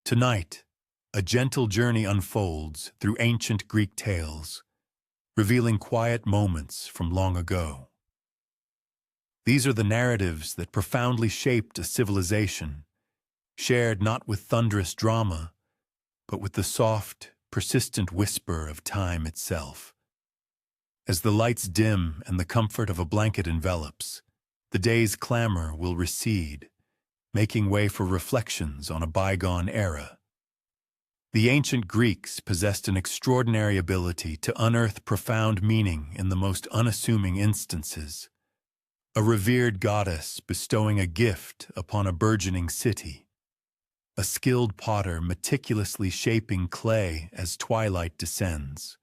Tonight, a gentle journey unfolds through ancient Greek tales, revealing quiet moments from long ago. These are the narratives that profoundly shaped a civilization, shared not with thunderous drama, but with the soft, persistent whisper of time itself. As the lights dim and the comfort of a blanket envelops, the day's clamor will recede, making way for reflections on a bygone era. The ancient Greeks possessed an extraordinary ability to unearth profound meaning in the most unassuming instances. A revered goddess bestowing a gift upon a burgeoning city. A skilled potter meticulously shaping clay as twilight descends.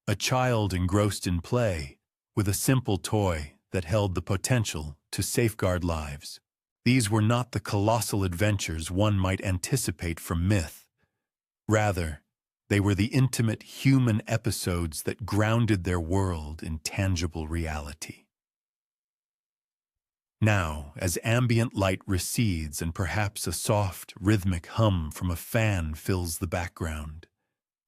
A child engrossed in play with a simple toy that held the potential to safeguard lives. These were not the colossal adventures one might anticipate from myth. Rather, they were the intimate human episodes that grounded their world in tangible reality. Now, as ambient light recedes and perhaps a soft, rhythmic hum from a fan fills the background,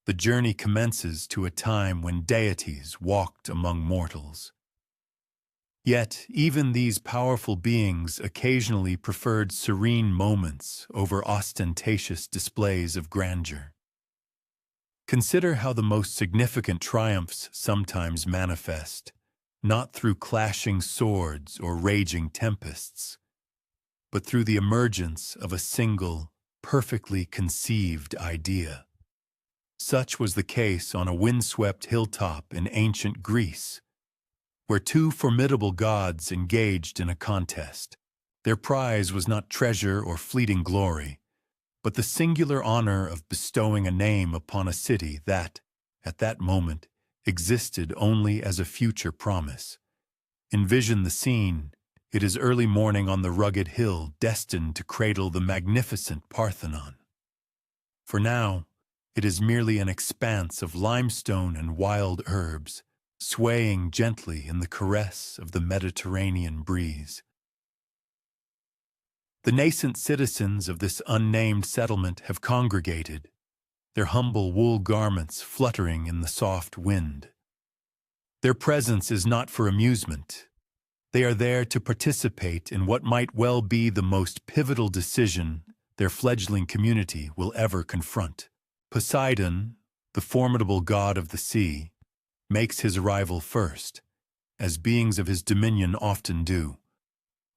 the journey commences to a time when deities walked among mortals. Yet, even these powerful beings occasionally preferred serene moments over ostentatious displays of grandeur. Consider how the most significant triumphs sometimes manifest, not through clashing swords or raging tempests, but through the emergence of a single, perfectly conceived idea. Such was the case on a windswept hilltop in ancient Greece, where two formidable gods engaged in a contest. Their prize was not treasure or fleeting glory, but the singular honor of bestowing a name upon a city that, at that moment, existed only as a future promise. Envision the scene. It is early morning on the rugged hill destined to cradle the magnificent Parthenon. For now, it is merely an expanse of limestone and wild herbs, swaying gently in the caress of the Mediterranean breeze. The nascent citizens of this unnamed settlement have congregated, their humble wool garments fluttering in the soft wind. Their presence is not for amusement. They are there to participate in what might well be the most pivotal decision their fledgling community will ever confront. Poseidon, the formidable god of the sea, makes his arrival first, as beings of his dominion often do,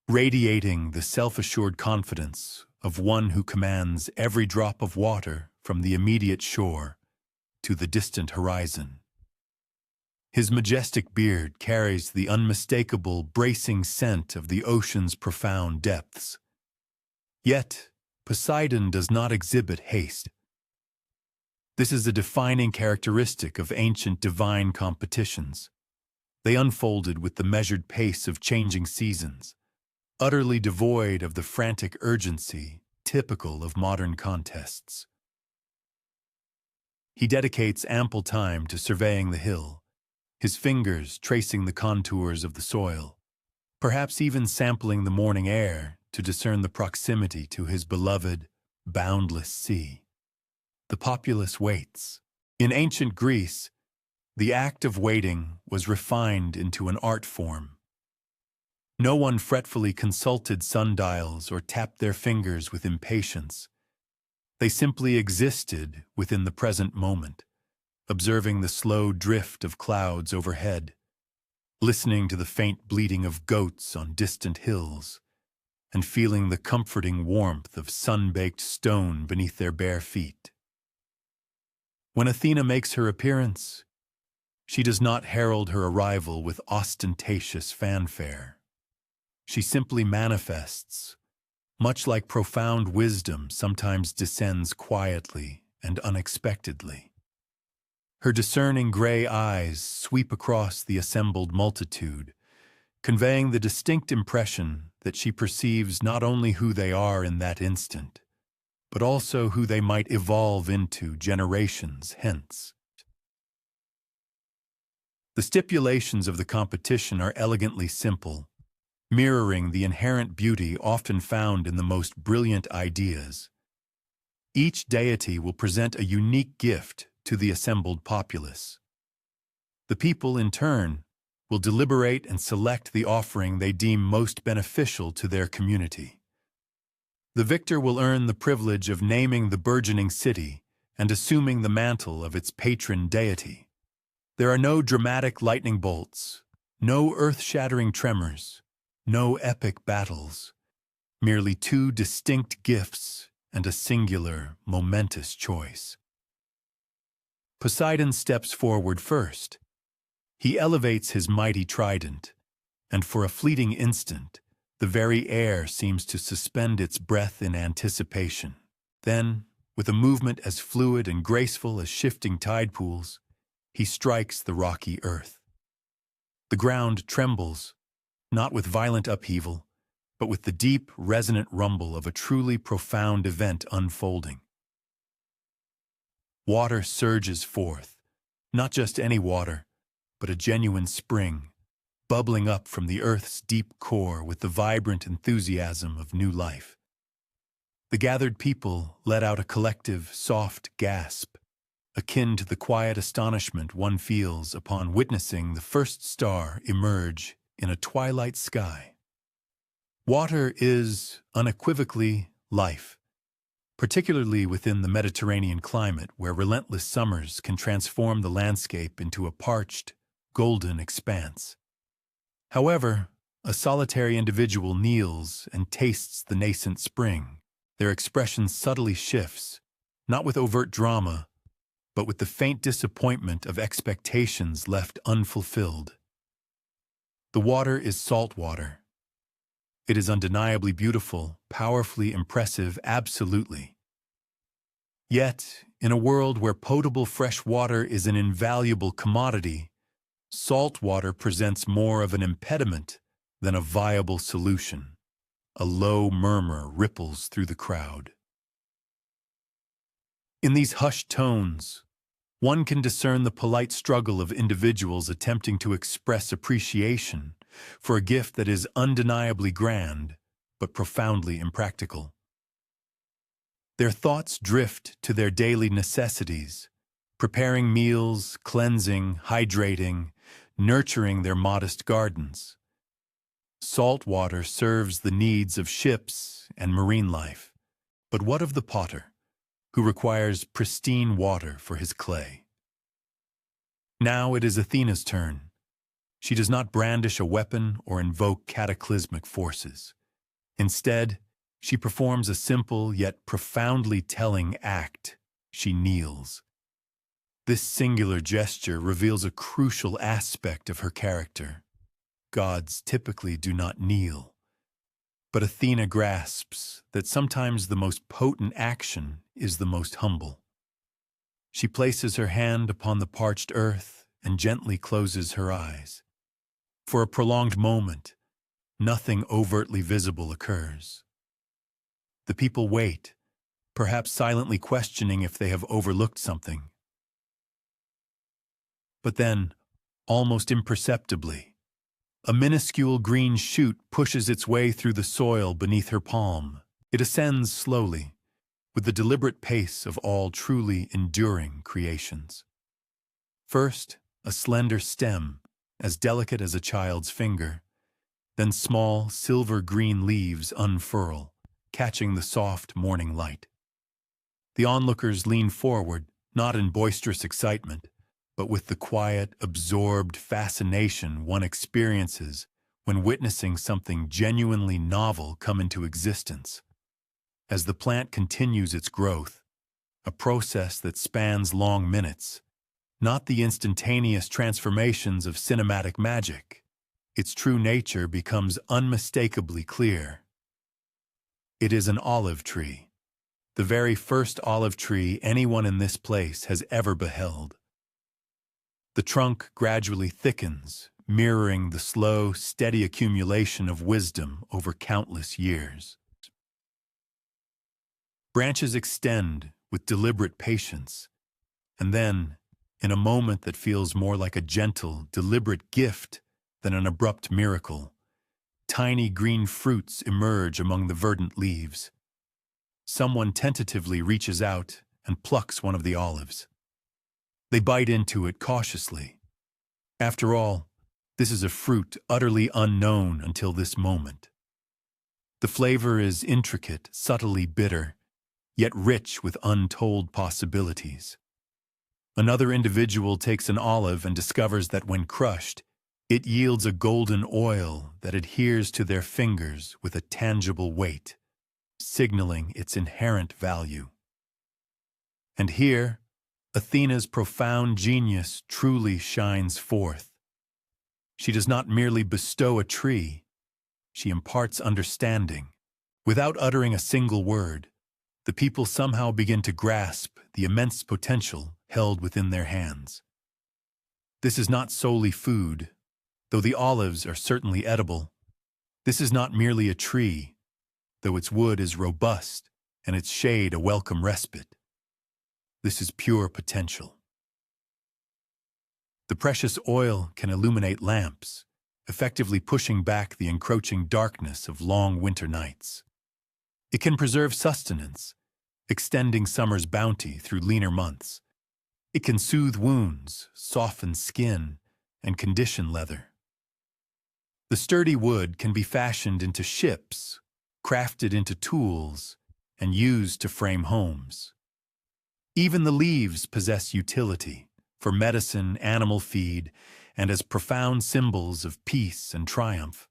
radiating the self-assured confidence of one who commands every drop of water from the immediate shore to the distant horizon. His majestic beard carries the unmistakable, bracing scent of the ocean's profound depths. Yet, Poseidon does not exhibit haste. This is a defining characteristic of ancient divine competitions. They unfolded with the measured pace of changing seasons, utterly devoid of the frantic urgency typical of modern contests. He dedicates ample time to surveying the hill, his fingers tracing the contours of the soil, perhaps even sampling the morning air to discern the proximity to his beloved, boundless sea. The populace waits. In ancient Greece, the act of waiting was refined into an art form. No one fretfully consulted sundials or tapped their fingers with impatience. They simply existed within the present moment, observing the slow drift of clouds overhead, listening to the faint bleating of goats on distant hills, and feeling the comforting warmth of sun-baked stone beneath their bare feet. When Athena makes her appearance, she does not herald her arrival with ostentatious fanfare. She simply manifests, much like profound wisdom sometimes descends quietly and unexpectedly. Her discerning gray eyes sweep across the assembled multitude, conveying the distinct impression that she perceives not only who they are in that instant, but also who they might evolve into generations hence. The stipulations of the competition are elegantly simple, mirroring the inherent beauty often found in the most brilliant ideas. Each deity will present a unique gift to the assembled populace. The people, in turn, will deliberate and select the offering they deem most beneficial to their community. The victor will earn the privilege of naming the burgeoning city and assuming the mantle of its patron deity. There are no dramatic lightning bolts, no earth-shattering tremors, no epic battles, merely two distinct gifts and a singular, momentous choice. Poseidon steps forward first. He elevates his mighty trident, and for a fleeting instant, the very air seems to suspend its breath in anticipation. Then, with a movement as fluid and graceful as shifting tide pools, he strikes the rocky earth. The ground trembles, not with violent upheaval, but with the deep, resonant rumble of a truly profound event unfolding. Water surges forth, not just any water, but a genuine spring, bubbling up from the earth's deep core with the vibrant enthusiasm of new life. The gathered people let out a collective, soft gasp, akin to the quiet astonishment one feels upon witnessing the first star emerge in a twilight sky. Water is, unequivocally, life, particularly within the Mediterranean climate where relentless summers can transform the landscape into a parched, golden expanse. However, a solitary individual kneels and tastes the nascent spring. Their expression subtly shifts, not with overt drama, but with the faint disappointment of expectations left unfulfilled. The water is salt water. It is undeniably beautiful, powerfully impressive, absolutely. Yet, in a world where potable fresh water is an invaluable commodity, salt water presents more of an impediment than a viable solution. A low murmur ripples through the crowd. In these hushed tones, one can discern the polite struggle of individuals attempting to express appreciation for a gift that is undeniably grand, but profoundly impractical. Their thoughts drift to their daily necessities, preparing meals, cleansing, hydrating, nurturing their modest gardens. Salt water serves the needs of ships and marine life, but what of the potter, who requires pristine water for his clay? Now it is Athena's turn. She does not brandish a weapon or invoke cataclysmic forces. Instead, she performs a simple yet profoundly telling act. She kneels. This singular gesture reveals a crucial aspect of her character. Gods typically do not kneel, but Athena grasps that sometimes the most potent action is the most humble. She places her hand upon the parched earth and gently closes her eyes. For a prolonged moment, nothing overtly visible occurs. The people wait, perhaps silently questioning if they have overlooked something. But then, almost imperceptibly, a minuscule green shoot pushes its way through the soil beneath her palm. It ascends slowly, with the deliberate pace of all truly enduring creations. First, a slender stem, as delicate as a child's finger. Then small, silver-green leaves unfurl, catching the soft morning light. The onlookers lean forward, not in boisterous excitement, but with the quiet, absorbed fascination one experiences when witnessing something genuinely novel come into existence. As the plant continues its growth, a process that spans long minutes, not the instantaneous transformations of cinematic magic, its true nature becomes unmistakably clear. It is an olive tree, the very first olive tree anyone in this place has ever beheld. The trunk gradually thickens, mirroring the slow, steady accumulation of wisdom over countless years. Branches extend with deliberate patience, and then, in a moment that feels more like a gentle, deliberate gift than an abrupt miracle, tiny green fruits emerge among the verdant leaves. Someone tentatively reaches out and plucks one of the olives. They bite into it cautiously. After all, this is a fruit utterly unknown until this moment. The flavor is intricate, subtly bitter, yet rich with untold possibilities. Another individual takes an olive and discovers that when crushed, it yields a golden oil that adheres to their fingers with a tangible weight, signaling its inherent value. And here, Athena's profound genius truly shines forth. She does not merely bestow a tree, she imparts understanding. Without uttering a single word, the people somehow begin to grasp the immense potential held within their hands. This is not solely food, though the olives are certainly edible. This is not merely a tree, though its wood is robust and its shade a welcome respite. This is pure potential. The precious oil can illuminate lamps, effectively pushing back the encroaching darkness of long winter nights. It can preserve sustenance, extending summer's bounty through leaner months. It can soothe wounds, soften skin, and condition leather. The sturdy wood can be fashioned into ships, crafted into tools, and used to frame homes. Even the leaves possess utility for medicine, animal feed, and as profound symbols of peace and triumph.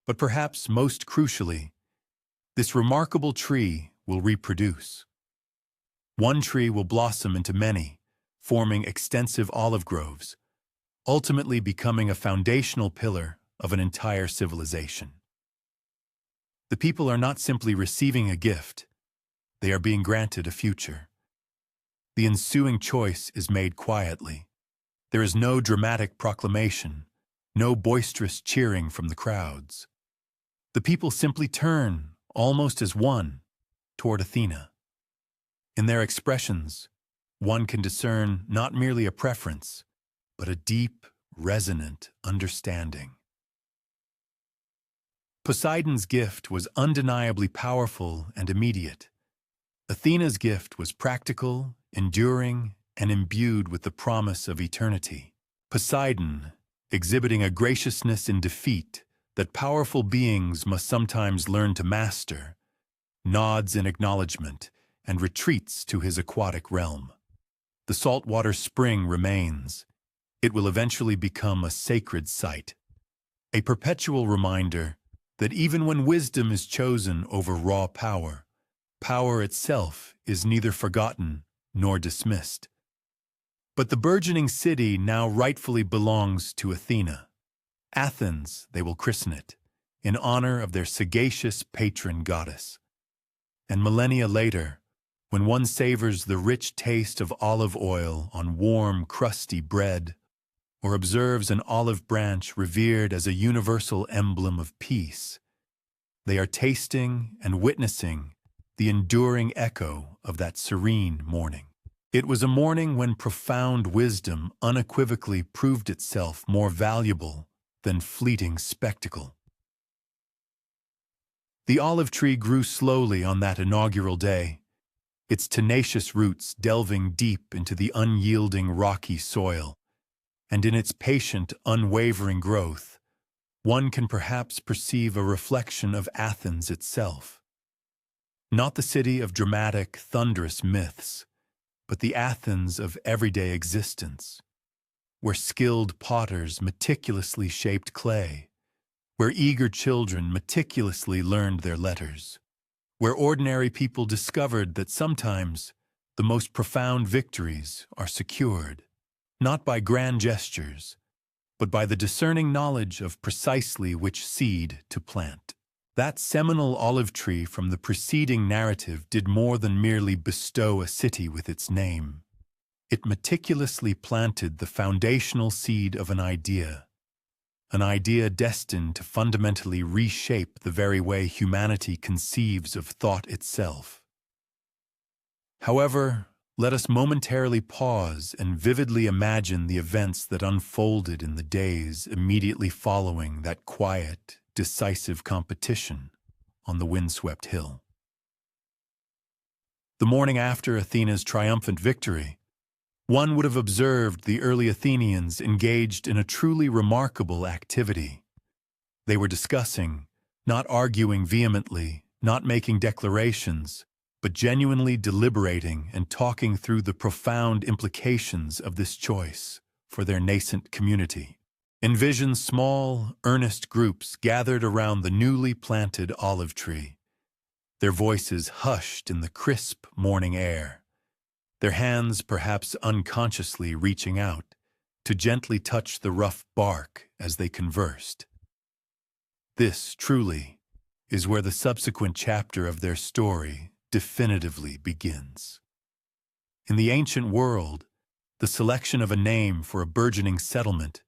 But perhaps most crucially, this remarkable tree will reproduce. One tree will blossom into many, forming extensive olive groves, ultimately becoming a foundational pillar of an entire civilization. The people are not simply receiving a gift, they are being granted a future. The ensuing choice is made quietly. There is no dramatic proclamation, no boisterous cheering from the crowds. The people simply turn, almost as one, toward Athena. In their expressions, one can discern not merely a preference, but a deep, resonant understanding. Poseidon's gift was undeniably powerful and immediate. Athena's gift was practical, enduring, and imbued with the promise of eternity. Poseidon, exhibiting a graciousness in defeat that powerful beings must sometimes learn to master, nods in acknowledgement and retreats to his aquatic realm. The saltwater spring remains. It will eventually become a sacred site, a perpetual reminder that even when wisdom is chosen over raw power, power itself is neither forgotten nor dismissed. But the burgeoning city now rightfully belongs to Athena. Athens, they will christen it, in honor of their sagacious patron goddess. And millennia later, when one savors the rich taste of olive oil on warm, crusty bread, or observes an olive branch revered as a universal emblem of peace, they are tasting and witnessing the enduring echo of that serene morning. It was a morning when profound wisdom unequivocally proved itself more valuable than fleeting spectacle. The olive tree grew slowly on that inaugural day, its tenacious roots delving deep into the unyielding rocky soil, and in its patient, unwavering growth, one can perhaps perceive a reflection of Athens itself. Not the city of dramatic, thunderous myths, but the Athens of everyday existence, where skilled potters meticulously shaped clay, where eager children meticulously learned their letters, where ordinary people discovered that sometimes the most profound victories are secured, not by grand gestures, but by the discerning knowledge of precisely which seed to plant. That seminal olive tree from the preceding narrative did more than merely bestow a city with its name. It meticulously planted the foundational seed of an idea destined to fundamentally reshape the very way humanity conceives of thought itself. However, let us momentarily pause and vividly imagine the events that unfolded in the days immediately following that quiet, decisive competition on the windswept hill. The morning after Athena's triumphant victory, one would have observed the early Athenians engaged in a truly remarkable activity. They were discussing, not arguing vehemently, not making declarations, but genuinely deliberating and talking through the profound implications of this choice for their nascent community. Envision small, earnest groups gathered around the newly planted olive tree, their voices hushed in the crisp morning air, their hands perhaps unconsciously reaching out to gently touch the rough bark as they conversed. This, truly, is where the subsequent chapter of their story definitively begins. In the ancient world, the selection of a name for a burgeoning settlement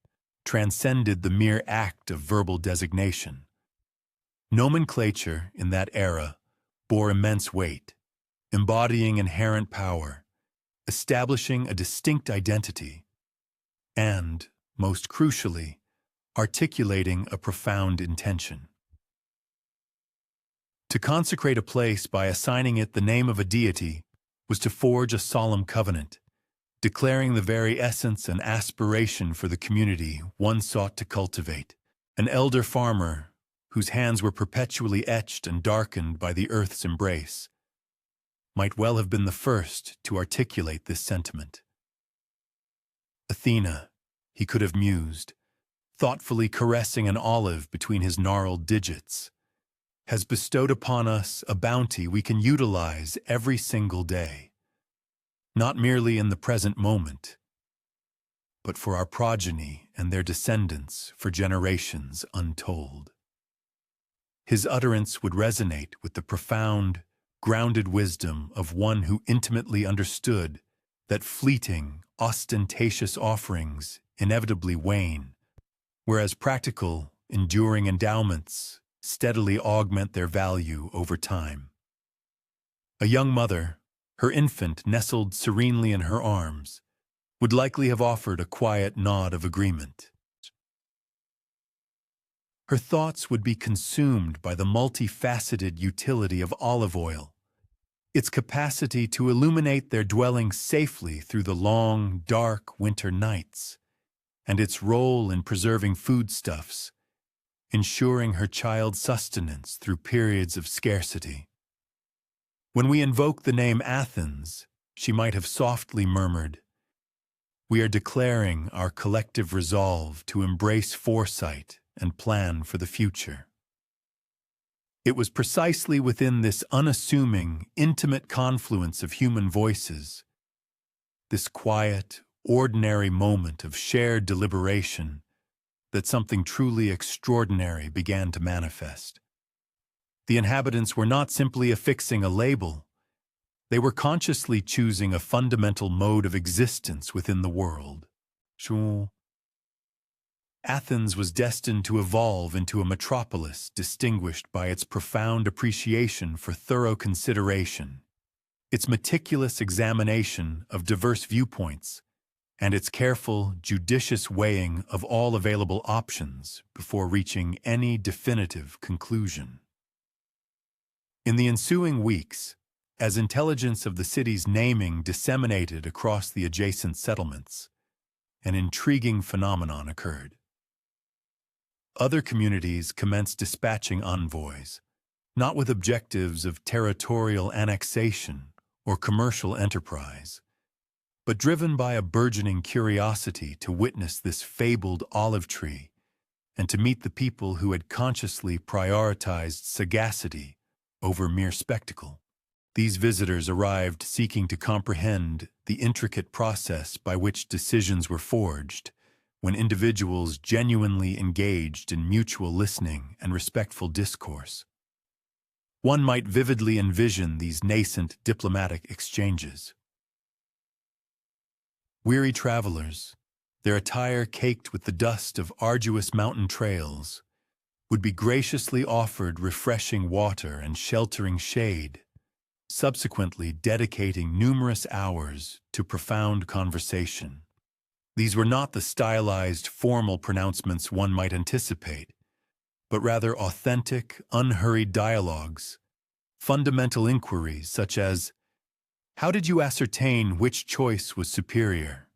transcended the mere act of verbal designation. Nomenclature, in that era, bore immense weight, embodying inherent power, establishing a distinct identity, and, most crucially, articulating a profound intention. To consecrate a place by assigning it the name of a deity was to forge a solemn covenant, declaring the very essence and aspiration for the community one sought to cultivate. An elder farmer, whose hands were perpetually etched and darkened by the earth's embrace, might well have been the first to articulate this sentiment. Athena, he could have mused, thoughtfully caressing an olive between his gnarled digits, has bestowed upon us a bounty we can utilize every single day, not merely in the present moment, but for our progeny and their descendants for generations untold. His utterance would resonate with the profound, grounded wisdom of one who intimately understood that fleeting, ostentatious offerings inevitably wane, whereas practical, enduring endowments steadily augment their value over time. A young mother, her infant nestled serenely in her arms, would likely have offered a quiet nod of agreement. Her thoughts would be consumed by the multifaceted utility of olive oil, its capacity to illuminate their dwelling safely through the long, dark winter nights, and its role in preserving foodstuffs, ensuring her child's sustenance through periods of scarcity. When we invoke the name Athens, she might have softly murmured, "We are declaring our collective resolve to embrace foresight and plan for the future." It was precisely within this unassuming, intimate confluence of human voices, this quiet, ordinary moment of shared deliberation, that something truly extraordinary began to manifest. The inhabitants were not simply affixing a label, they were consciously choosing a fundamental mode of existence within the world. Athens was destined to evolve into a metropolis distinguished by its profound appreciation for thorough consideration, its meticulous examination of diverse viewpoints, and its careful, judicious weighing of all available options before reaching any definitive conclusion. In the ensuing weeks, as intelligence of the city's naming disseminated across the adjacent settlements, an intriguing phenomenon occurred. Other communities commenced dispatching envoys, not with objectives of territorial annexation or commercial enterprise, but driven by a burgeoning curiosity to witness this fabled olive tree and to meet the people who had consciously prioritized sagacity over mere spectacle. These visitors arrived seeking to comprehend the intricate process by which decisions were forged, when individuals genuinely engaged in mutual listening and respectful discourse. One might vividly envision these nascent diplomatic exchanges. Weary travelers, their attire caked with the dust of arduous mountain trails, would be graciously offered refreshing water and sheltering shade, subsequently dedicating numerous hours to profound conversation. These were not the stylized, formal pronouncements one might anticipate, but rather authentic, unhurried dialogues, fundamental inquiries such as, How did you ascertain which choice was superior?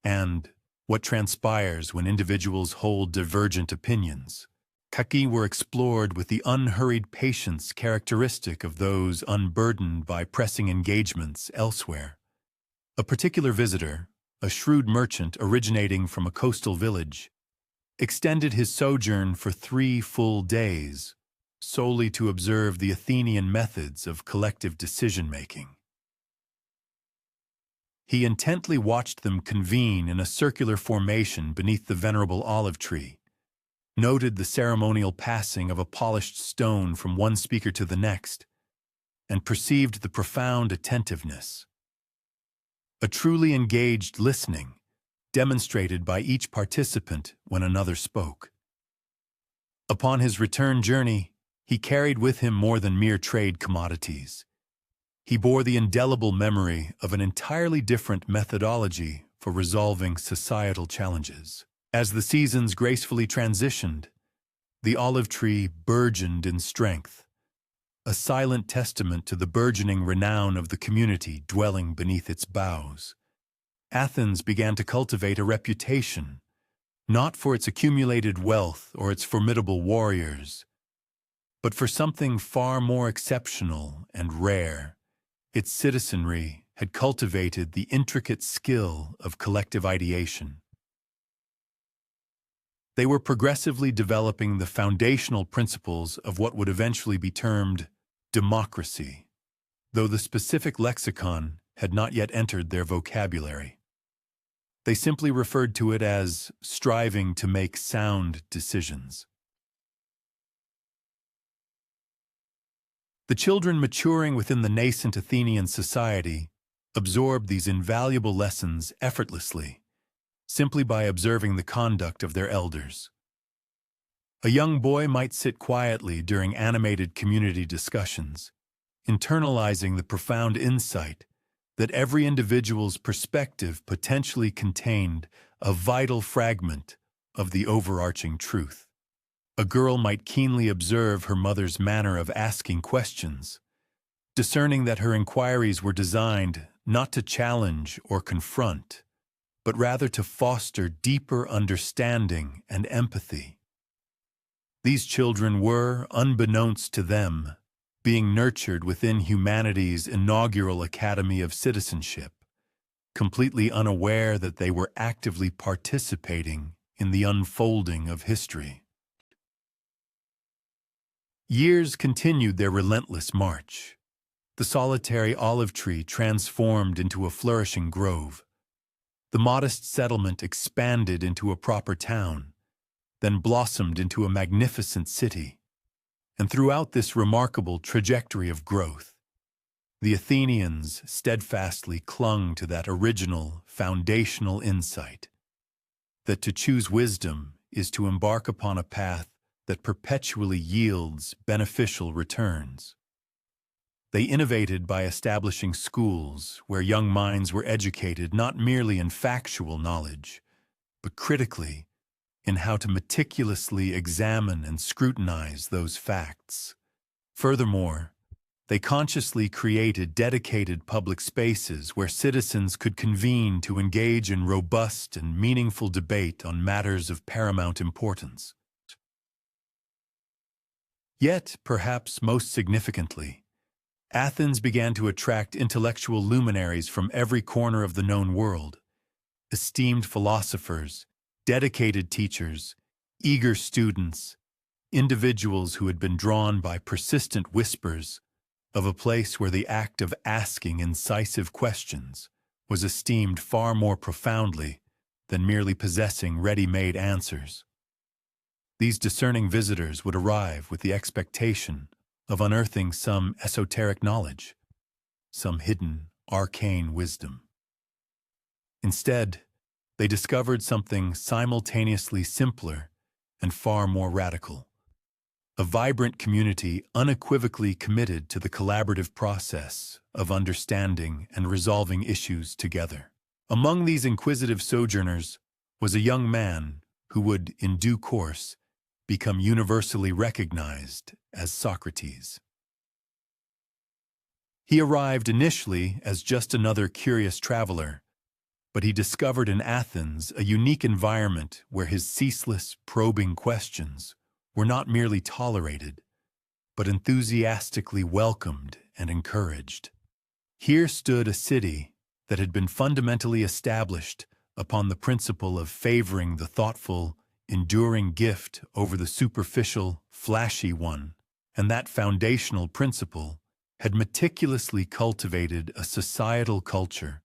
And what transpires when individuals hold divergent opinions? Kaki were explored with the unhurried patience characteristic of those unburdened by pressing engagements elsewhere. A particular visitor, a shrewd merchant originating from a coastal village, extended his sojourn for 3 full days, solely to observe the Athenian methods of collective decision-making. He intently watched them convene in a circular formation beneath the venerable olive tree, noted the ceremonial passing of a polished stone from one speaker to the next, and perceived the profound attentiveness. A truly engaged listening, demonstrated by each participant when another spoke. Upon his return journey, he carried with him more than mere trade commodities. He bore the indelible memory of an entirely different methodology for resolving societal challenges. As the seasons gracefully transitioned, the olive tree burgeoned in strength, a silent testament to the burgeoning renown of the community dwelling beneath its boughs. Athens began to cultivate a reputation, not for its accumulated wealth or its formidable warriors, but for something far more exceptional and rare. Its citizenry had cultivated the intricate skill of collective ideation. They were progressively developing the foundational principles of what would eventually be termed democracy, though the specific lexicon had not yet entered their vocabulary. They simply referred to it as striving to make sound decisions. The children maturing within the nascent Athenian society absorbed these invaluable lessons effortlessly, simply by observing the conduct of their elders. A young boy might sit quietly during animated community discussions, internalizing the profound insight that every individual's perspective potentially contained a vital fragment of the overarching truth. A girl might keenly observe her mother's manner of asking questions, discerning that her inquiries were designed not to challenge or confront, but rather to foster deeper understanding and empathy. These children were, unbeknownst to them, being nurtured within humanity's inaugural Academy of Citizenship, completely unaware that they were actively participating in the unfolding of history. Years continued their relentless march. The solitary olive tree transformed into a flourishing grove. The modest settlement expanded into a proper town, then blossomed into a magnificent city. And throughout this remarkable trajectory of growth, the Athenians steadfastly clung to that original, foundational insight, that to choose wisdom is to embark upon a path that perpetually yields beneficial returns. They innovated by establishing schools where young minds were educated not merely in factual knowledge, but critically in how to meticulously examine and scrutinize those facts. Furthermore, they consciously created dedicated public spaces where citizens could convene to engage in robust and meaningful debate on matters of paramount importance. Yet, perhaps most significantly, Athens began to attract intellectual luminaries from every corner of the known world, esteemed philosophers, dedicated teachers, eager students, individuals who had been drawn by persistent whispers of a place where the act of asking incisive questions was esteemed far more profoundly than merely possessing ready-made answers. These discerning visitors would arrive with the expectation of unearthing some esoteric knowledge, some hidden, arcane wisdom. Instead, they discovered something simultaneously simpler and far more radical. A vibrant community unequivocally committed to the collaborative process of understanding and resolving issues together. Among these inquisitive sojourners was a young man who would, in due course, become universally recognized as Socrates. He arrived initially as just another curious traveler, but he discovered in Athens a unique environment where his ceaseless, probing questions were not merely tolerated, but enthusiastically welcomed and encouraged. Here stood a city that had been fundamentally established upon the principle of favoring the thoughtful, enduring gift over the superficial, flashy one, and that foundational principle had meticulously cultivated a societal culture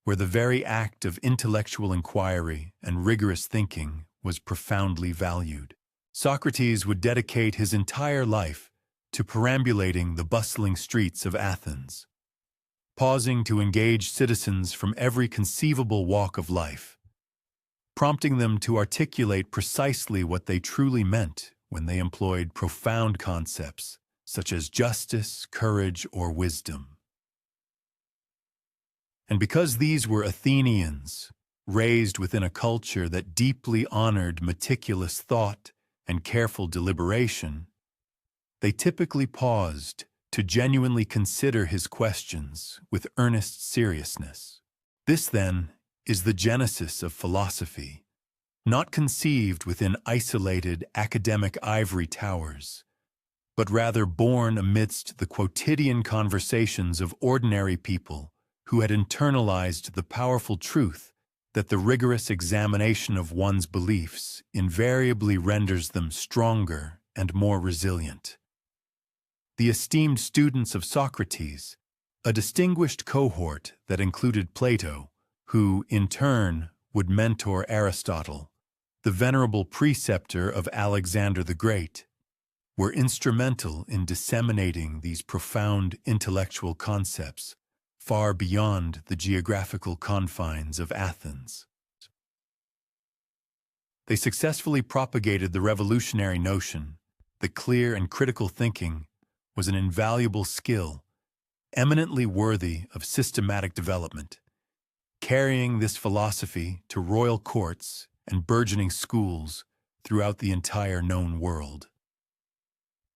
where the very act of intellectual inquiry and rigorous thinking was profoundly valued. Socrates would dedicate his entire life to perambulating the bustling streets of Athens, pausing to engage citizens from every conceivable walk of life, prompting them to articulate precisely what they truly meant when they employed profound concepts such as justice, courage, or wisdom. And because these were Athenians, raised within a culture that deeply honored meticulous thought and careful deliberation, they typically paused to genuinely consider his questions with earnest seriousness. This, then, is the genesis of philosophy, not conceived within isolated academic ivory towers, but rather born amidst the quotidian conversations of ordinary people who had internalized the powerful truth that the rigorous examination of one's beliefs invariably renders them stronger and more resilient. The esteemed students of Socrates, a distinguished cohort that included Plato, who, in turn, would mentor Aristotle, the venerable preceptor of Alexander the Great, were instrumental in disseminating these profound intellectual concepts far beyond the geographical confines of Athens. They successfully propagated the revolutionary notion that clear and critical thinking was an invaluable skill, eminently worthy of systematic development, carrying this philosophy to royal courts and burgeoning schools throughout the entire known world.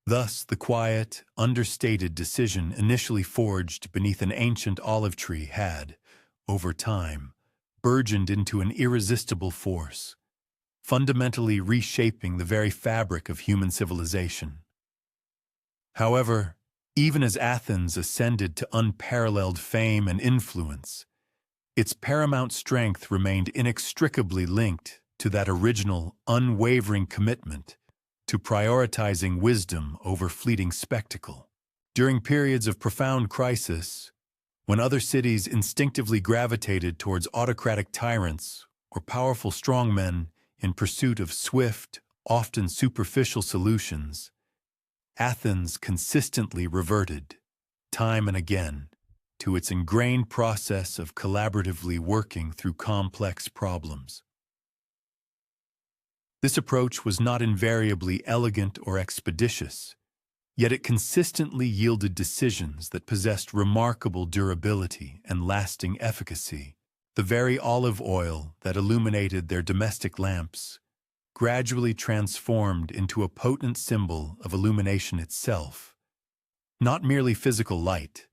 Thus, the quiet, understated decision initially forged beneath an ancient olive tree had, over time, burgeoned into an irresistible force, fundamentally reshaping the very fabric of human civilization. However, even as Athens ascended to unparalleled fame and influence, its paramount strength remained inextricably linked to that original, unwavering commitment to prioritizing wisdom over fleeting spectacle. During periods of profound crisis, when other cities instinctively gravitated towards autocratic tyrants or powerful strongmen in pursuit of swift, often superficial solutions, Athens consistently reverted, time and again, to its ingrained process of collaboratively working through complex problems. This approach was not invariably elegant or expeditious, yet it consistently yielded decisions that possessed remarkable durability and lasting efficacy. The very olive oil that illuminated their domestic lamps gradually transformed into a potent symbol of illumination itself, not merely physical light,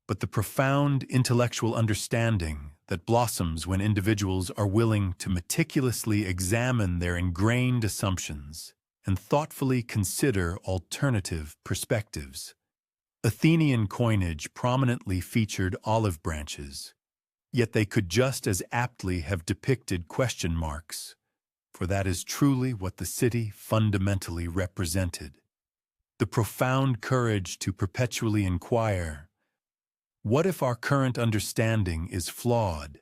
but the profound intellectual understanding that blossoms when individuals are willing to meticulously examine their ingrained assumptions and thoughtfully consider alternative perspectives. Athenian coinage prominently featured olive branches, yet they could just as aptly have depicted question marks, for that is truly what the city fundamentally represented. The profound courage to perpetually inquire, what if our current understanding is flawed,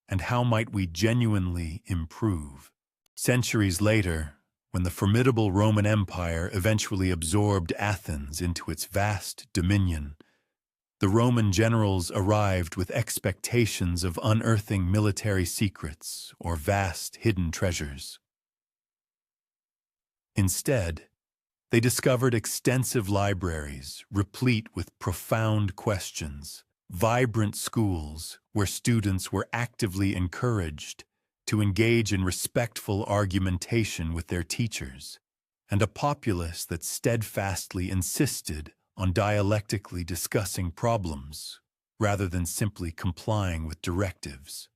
and how might we genuinely improve? Centuries later, when the formidable Roman Empire eventually absorbed Athens into its vast dominion, the Roman generals arrived with expectations of unearthing military secrets or vast hidden treasures. Instead, they discovered extensive libraries replete with profound questions, vibrant schools where students were actively encouraged to engage in respectful argumentation with their teachers, and a populace that steadfastly insisted on dialectically discussing problems rather than simply complying with directives.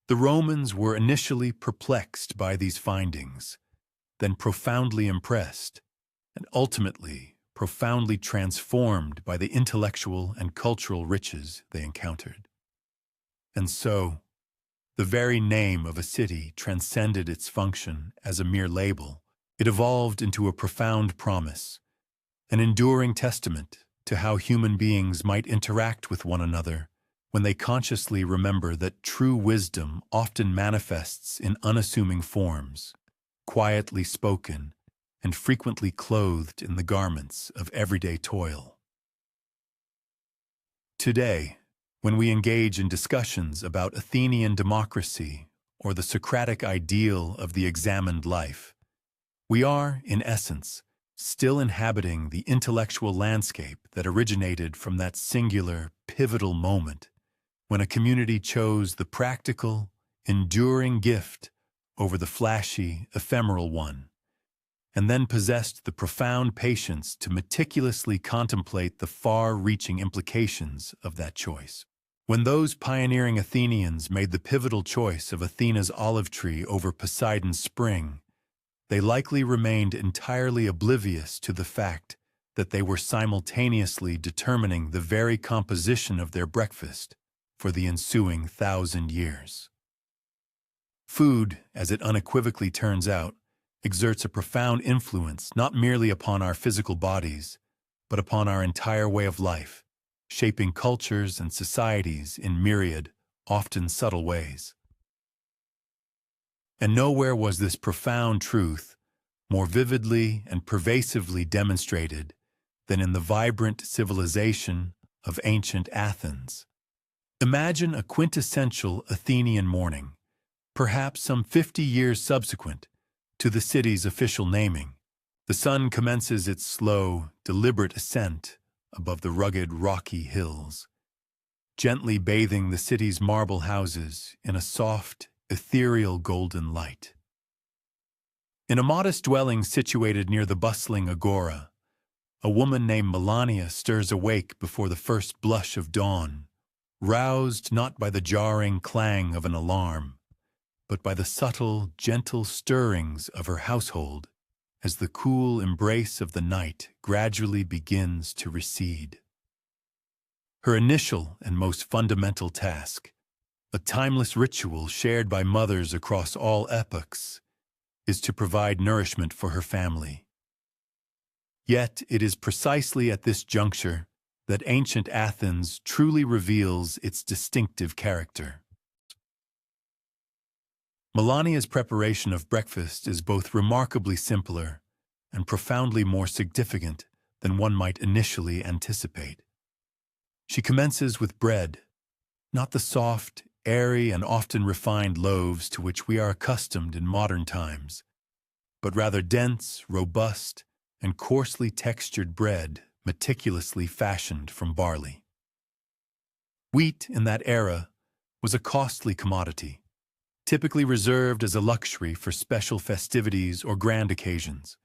The Romans were initially perplexed by these findings, then profoundly impressed, and ultimately profoundly transformed by the intellectual and cultural riches they encountered. And so, the very name of a city transcended its function as a mere label. It evolved into a profound promise, an enduring testament to how human beings might interact with one another when they consciously remember that true wisdom often manifests in unassuming forms, quietly spoken, and frequently clothed in the garments of everyday toil. Today, when we engage in discussions about Athenian democracy or the Socratic ideal of the examined life, we are, in essence, still inhabiting the intellectual landscape that originated from that singular, pivotal moment when a community chose the practical, enduring gift over the flashy, ephemeral one, and then possessed the profound patience to meticulously contemplate the far-reaching implications of that choice. When those pioneering Athenians made the pivotal choice of Athena's olive tree over Poseidon's spring, they likely remained entirely oblivious to the fact that they were simultaneously determining the very composition of their breakfast for the ensuing 1,000 years. Food, as it unequivocally turns out, exerts a profound influence not merely upon our physical bodies, but upon our entire way of life, shaping cultures and societies in myriad, often subtle ways. And nowhere was this profound truth more vividly and pervasively demonstrated than in the vibrant civilization of ancient Athens. Imagine a quintessential Athenian morning, perhaps some 50 years subsequent to the city's official naming. The sun commences its slow, deliberate ascent above the rugged, rocky hills, gently bathing the city's marble houses in a soft, ethereal golden light. In a modest dwelling situated near the bustling agora, a woman named Melania stirs awake before the first blush of dawn, roused not by the jarring clang of an alarm, but by the subtle, gentle stirrings of her household as the cool embrace of the night gradually begins to recede. Her initial and most fundamental task, a timeless ritual shared by mothers across all epochs, is to provide nourishment for her family. Yet it is precisely at this juncture that ancient Athens truly reveals its distinctive character. Melania's preparation of breakfast is both remarkably simpler and profoundly more significant than one might initially anticipate. She commences with bread, not the soft, airy, and often refined loaves to which we are accustomed in modern times, but rather dense, robust, and coarsely textured bread meticulously fashioned from barley. Wheat in that era was a costly commodity, typically reserved as a luxury for special festivities or grand occasions.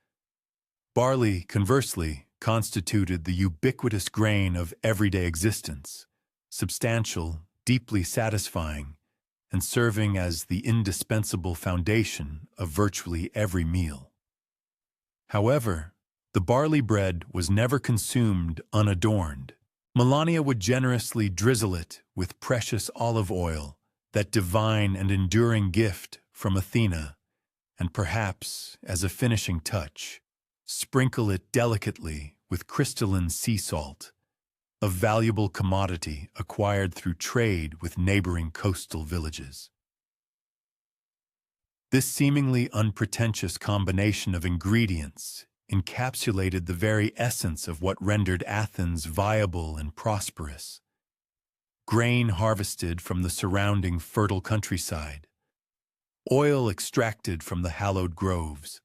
Barley, conversely, constituted the ubiquitous grain of everyday existence, substantial, deeply satisfying, and serving as the indispensable foundation of virtually every meal. However, the barley bread was never consumed unadorned. Melania would generously drizzle it with precious olive oil, that divine and enduring gift from Athena, and perhaps, as a finishing touch, sprinkle it delicately with crystalline sea salt, a valuable commodity acquired through trade with neighboring coastal villages. This seemingly unpretentious combination of ingredients encapsulated the very essence of what rendered Athens viable and prosperous. Grain harvested from the surrounding fertile countryside, oil extracted from the hallowed groves,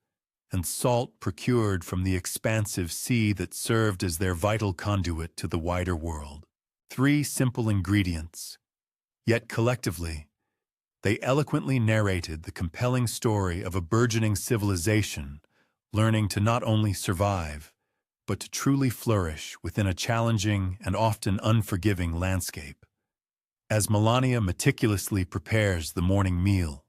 and salt procured from the expansive sea that served as their vital conduit to the wider world. 3 simple ingredients, yet collectively, they eloquently narrated the compelling story of a burgeoning civilization learning to not only survive, but to truly flourish within a challenging and often unforgiving landscape. As Melania meticulously prepares the morning meal,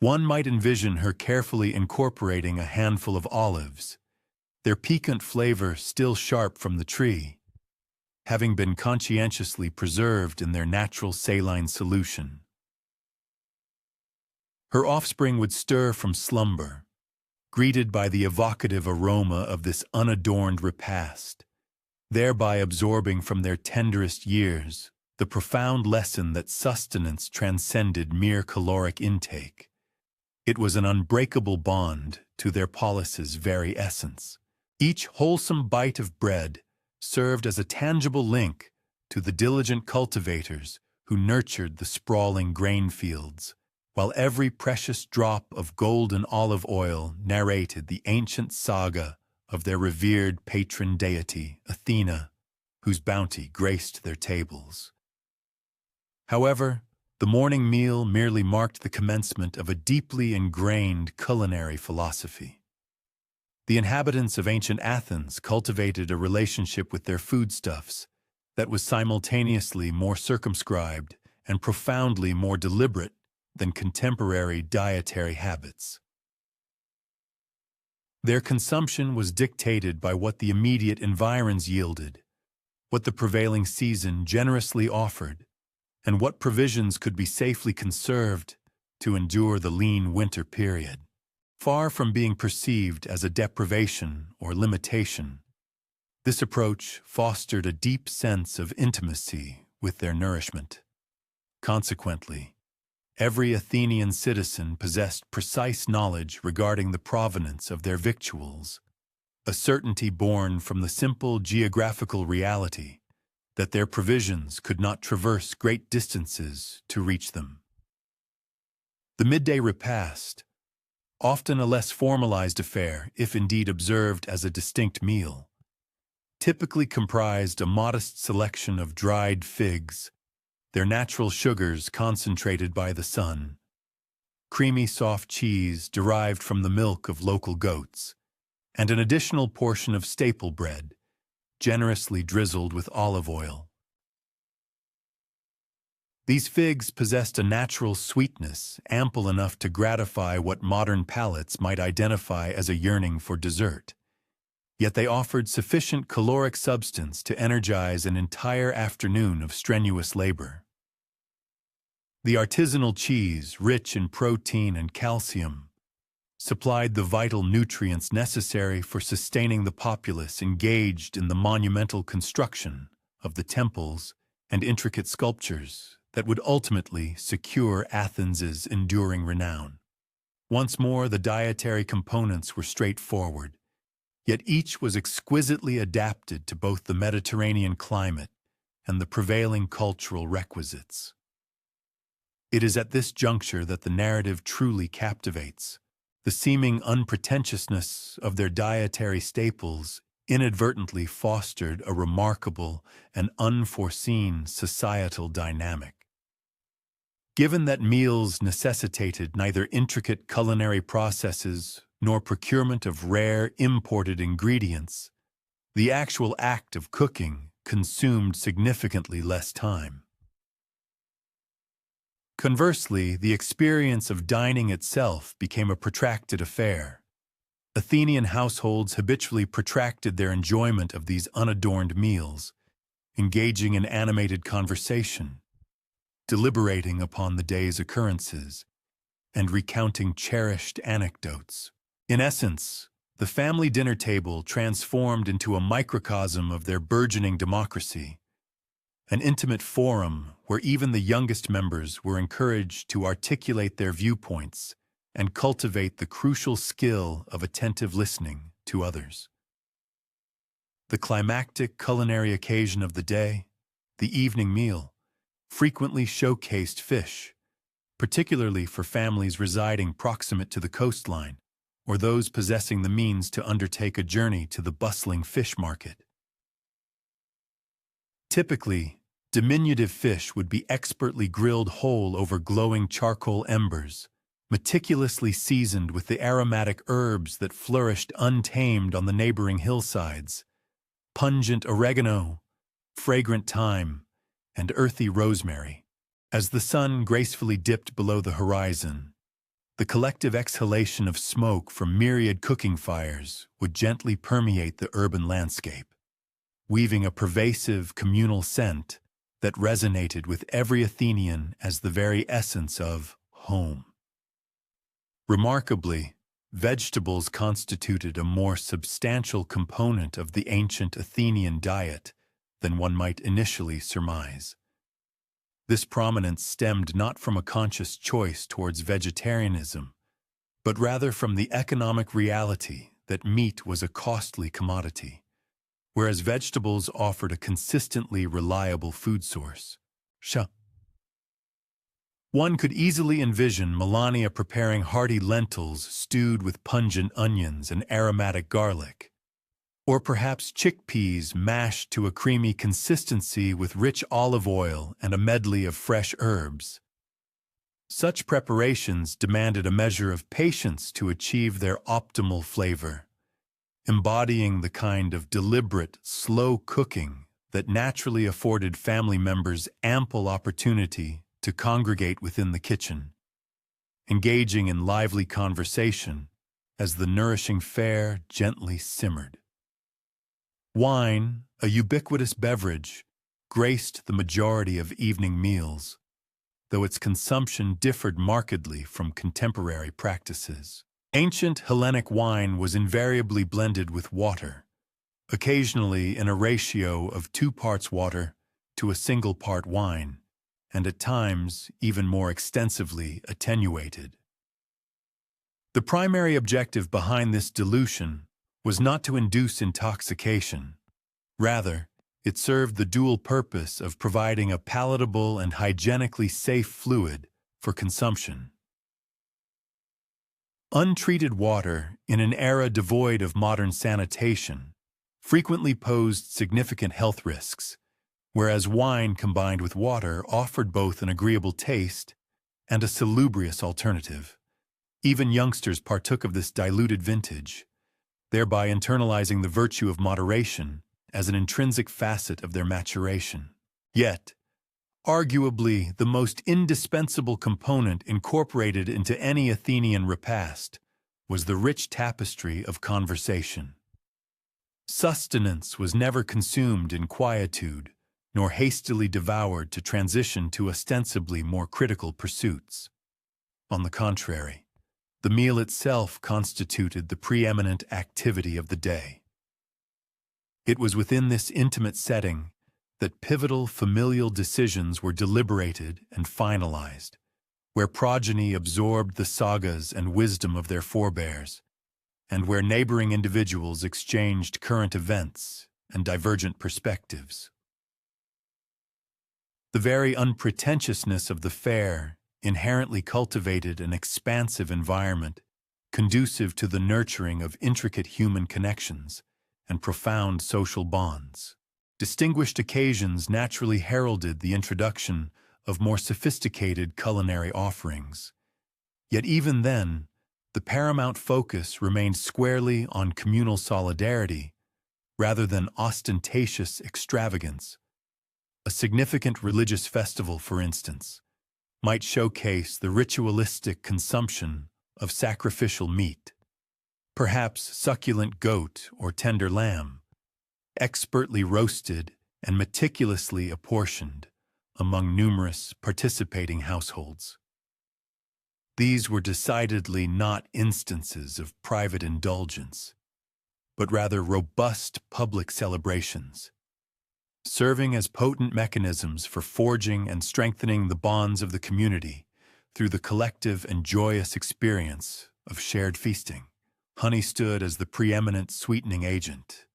one might envision her carefully incorporating a handful of olives, their piquant flavor still sharp from the tree, having been conscientiously preserved in their natural saline solution. Her offspring would stir from slumber, greeted by the evocative aroma of this unadorned repast, thereby absorbing from their tenderest years the profound lesson that sustenance transcended mere caloric intake. It was an unbreakable bond to their polis's very essence. Each wholesome bite of bread served as a tangible link to the diligent cultivators who nurtured the sprawling grain fields, while every precious drop of golden olive oil narrated the ancient saga of their revered patron deity, Athena, whose bounty graced their tables. However, the morning meal merely marked the commencement of a deeply ingrained culinary philosophy. The inhabitants of ancient Athens cultivated a relationship with their foodstuffs that was simultaneously more circumscribed and profoundly more deliberate than contemporary dietary habits. Their consumption was dictated by what the immediate environs yielded, what the prevailing season generously offered, and what provisions could be safely conserved to endure the lean winter period. Far from being perceived as a deprivation or limitation, this approach fostered a deep sense of intimacy with their nourishment. Consequently, every Athenian citizen possessed precise knowledge regarding the provenance of their victuals, a certainty born from the simple geographical reality that their provisions could not traverse great distances to reach them. The midday repast, often a less formalized affair if indeed observed as a distinct meal, typically comprised a modest selection of dried figs, their natural sugars concentrated by the sun, creamy soft cheese derived from the milk of local goats, and an additional portion of staple bread, generously drizzled with olive oil. These figs possessed a natural sweetness ample enough to gratify what modern palates might identify as a yearning for dessert, yet they offered sufficient caloric substance to energize an entire afternoon of strenuous labor. The artisanal cheese, rich in protein and calcium, supplied the vital nutrients necessary for sustaining the populace engaged in the monumental construction of the temples and intricate sculptures that would ultimately secure Athens's enduring renown. Once more, the dietary components were straightforward, yet each was exquisitely adapted to both the Mediterranean climate and the prevailing cultural requisites. It is at this juncture that the narrative truly captivates. The seeming unpretentiousness of their dietary staples inadvertently fostered a remarkable and unforeseen societal dynamic. Given that meals necessitated neither intricate culinary processes nor procurement of rare imported ingredients, the actual act of cooking consumed significantly less time. Conversely, the experience of dining itself became a protracted affair. Athenian households habitually protracted their enjoyment of these unadorned meals, engaging in animated conversation, deliberating upon the day's occurrences, and recounting cherished anecdotes. In essence, the family dinner table transformed into a microcosm of their burgeoning democracy, an intimate forum where even the youngest members were encouraged to articulate their viewpoints and cultivate the crucial skill of attentive listening to others. The climactic culinary occasion of the day, the evening meal, frequently showcased fish, particularly for families residing proximate to the coastline or those possessing the means to undertake a journey to the bustling fish market. Typically, diminutive fish would be expertly grilled whole over glowing charcoal embers, meticulously seasoned with the aromatic herbs that flourished untamed on the neighboring hillsides, pungent oregano, fragrant thyme, and earthy rosemary. As the sun gracefully dipped below the horizon, the collective exhalation of smoke from myriad cooking fires would gently permeate the urban landscape, weaving a pervasive communal scent that resonated with every Athenian as the very essence of home. Remarkably, vegetables constituted a more substantial component of the ancient Athenian diet than one might initially surmise. This prominence stemmed not from a conscious choice towards vegetarianism, but rather from the economic reality that meat was a costly commodity, whereas vegetables offered a consistently reliable food source. One could easily envision Melania preparing hearty lentils stewed with pungent onions and aromatic garlic, or perhaps chickpeas mashed to a creamy consistency with rich olive oil and a medley of fresh herbs. Such preparations demanded a measure of patience to achieve their optimal flavor, embodying the kind of deliberate, slow cooking that naturally afforded family members ample opportunity to congregate within the kitchen, engaging in lively conversation as the nourishing fare gently simmered. Wine, a ubiquitous beverage, graced the majority of evening meals, though its consumption differed markedly from contemporary practices. Ancient Hellenic wine was invariably blended with water, occasionally in a ratio of 2 parts water to a single part wine, and at times even more extensively attenuated. The primary objective behind this dilution was not to induce intoxication. Rather, it served the dual purpose of providing a palatable and hygienically safe fluid for consumption. Untreated water, in an era devoid of modern sanitation, frequently posed significant health risks, whereas wine combined with water offered both an agreeable taste and a salubrious alternative. Even youngsters partook of this diluted vintage, thereby internalizing the virtue of moderation as an intrinsic facet of their maturation. Yet, arguably the most indispensable component incorporated into any Athenian repast was the rich tapestry of conversation. Sustenance was never consumed in quietude, nor hastily devoured to transition to ostensibly more critical pursuits. On the contrary, the meal itself constituted the preeminent activity of the day. It was within this intimate setting that pivotal familial decisions were deliberated and finalized, where progeny absorbed the sagas and wisdom of their forebears, and where neighboring individuals exchanged current events and divergent perspectives. The very unpretentiousness of the fare inherently cultivated an expansive environment conducive to the nurturing of intricate human connections and profound social bonds. Distinguished occasions naturally heralded the introduction of more sophisticated culinary offerings. Yet even then, the paramount focus remained squarely on communal solidarity rather than ostentatious extravagance. A significant religious festival, for instance, might showcase the ritualistic consumption of sacrificial meat, perhaps succulent goat or tender lamb, expertly roasted and meticulously apportioned among numerous participating households. These were decidedly not instances of private indulgence, but rather robust public celebrations, serving as potent mechanisms for forging and strengthening the bonds of the community through the collective and joyous experience of shared feasting. Honey stood as the preeminent sweetening agent.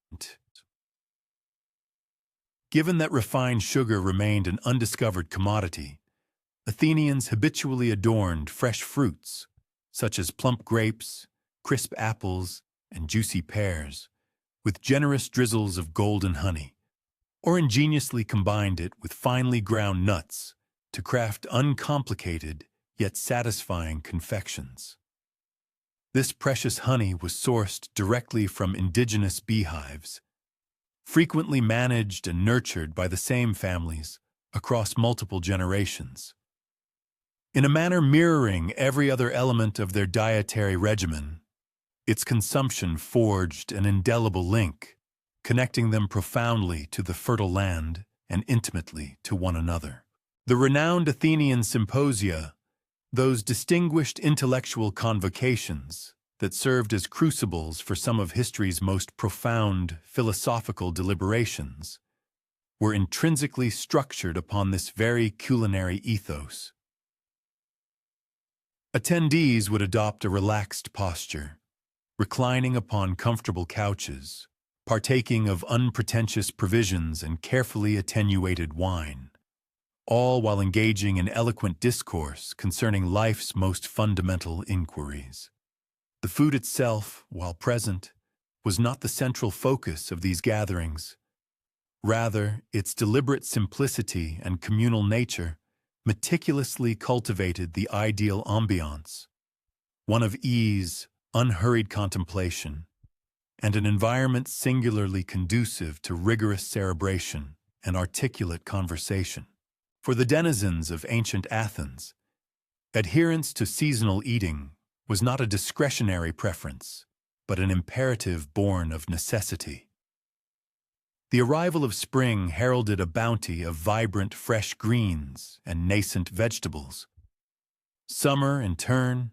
Given that refined sugar remained an undiscovered commodity, Athenians habitually adorned fresh fruits, such as plump grapes, crisp apples, and juicy pears, with generous drizzles of golden honey, or ingeniously combined it with finely ground nuts to craft uncomplicated yet satisfying confections. This precious honey was sourced directly from indigenous beehives, frequently managed and nurtured by the same families across multiple generations. In a manner mirroring every other element of their dietary regimen, its consumption forged an indelible link, connecting them profoundly to the fertile land and intimately to one another. The renowned Athenian symposia, those distinguished intellectual convocations that served as crucibles for some of history's most profound philosophical deliberations, were intrinsically structured upon this very culinary ethos. Attendees would adopt a relaxed posture, reclining upon comfortable couches, partaking of unpretentious provisions and carefully attenuated wine, all while engaging in eloquent discourse concerning life's most fundamental inquiries. The food itself, while present, was not the central focus of these gatherings. Rather, its deliberate simplicity and communal nature meticulously cultivated the ideal ambiance, one of ease, unhurried contemplation, and an environment singularly conducive to rigorous cerebration and articulate conversation. For the denizens of ancient Athens, adherence to seasonal eating was not a discretionary preference, but an imperative born of necessity. The arrival of spring heralded a bounty of vibrant fresh greens and nascent vegetables. Summer, in turn,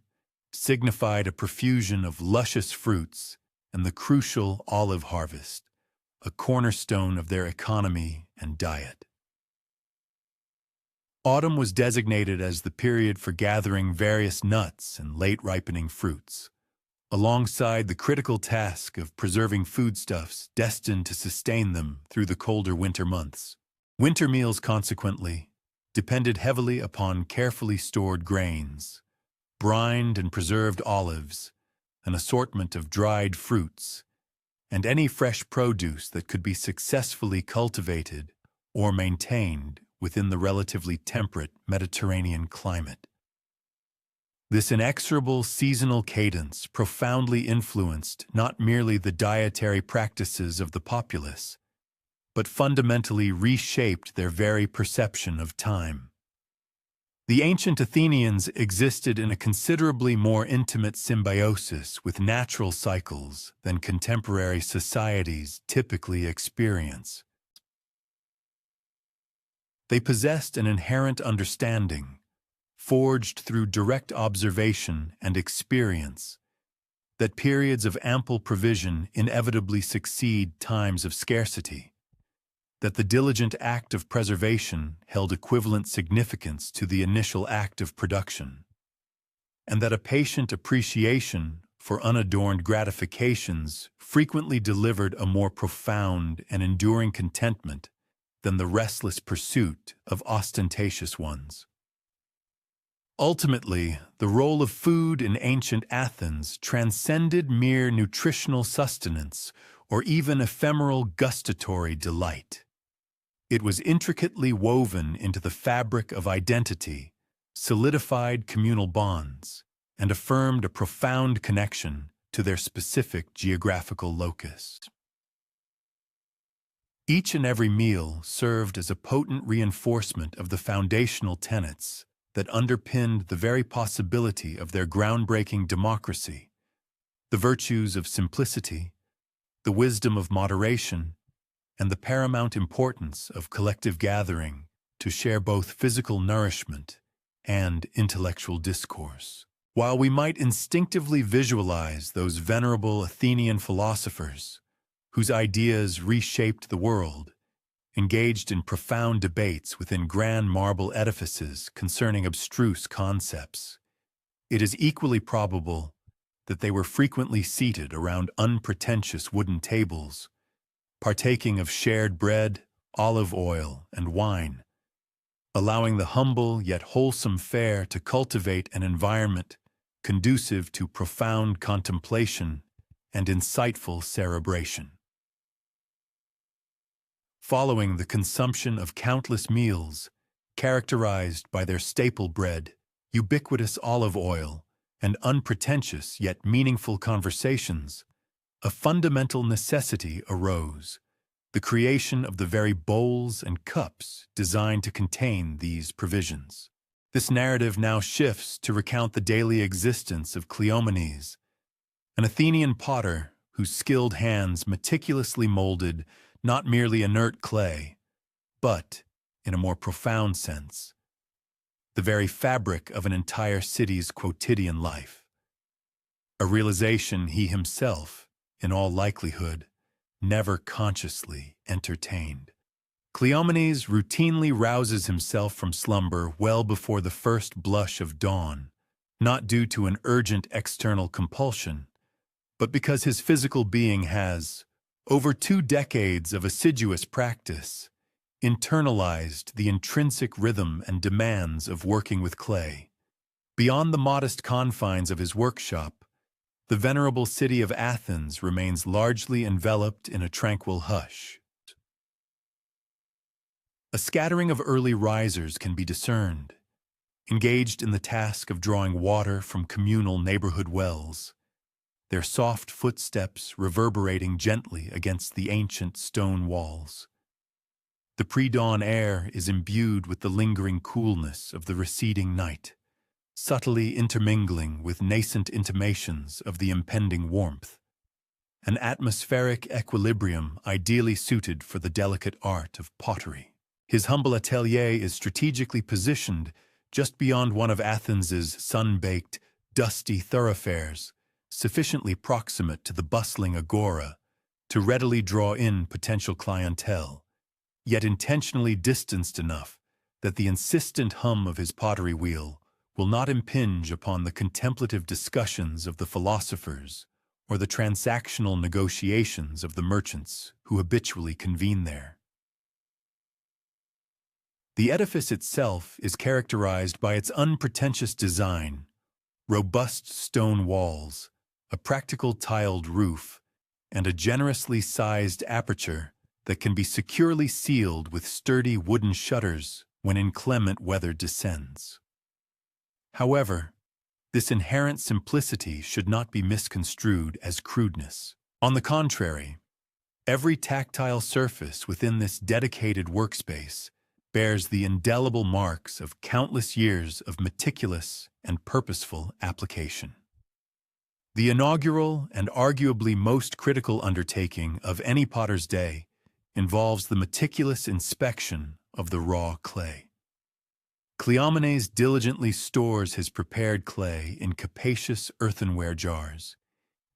signified a profusion of luscious fruits and the crucial olive harvest, a cornerstone of their economy and diet. Autumn was designated as the period for gathering various nuts and late-ripening fruits, alongside the critical task of preserving foodstuffs destined to sustain them through the colder winter months. Winter meals, consequently, depended heavily upon carefully stored grains, brined and preserved olives, an assortment of dried fruits, and any fresh produce that could be successfully cultivated or maintained within the relatively temperate Mediterranean climate. This inexorable seasonal cadence profoundly influenced not merely the dietary practices of the populace, but fundamentally reshaped their very perception of time. The ancient Athenians existed in a considerably more intimate symbiosis with natural cycles than contemporary societies typically experience. They possessed an inherent understanding, forged through direct observation and experience, that periods of ample provision inevitably succeed times of scarcity, that the diligent act of preservation held equivalent significance to the initial act of production, and that a patient appreciation for unadorned gratifications frequently delivered a more profound and enduring contentment than the restless pursuit of ostentatious ones. Ultimately, the role of food in ancient Athens transcended mere nutritional sustenance or even ephemeral gustatory delight. It was intricately woven into the fabric of identity, solidified communal bonds, and affirmed a profound connection to their specific geographical locus. Each and every meal served as a potent reinforcement of the foundational tenets that underpinned the very possibility of their groundbreaking democracy, the virtues of simplicity, the wisdom of moderation, and the paramount importance of collective gathering to share both physical nourishment and intellectual discourse. While we might instinctively visualize those venerable Athenian philosophers, whose ideas reshaped the world, engaged in profound debates within grand marble edifices concerning abstruse concepts, it is equally probable that they were frequently seated around unpretentious wooden tables, partaking of shared bread, olive oil, and wine, allowing the humble yet wholesome fare to cultivate an environment conducive to profound contemplation and insightful cerebration. Following the consumption of countless meals, characterized by their staple bread, ubiquitous olive oil, and unpretentious yet meaningful conversations, a fundamental necessity arose: the creation of the very bowls and cups designed to contain these provisions. This narrative now shifts to recount the daily existence of Cleomenes, an Athenian potter whose skilled hands meticulously molded not merely inert clay, but, in a more profound sense, the very fabric of an entire city's quotidian life. A realization he himself, in all likelihood, never consciously entertained. Cleomenes routinely rouses himself from slumber well before the first blush of dawn, not due to an urgent external compulsion, but because his physical being has, over 2 decades of assiduous practice, internalized the intrinsic rhythm and demands of working with clay. Beyond the modest confines of his workshop, the venerable city of Athens remains largely enveloped in a tranquil hush. A scattering of early risers can be discerned, engaged in the task of drawing water from communal neighborhood wells, their soft footsteps reverberating gently against the ancient stone walls. The pre-dawn air is imbued with the lingering coolness of the receding night, subtly intermingling with nascent intimations of the impending warmth, an atmospheric equilibrium ideally suited for the delicate art of pottery. His humble atelier is strategically positioned just beyond one of Athens's sun-baked, dusty thoroughfares, sufficiently proximate to the bustling agora to readily draw in potential clientele, yet intentionally distanced enough that the insistent hum of his pottery wheel will not impinge upon the contemplative discussions of the philosophers or the transactional negotiations of the merchants who habitually convene there. The edifice itself is characterized by its unpretentious design, robust stone walls, a practical tiled roof, and a generously sized aperture that can be securely sealed with sturdy wooden shutters when inclement weather descends. However, this inherent simplicity should not be misconstrued as crudeness. On the contrary, every tactile surface within this dedicated workspace bears the indelible marks of countless years of meticulous and purposeful application. The inaugural and arguably most critical undertaking of any potter's day involves the meticulous inspection of the raw clay. Cleomenes diligently stores his prepared clay in capacious earthenware jars,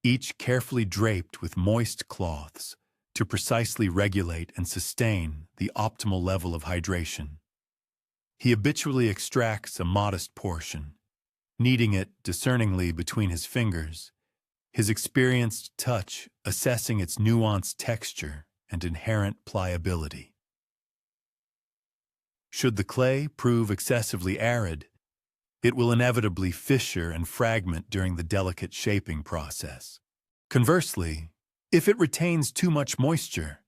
each carefully draped with moist cloths to precisely regulate and sustain the optimal level of hydration. He habitually extracts a modest portion, kneading it discerningly between his fingers, his experienced touch assessing its nuanced texture and inherent pliability. Should the clay prove excessively arid, it will inevitably fissure and fragment during the delicate shaping process. Conversely, if it retains too much moisture,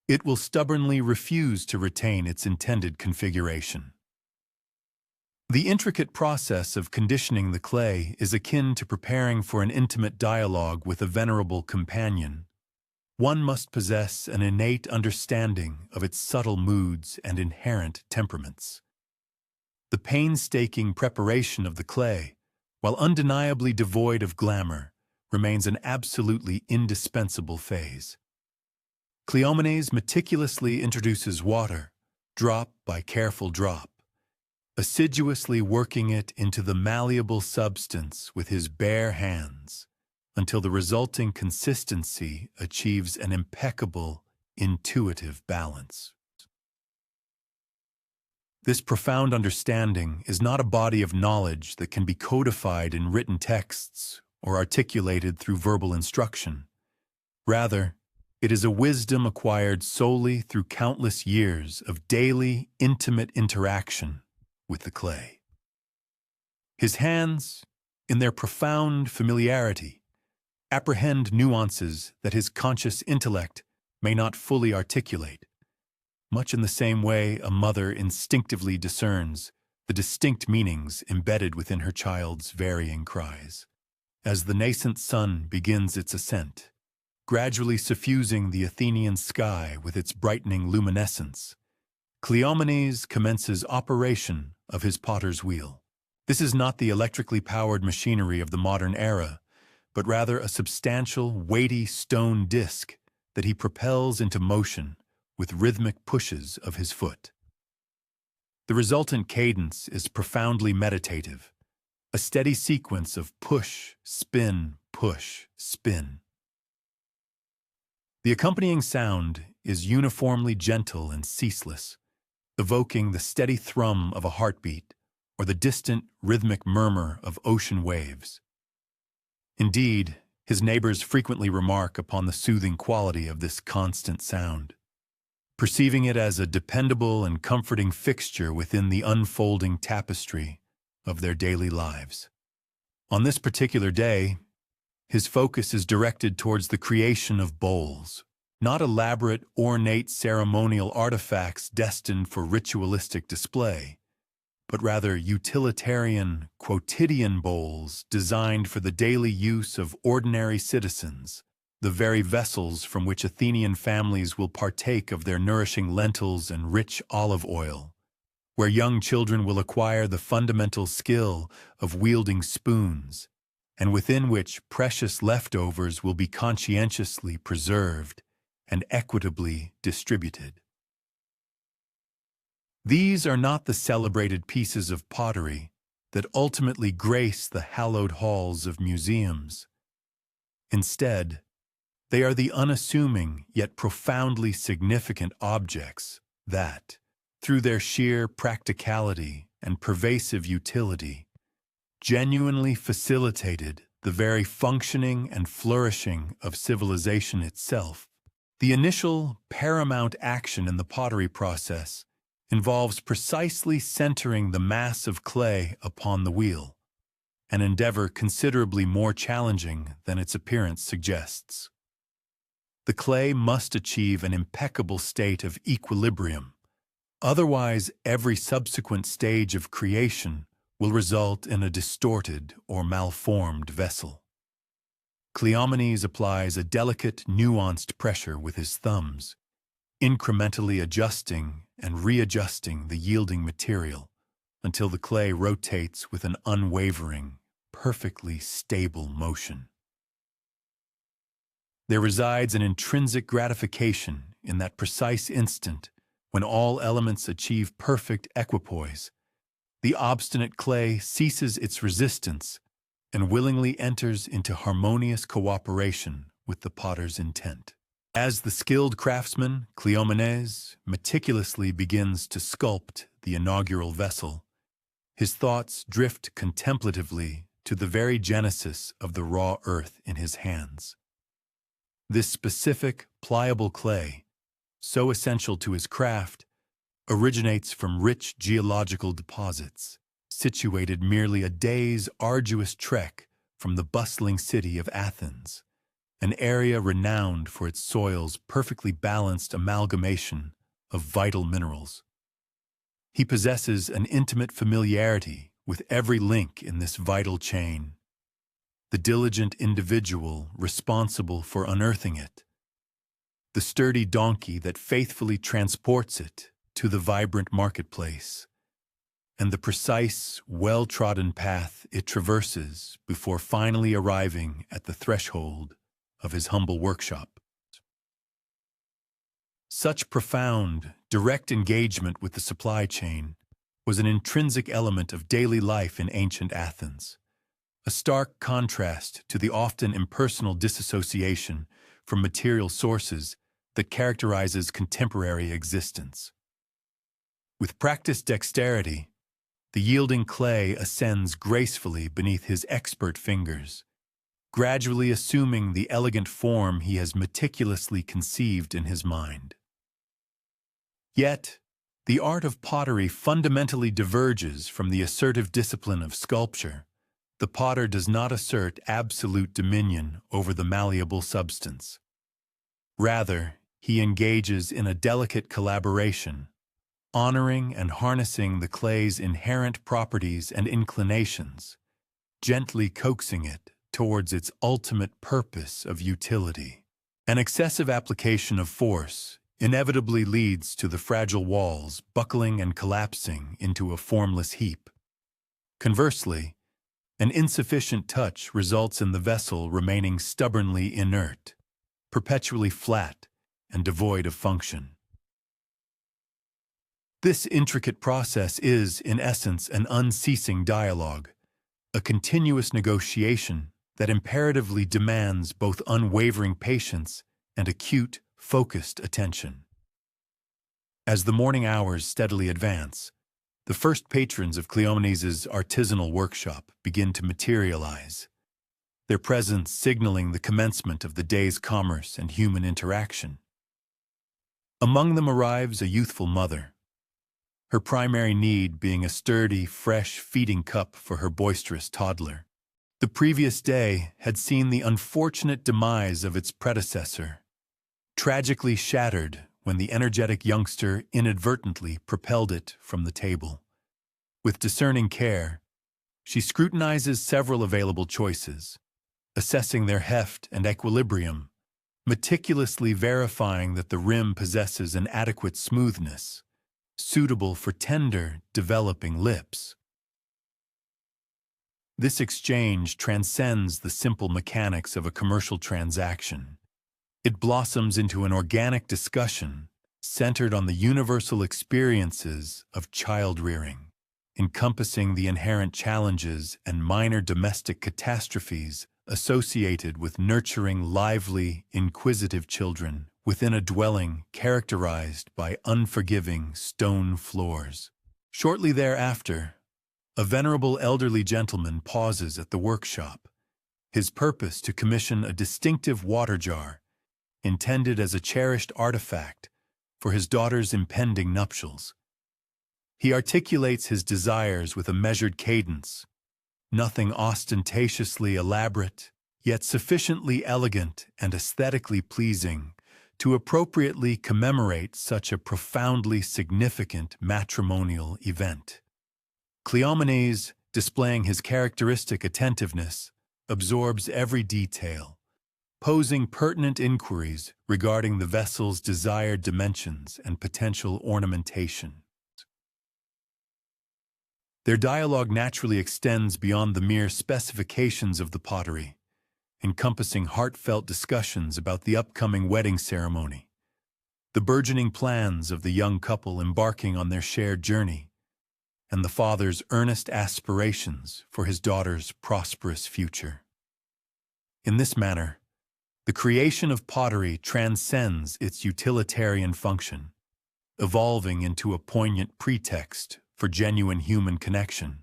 it will stubbornly refuse to retain its intended configuration. The intricate process of conditioning the clay is akin to preparing for an intimate dialogue with a venerable companion. One must possess an innate understanding of its subtle moods and inherent temperaments. The painstaking preparation of the clay, while undeniably devoid of glamour, remains an absolutely indispensable phase. Cleomenes meticulously introduces water, drop by careful drop, assiduously working it into the malleable substance with his bare hands until the resulting consistency achieves an impeccable, intuitive balance. This profound understanding is not a body of knowledge that can be codified in written texts or articulated through verbal instruction. Rather, it is a wisdom acquired solely through countless years of daily, intimate interaction with the clay. His hands, in their profound familiarity, apprehend nuances that his conscious intellect may not fully articulate, much in the same way a mother instinctively discerns the distinct meanings embedded within her child's varying cries. As the nascent sun begins its ascent, gradually suffusing the Athenian sky with its brightening luminescence, Cleomenes commences operation of his potter's wheel. This is not the electrically powered machinery of the modern era, but rather a substantial, weighty stone disc that he propels into motion with rhythmic pushes of his foot. The resultant cadence is profoundly meditative, a steady sequence of push, spin, push, spin. The accompanying sound is uniformly gentle and ceaseless, evoking the steady thrum of a heartbeat or the distant rhythmic murmur of ocean waves. Indeed, his neighbors frequently remark upon the soothing quality of this constant sound, perceiving it as a dependable and comforting fixture within the unfolding tapestry of their daily lives. On this particular day, his focus is directed towards the creation of bowls, not elaborate, ornate ceremonial artifacts destined for ritualistic display, but rather utilitarian, quotidian bowls designed for the daily use of ordinary citizens, the very vessels from which Athenian families will partake of their nourishing lentils and rich olive oil, where young children will acquire the fundamental skill of wielding spoons, and within which precious leftovers will be conscientiously preserved and equitably distributed. These are not the celebrated pieces of pottery that ultimately grace the hallowed halls of museums. Instead, they are the unassuming yet profoundly significant objects that, through their sheer practicality and pervasive utility, genuinely facilitated the very functioning and flourishing of civilization itself. The initial paramount action in the pottery process involves precisely centering the mass of clay upon the wheel, an endeavor considerably more challenging than its appearance suggests. The clay must achieve an impeccable state of equilibrium, otherwise every subsequent stage of creation will result in a distorted or malformed vessel. Cleomenes applies a delicate, nuanced pressure with his thumbs, incrementally adjusting and readjusting the yielding material until the clay rotates with an unwavering, perfectly stable motion. There resides an intrinsic gratification in that precise instant when all elements achieve perfect equipoise. The obstinate clay ceases its resistance and willingly enters into harmonious cooperation with the potter's intent. As the skilled craftsman, Cleomenes meticulously begins to sculpt the inaugural vessel, his thoughts drift contemplatively to the very genesis of the raw earth in his hands. This specific, pliable clay, so essential to his craft, originates from rich geological deposits, situated merely a day's arduous trek from the bustling city of Athens, an area renowned for its soil's perfectly balanced amalgamation of vital minerals. He possesses an intimate familiarity with every link in this vital chain, the diligent individual responsible for unearthing it, the sturdy donkey that faithfully transports it to the vibrant marketplace, and the precise, well-trodden path it traverses before finally arriving at the threshold of his humble workshop. Such profound, direct engagement with the supply chain was an intrinsic element of daily life in ancient Athens, a stark contrast to the often impersonal disassociation from material sources that characterizes contemporary existence. With practiced dexterity, the yielding clay ascends gracefully beneath his expert fingers, gradually assuming the elegant form he has meticulously conceived in his mind. Yet, the art of pottery fundamentally diverges from the assertive discipline of sculpture. The potter does not assert absolute dominion over the malleable substance. Rather, he engages in a delicate collaboration, honoring and harnessing the clay's inherent properties and inclinations, gently coaxing it towards its ultimate purpose of utility. An excessive application of force inevitably leads to the fragile walls buckling and collapsing into a formless heap. Conversely, an insufficient touch results in the vessel remaining stubbornly inert, perpetually flat and devoid of function. This intricate process is, in essence, an unceasing dialogue, a continuous negotiation that imperatively demands both unwavering patience and acute, focused attention. As the morning hours steadily advance, the first patrons of Cleomenes' artisanal workshop begin to materialize, their presence signaling the commencement of the day's commerce and human interaction. Among them arrives a youthful mother, her primary need being a sturdy, fresh feeding cup for her boisterous toddler. The previous day had seen the unfortunate demise of its predecessor, tragically shattered when the energetic youngster inadvertently propelled it from the table. With discerning care, she scrutinizes several available choices, assessing their heft and equilibrium, meticulously verifying that the rim possesses an adequate smoothness, suitable for tender, developing lips. This exchange transcends the simple mechanics of a commercial transaction. It blossoms into an organic discussion centered on the universal experiences of child-rearing, encompassing the inherent challenges and minor domestic catastrophes associated with nurturing lively, inquisitive children within a dwelling characterized by unforgiving stone floors. Shortly thereafter, a venerable elderly gentleman pauses at the workshop, his purpose to commission a distinctive water jar intended as a cherished artifact for his daughter's impending nuptials. He articulates his desires with a measured cadence, nothing ostentatiously elaborate, yet sufficiently elegant and aesthetically pleasing to appropriately commemorate such a profoundly significant matrimonial event. Cleomenes, displaying his characteristic attentiveness, absorbs every detail, posing pertinent inquiries regarding the vessel's desired dimensions and potential ornamentation. Their dialogue naturally extends beyond the mere specifications of the pottery, encompassing heartfelt discussions about the upcoming wedding ceremony, the burgeoning plans of the young couple embarking on their shared journey, and the father's earnest aspirations for his daughter's prosperous future. In this manner, the creation of pottery transcends its utilitarian function, evolving into a poignant pretext for genuine human connection,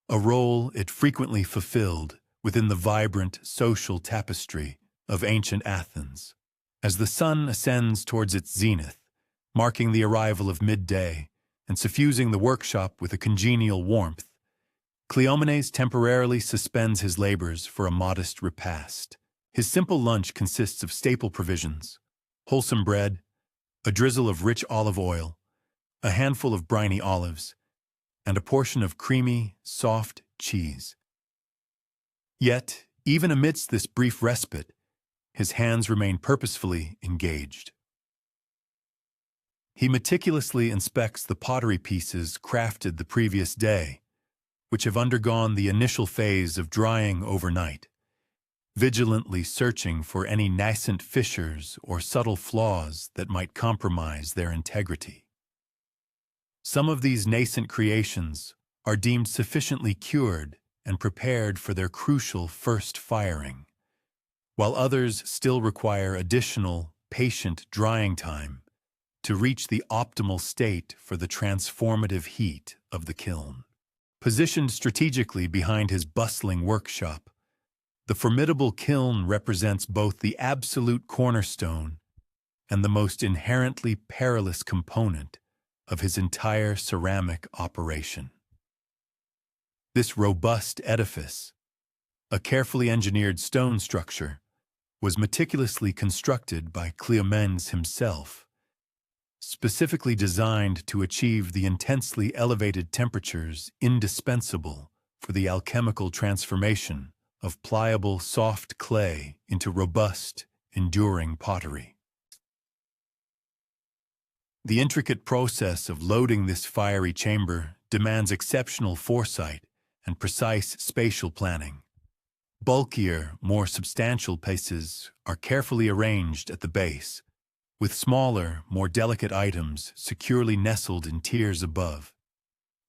a role it frequently fulfilled within the vibrant social tapestry of ancient Athens. As the sun ascends towards its zenith, marking the arrival of midday and suffusing the workshop with a congenial warmth, Cleomenes temporarily suspends his labors for a modest repast. His simple lunch consists of staple provisions, wholesome bread, a drizzle of rich olive oil, a handful of briny olives, and a portion of creamy, soft cheese. Yet, even amidst this brief respite, his hands remain purposefully engaged. He meticulously inspects the pottery pieces crafted the previous day, which have undergone the initial phase of drying overnight, vigilantly searching for any nascent fissures or subtle flaws that might compromise their integrity. Some of these nascent creations are deemed sufficiently cured and prepared for their crucial first firing, while others still require additional, patient drying time to reach the optimal state for the transformative heat of the kiln. Positioned strategically behind his bustling workshop, the formidable kiln represents both the absolute cornerstone and the most inherently perilous component of his entire ceramic operation. This robust edifice, a carefully engineered stone structure, was meticulously constructed by Cleomenes himself, specifically designed to achieve the intensely elevated temperatures indispensable for the alchemical transformation of pliable, soft clay into robust, enduring pottery. The intricate process of loading this fiery chamber demands exceptional foresight and precise spatial planning. Bulkier, more substantial pieces are carefully arranged at the base, with smaller, more delicate items securely nestled in tiers above,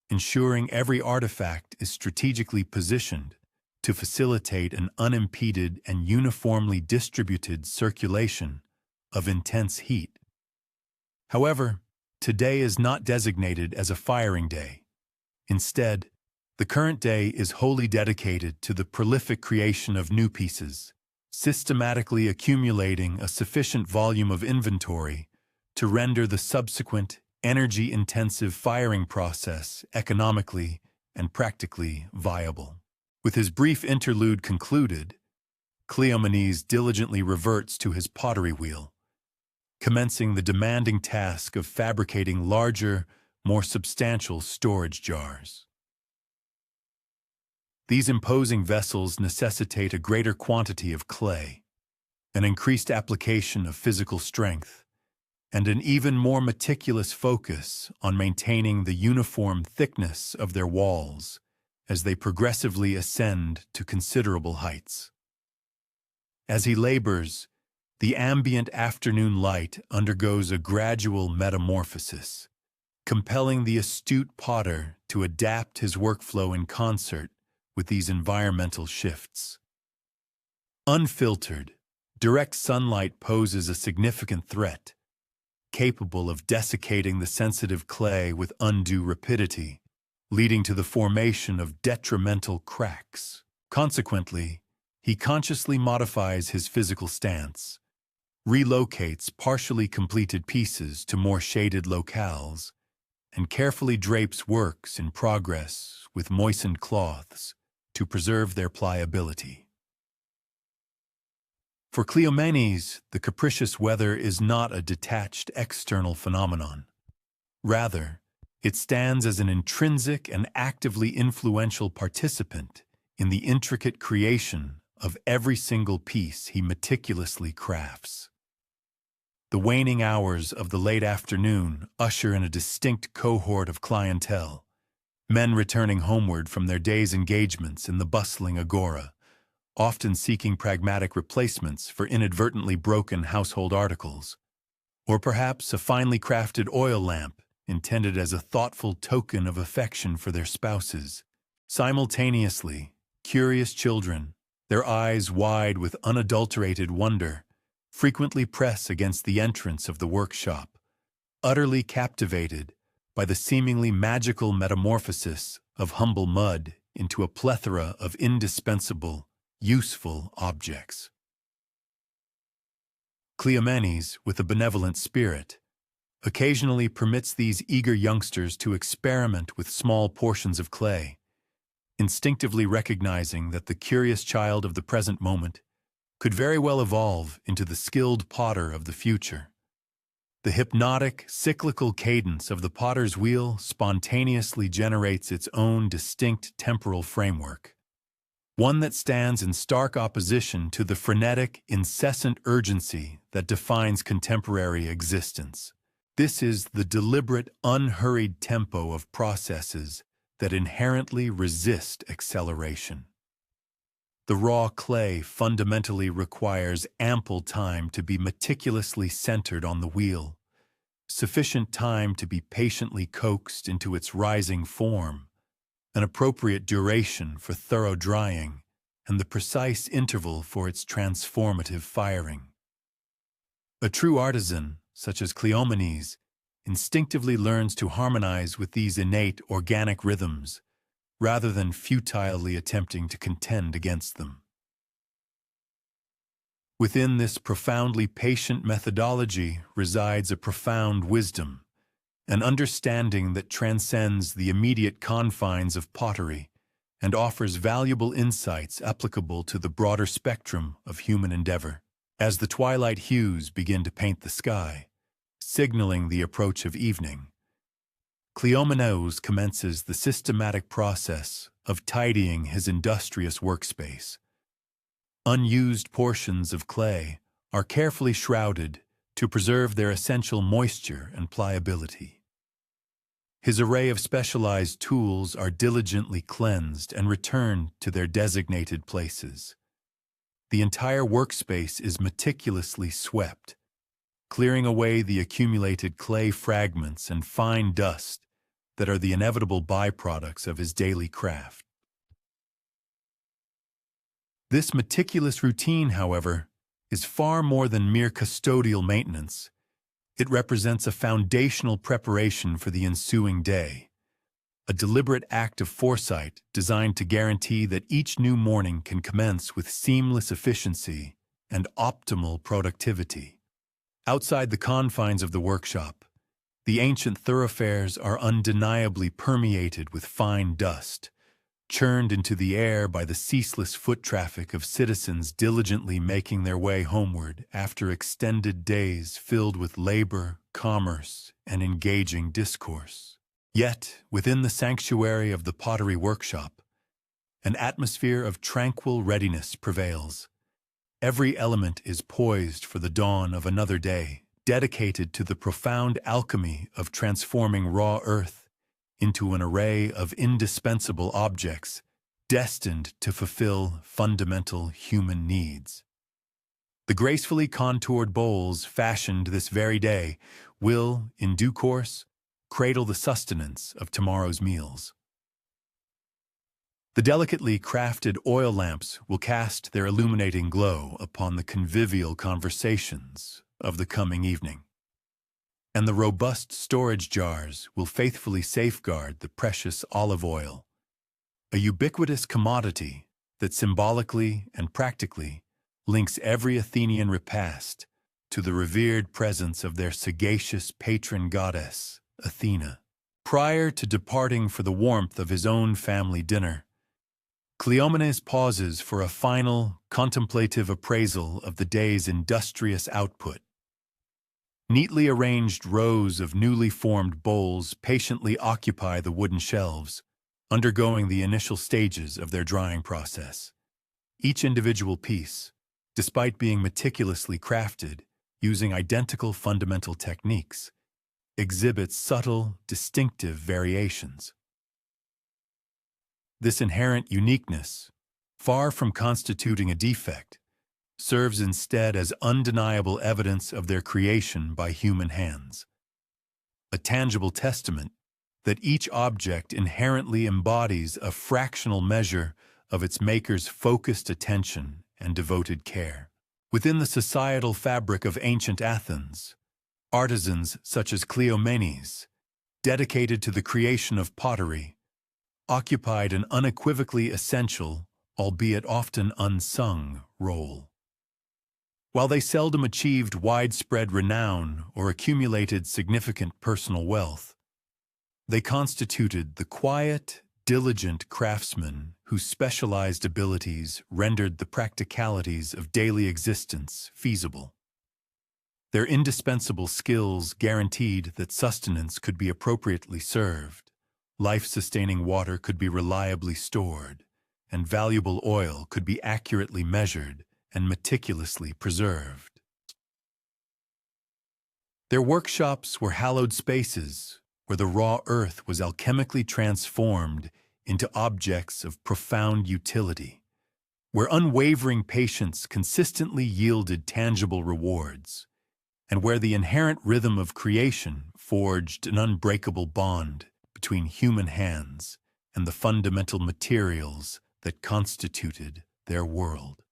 ensuring every artifact is strategically positioned to facilitate an unimpeded and uniformly distributed circulation of intense heat. However, today is not designated as a firing day. Instead, the current day is wholly dedicated to the prolific creation of new pieces, systematically accumulating a sufficient volume of inventory to render the subsequent energy-intensive firing process economically and practically viable. With his brief interlude concluded, Cleomenes diligently reverts to his pottery wheel, commencing the demanding task of fabricating larger, more substantial storage jars. These imposing vessels necessitate a greater quantity of clay, an increased application of physical strength, and an even more meticulous focus on maintaining the uniform thickness of their walls as they progressively ascend to considerable heights. As he labors, the ambient afternoon light undergoes a gradual metamorphosis, compelling the astute potter to adapt his workflow in concert with these environmental shifts. Unfiltered, direct sunlight poses a significant threat, capable of desiccating the sensitive clay with undue rapidity, leading to the formation of detrimental cracks. Consequently, he consciously modifies his physical stance, relocates partially completed pieces to more shaded locales, and carefully drapes works in progress with moistened cloths to preserve their pliability. For Cleomenes, the capricious weather is not a detached external phenomenon. Rather, it stands as an intrinsic and actively influential participant in the intricate creation of every single piece he meticulously crafts. The waning hours of the late afternoon usher in a distinct cohort of clientele, men returning homeward from their day's engagements in the bustling agora, often seeking pragmatic replacements for inadvertently broken household articles, or perhaps a finely crafted oil lamp intended as a thoughtful token of affection for their spouses. Simultaneously, curious children, their eyes wide with unadulterated wonder, frequently press against the entrance of the workshop, utterly captivated by the seemingly magical metamorphosis of humble mud into a plethora of indispensable, useful objects. Cleomenes, with a benevolent spirit, occasionally permits these eager youngsters to experiment with small portions of clay, instinctively recognizing that the curious child of the present moment could very well evolve into the skilled potter of the future. The hypnotic, cyclical cadence of the potter's wheel spontaneously generates its own distinct temporal framework, one that stands in stark opposition to the frenetic, incessant urgency that defines contemporary existence. This is the deliberate, unhurried tempo of processes that inherently resist acceleration. The raw clay fundamentally requires ample time to be meticulously centered on the wheel, sufficient time to be patiently coaxed into its rising form, an appropriate duration for thorough drying, and the precise interval for its transformative firing. A true artisan, such as Cleomenes, instinctively learns to harmonize with these innate organic rhythms, rather than futilely attempting to contend against them. Within this profoundly patient methodology resides a profound wisdom, an understanding that transcends the immediate confines of pottery and offers valuable insights applicable to the broader spectrum of human endeavor. As the twilight hues begin to paint the sky, signaling the approach of evening, Cleomenes commences the systematic process of tidying his industrious workspace. Unused portions of clay are carefully shrouded to preserve their essential moisture and pliability. His array of specialized tools are diligently cleansed and returned to their designated places. The entire workspace is meticulously swept, clearing away the accumulated clay fragments and fine dust that are the inevitable byproducts of his daily craft. This meticulous routine, however, is far more than mere custodial maintenance. It represents a foundational preparation for the ensuing day, a deliberate act of foresight designed to guarantee that each new morning can commence with seamless efficiency and optimal productivity. Outside the confines of the workshop, the ancient thoroughfares are undeniably permeated with fine dust, churned into the air by the ceaseless foot traffic of citizens diligently making their way homeward after extended days filled with labor, commerce, and engaging discourse. Yet, within the sanctuary of the pottery workshop, an atmosphere of tranquil readiness prevails. Every element is poised for the dawn of another day, dedicated to the profound alchemy of transforming raw earth into an array of indispensable objects destined to fulfill fundamental human needs. The gracefully contoured bowls fashioned this very day will, in due course, cradle the sustenance of tomorrow's meals. The delicately crafted oil lamps will cast their illuminating glow upon the convivial conversations of the coming evening. And the robust storage jars will faithfully safeguard the precious olive oil, a ubiquitous commodity that symbolically and practically links every Athenian repast to the revered presence of their sagacious patron goddess, Athena. Prior to departing for the warmth of his own family dinner, Cleomenes pauses for a final, contemplative appraisal of the day's industrious output. Neatly arranged rows of newly formed bowls patiently occupy the wooden shelves, undergoing the initial stages of their drying process. Each individual piece, despite being meticulously crafted using identical fundamental techniques, exhibits subtle, distinctive variations. This inherent uniqueness, far from constituting a defect, serves instead as undeniable evidence of their creation by human hands, a tangible testament that each object inherently embodies a fractional measure of its maker's focused attention and devoted care. Within the societal fabric of ancient Athens, artisans such as Cleomenes, dedicated to the creation of pottery, occupied an unequivocally essential, albeit often unsung, role. While they seldom achieved widespread renown or accumulated significant personal wealth, they constituted the quiet, diligent craftsmen whose specialized abilities rendered the practicalities of daily existence feasible. Their indispensable skills guaranteed that sustenance could be appropriately served, life-sustaining water could be reliably stored, and valuable oil could be accurately measured and meticulously preserved. Their workshops were hallowed spaces where the raw earth was alchemically transformed into objects of profound utility, where unwavering patience consistently yielded tangible rewards, and where the inherent rhythm of creation forged an unbreakable bond between human hands and the fundamental materials that constituted their world.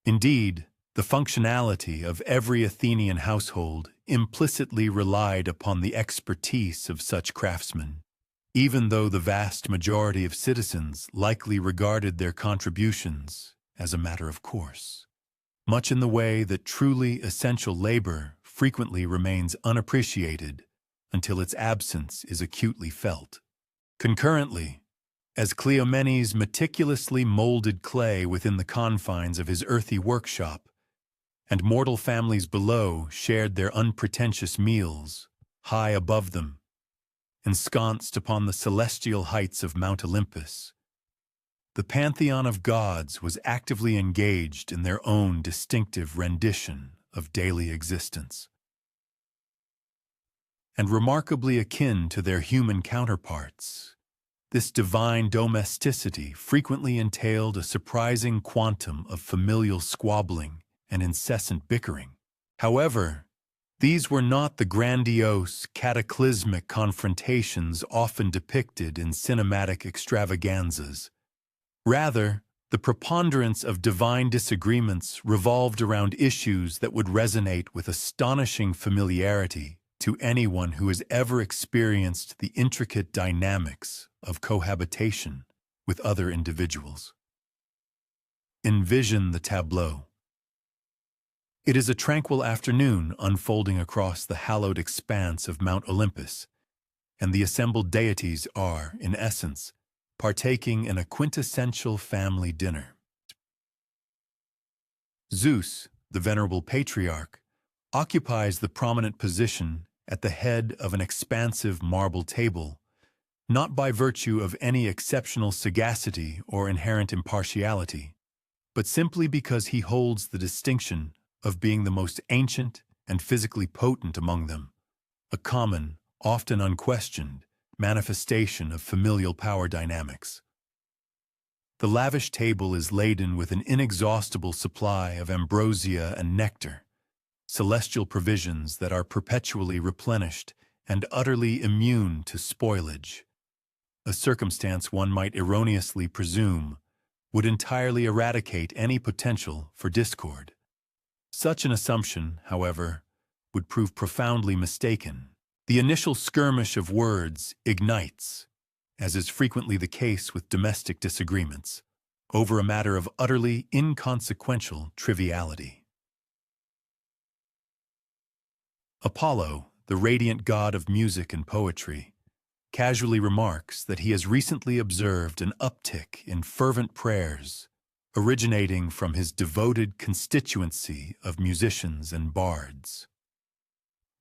Indeed, the functionality of every Athenian household implicitly relied upon the expertise of such craftsmen, even though the vast majority of citizens likely regarded their contributions as a matter of course, much in the way that truly essential labor frequently remains unappreciated until its absence is acutely felt. Concurrently, as Cleomenes meticulously molded clay within the confines of his earthy workshop, and mortal families below shared their unpretentious meals, high above them, ensconced upon the celestial heights of Mount Olympus, the pantheon of gods was actively engaged in their own distinctive rendition of daily existence. And remarkably akin to their human counterparts, this divine domesticity frequently entailed a surprising quantum of familial squabbling and incessant bickering. However, these were not the grandiose, cataclysmic confrontations often depicted in cinematic extravaganzas. Rather, the preponderance of divine disagreements revolved around issues that would resonate with astonishing familiarity to anyone who has ever experienced the intricate dynamics of cohabitation with other individuals. Envision the tableau. It is a tranquil afternoon unfolding across the hallowed expanse of Mount Olympus, and the assembled deities are, in essence, partaking in a quintessential family dinner. Zeus, the venerable patriarch, occupies the prominent position at the head of an expansive marble table, not by virtue of any exceptional sagacity or inherent impartiality, but simply because he holds the distinction of being the most ancient and physically potent among them, a common, often unquestioned, manifestation of familial power dynamics. The lavish table is laden with an inexhaustible supply of ambrosia and nectar, celestial provisions that are perpetually replenished and utterly immune to spoilage, a circumstance one might erroneously presume would entirely eradicate any potential for discord. Such an assumption, however, would prove profoundly mistaken. The initial skirmish of words ignites, as is frequently the case with domestic disagreements, over a matter of utterly inconsequential triviality. Apollo, the radiant god of music and poetry, casually remarks that he has recently observed an uptick in fervent prayers originating from his devoted constituency of musicians and bards.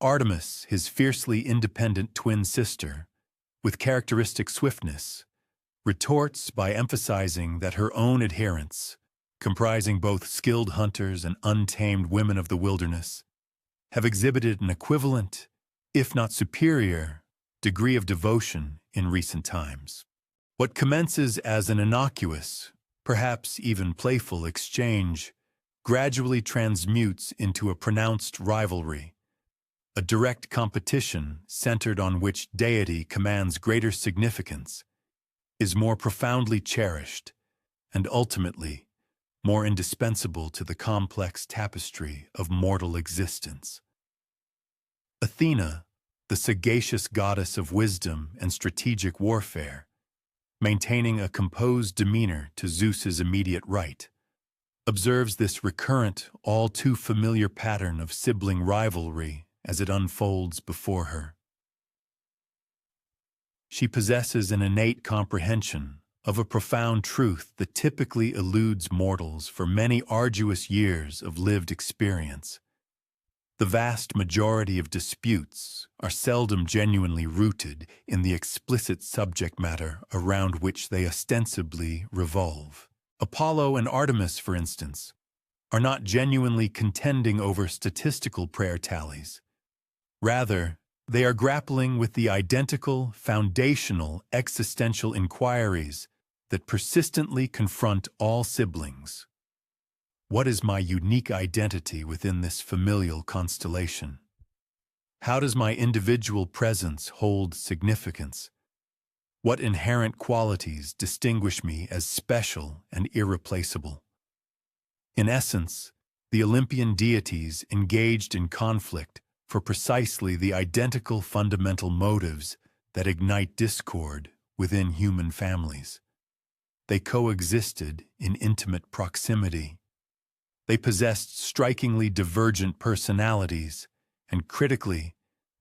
Artemis, his fiercely independent twin sister, with characteristic swiftness, retorts by emphasizing that her own adherents, comprising both skilled hunters and untamed women of the wilderness, have exhibited an equivalent, if not superior, degree of devotion in recent times. What commences as an innocuous, perhaps even playful exchange, gradually transmutes into a pronounced rivalry, a direct competition centered on which deity commands greater significance, is more profoundly cherished, and ultimately more indispensable to the complex tapestry of mortal existence. Athena, the sagacious goddess of wisdom and strategic warfare, maintaining a composed demeanor to Zeus's immediate right, observes this recurrent, all too familiar pattern of sibling rivalry as it unfolds before her. She possesses an innate comprehension of a profound truth that typically eludes mortals for many arduous years of lived experience. The vast majority of disputes are seldom genuinely rooted in the explicit subject matter around which they ostensibly revolve. Apollo and Artemis, for instance, are not genuinely contending over statistical prayer tallies. Rather, they are grappling with the identical, foundational, existential inquiries that persistently confront all siblings. What is my unique identity within this familial constellation? How does my individual presence hold significance? What inherent qualities distinguish me as special and irreplaceable? In essence, the Olympian deities engaged in conflict for precisely the identical fundamental motives that ignite discord within human families. They coexisted in intimate proximity. They possessed strikingly divergent personalities, and critically,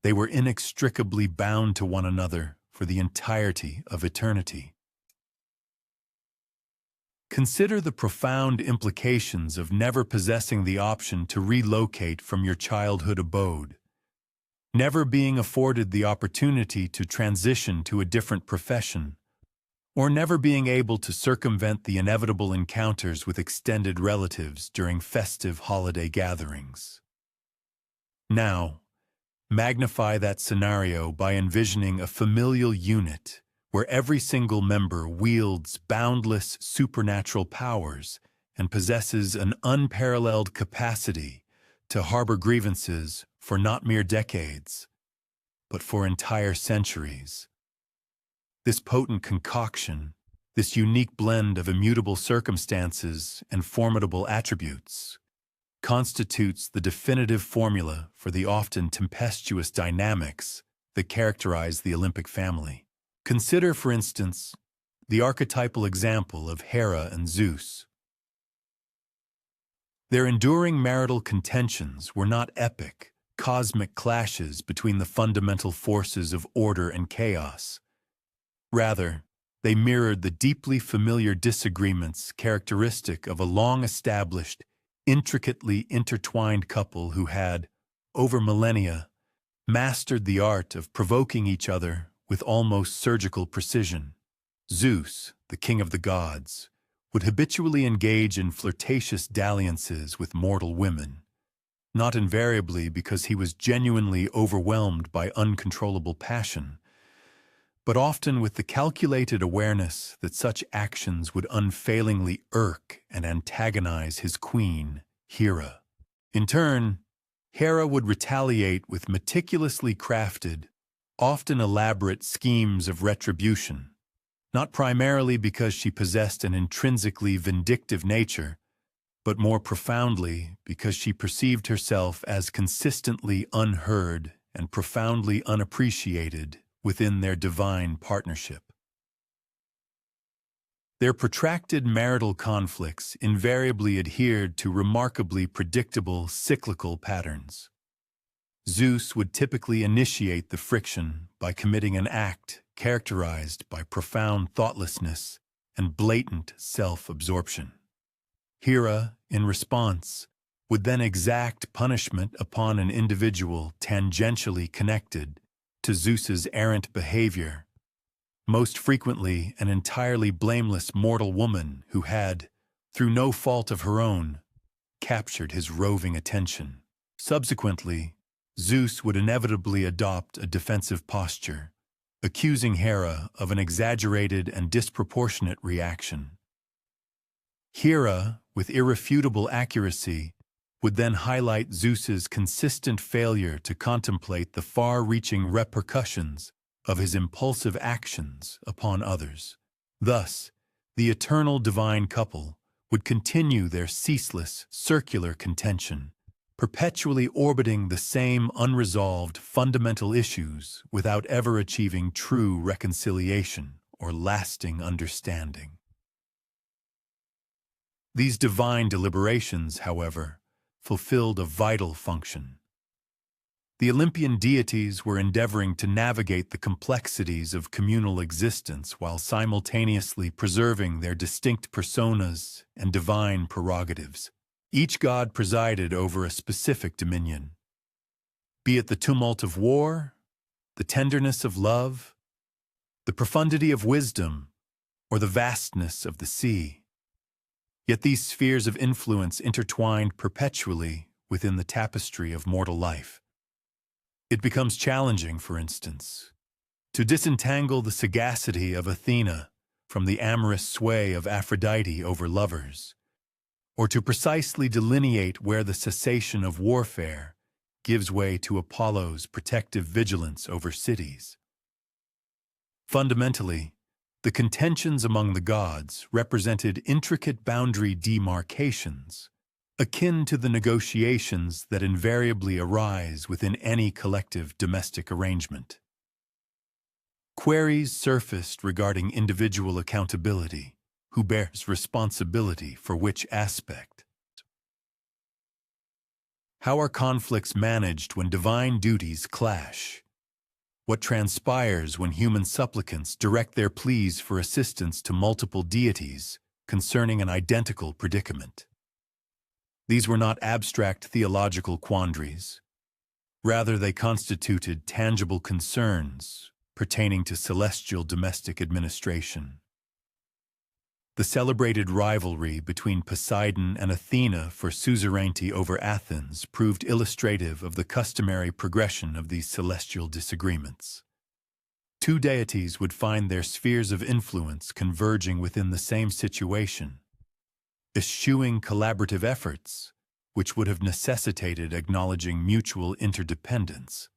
they were inextricably bound to one another for the entirety of eternity. Consider the profound implications of never possessing the option to relocate from your childhood abode, never being afforded the opportunity to transition to a different profession, or never being able to circumvent the inevitable encounters with extended relatives during festive holiday gatherings. Now, magnify that scenario by envisioning a familial unit where every single member wields boundless supernatural powers and possesses an unparalleled capacity to harbor grievances for not mere decades, but for entire centuries. This potent concoction, this unique blend of immutable circumstances and formidable attributes, constitutes the definitive formula for the often tempestuous dynamics that characterize the Olympic family. Consider, for instance, the archetypal example of Hera and Zeus. Their enduring marital contentions were not epic, cosmic clashes between the fundamental forces of order and chaos. Rather, they mirrored the deeply familiar disagreements characteristic of a long-established, intricately intertwined couple who had, over millennia, mastered the art of provoking each other with almost surgical precision. Zeus, the king of the gods, would habitually engage in flirtatious dalliances with mortal women, not invariably because he was genuinely overwhelmed by uncontrollable passion, but often with the calculated awareness that such actions would unfailingly irk and antagonize his queen, Hera. In turn, Hera would retaliate with meticulously crafted, often elaborate schemes of retribution, not primarily because she possessed an intrinsically vindictive nature, but more profoundly because she perceived herself as consistently unheard and profoundly unappreciated within their divine partnership. Their protracted marital conflicts invariably adhered to remarkably predictable cyclical patterns. Zeus would typically initiate the friction by committing an act characterized by profound thoughtlessness and blatant self-absorption. Hera, in response, would then exact punishment upon an individual tangentially connected to Zeus's errant behavior, most frequently an entirely blameless mortal woman who had, through no fault of her own, captured his roving attention. Subsequently, Zeus would inevitably adopt a defensive posture, accusing Hera of an exaggerated and disproportionate reaction. Hera, with irrefutable accuracy, would then highlight Zeus's consistent failure to contemplate the far-reaching repercussions of his impulsive actions upon others. Thus, the eternal divine couple would continue their ceaseless, circular contention, perpetually orbiting the same unresolved fundamental issues without ever achieving true reconciliation or lasting understanding. These divine deliberations, however, fulfilled a vital function. The Olympian deities were endeavoring to navigate the complexities of communal existence while simultaneously preserving their distinct personas and divine prerogatives. Each god presided over a specific dominion, be it the tumult of war, the tenderness of love, the profundity of wisdom, or the vastness of the sea. Yet these spheres of influence intertwined perpetually within the tapestry of mortal life. It becomes challenging, for instance, to disentangle the sagacity of Athena from the amorous sway of Aphrodite over lovers, or to precisely delineate where the cessation of warfare gives way to Apollo's protective vigilance over cities. Fundamentally, the contentions among the gods represented intricate boundary demarcations, akin to the negotiations that invariably arise within any collective domestic arrangement. Queries surfaced regarding individual accountability, who bears responsibility for which aspect. How are conflicts managed when divine duties clash? What transpires when human supplicants direct their pleas for assistance to multiple deities concerning an identical predicament? These were not abstract theological quandaries. Rather, they constituted tangible concerns pertaining to celestial domestic administration. The celebrated rivalry between Poseidon and Athena for suzerainty over Athens proved illustrative of the customary progression of these celestial disagreements. Two deities would find their spheres of influence converging within the same situation, eschewing collaborative efforts, which would have necessitated acknowledging mutual interdependence.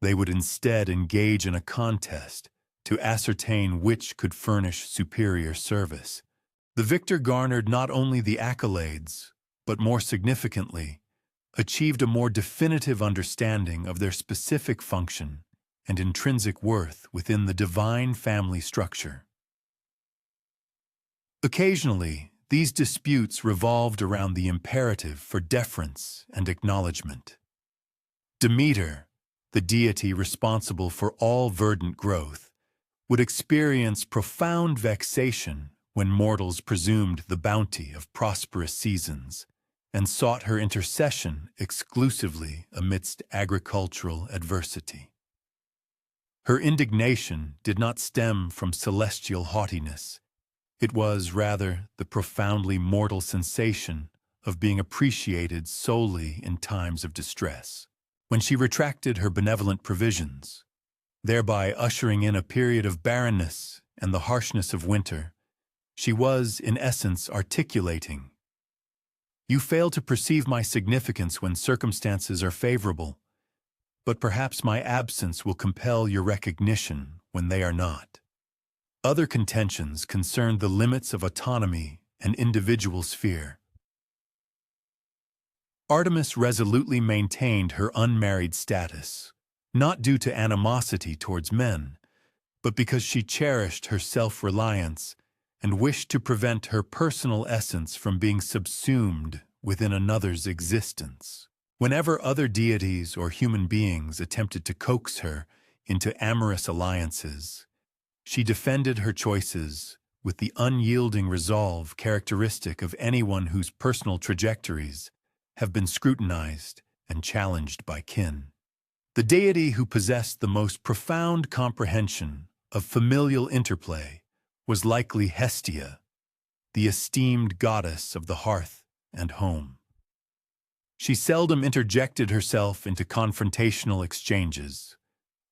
They would instead engage in a contest to ascertain which could furnish superior service. The victor garnered not only the accolades, but more significantly, achieved a more definitive understanding of their specific function and intrinsic worth within the divine family structure. Occasionally, these disputes revolved around the imperative for deference and acknowledgement. Demeter, the deity responsible for all verdant growth, would experience profound vexation when mortals presumed the bounty of prosperous seasons and sought her intercession exclusively amidst agricultural adversity. Her indignation did not stem from celestial haughtiness. It was, rather, the profoundly mortal sensation of being appreciated solely in times of distress. When she retracted her benevolent provisions, thereby ushering in a period of barrenness and the harshness of winter, she was, in essence, articulating, "You fail to perceive my significance when circumstances are favorable, but perhaps my absence will compel your recognition when they are not." Other contentions concerned the limits of autonomy and individual sphere. Artemis resolutely maintained her unmarried status, not due to animosity towards men, but because she cherished her self-reliance and wished to prevent her personal essence from being subsumed within another's existence. Whenever other deities or human beings attempted to coax her into amorous alliances, she defended her choices with the unyielding resolve characteristic of anyone whose personal trajectories have been scrutinized and challenged by kin. The deity who possessed the most profound comprehension of familial interplay was likely Hestia, the esteemed goddess of the hearth and home. She seldom interjected herself into confrontational exchanges,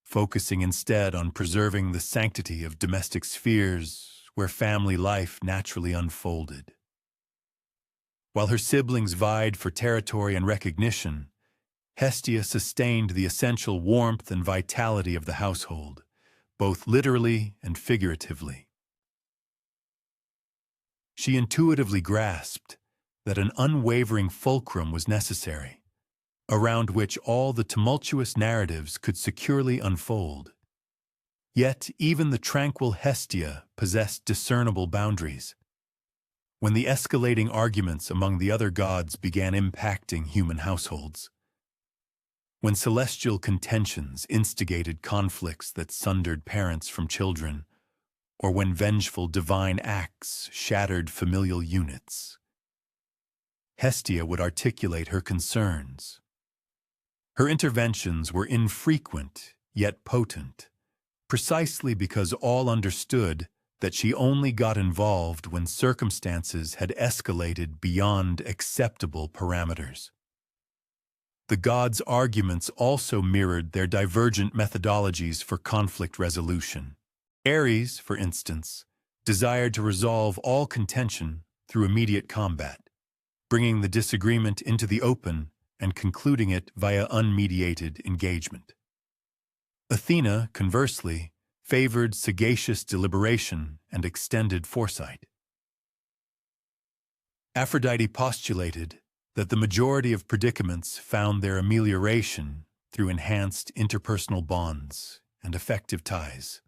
focusing instead on preserving the sanctity of domestic spheres where family life naturally unfolded. While her siblings vied for territory and recognition, Hestia sustained the essential warmth and vitality of the household, both literally and figuratively. She intuitively grasped that an unwavering fulcrum was necessary, around which all the tumultuous narratives could securely unfold. Yet even the tranquil Hestia possessed discernible boundaries. When the escalating arguments among the other gods began impacting human households, when celestial contentions instigated conflicts that sundered parents from children, or when vengeful divine acts shattered familial units, Hestia would articulate her concerns. Her interventions were infrequent yet potent, precisely because all understood that she only got involved when circumstances had escalated beyond acceptable parameters. The gods' arguments also mirrored their divergent methodologies for conflict resolution. Ares, for instance, desired to resolve all contention through immediate combat, bringing the disagreement into the open and concluding it via unmediated engagement. Athena, conversely, favored sagacious deliberation and extended foresight. Aphrodite postulated that the majority of predicaments found their amelioration through enhanced interpersonal bonds and effective ties.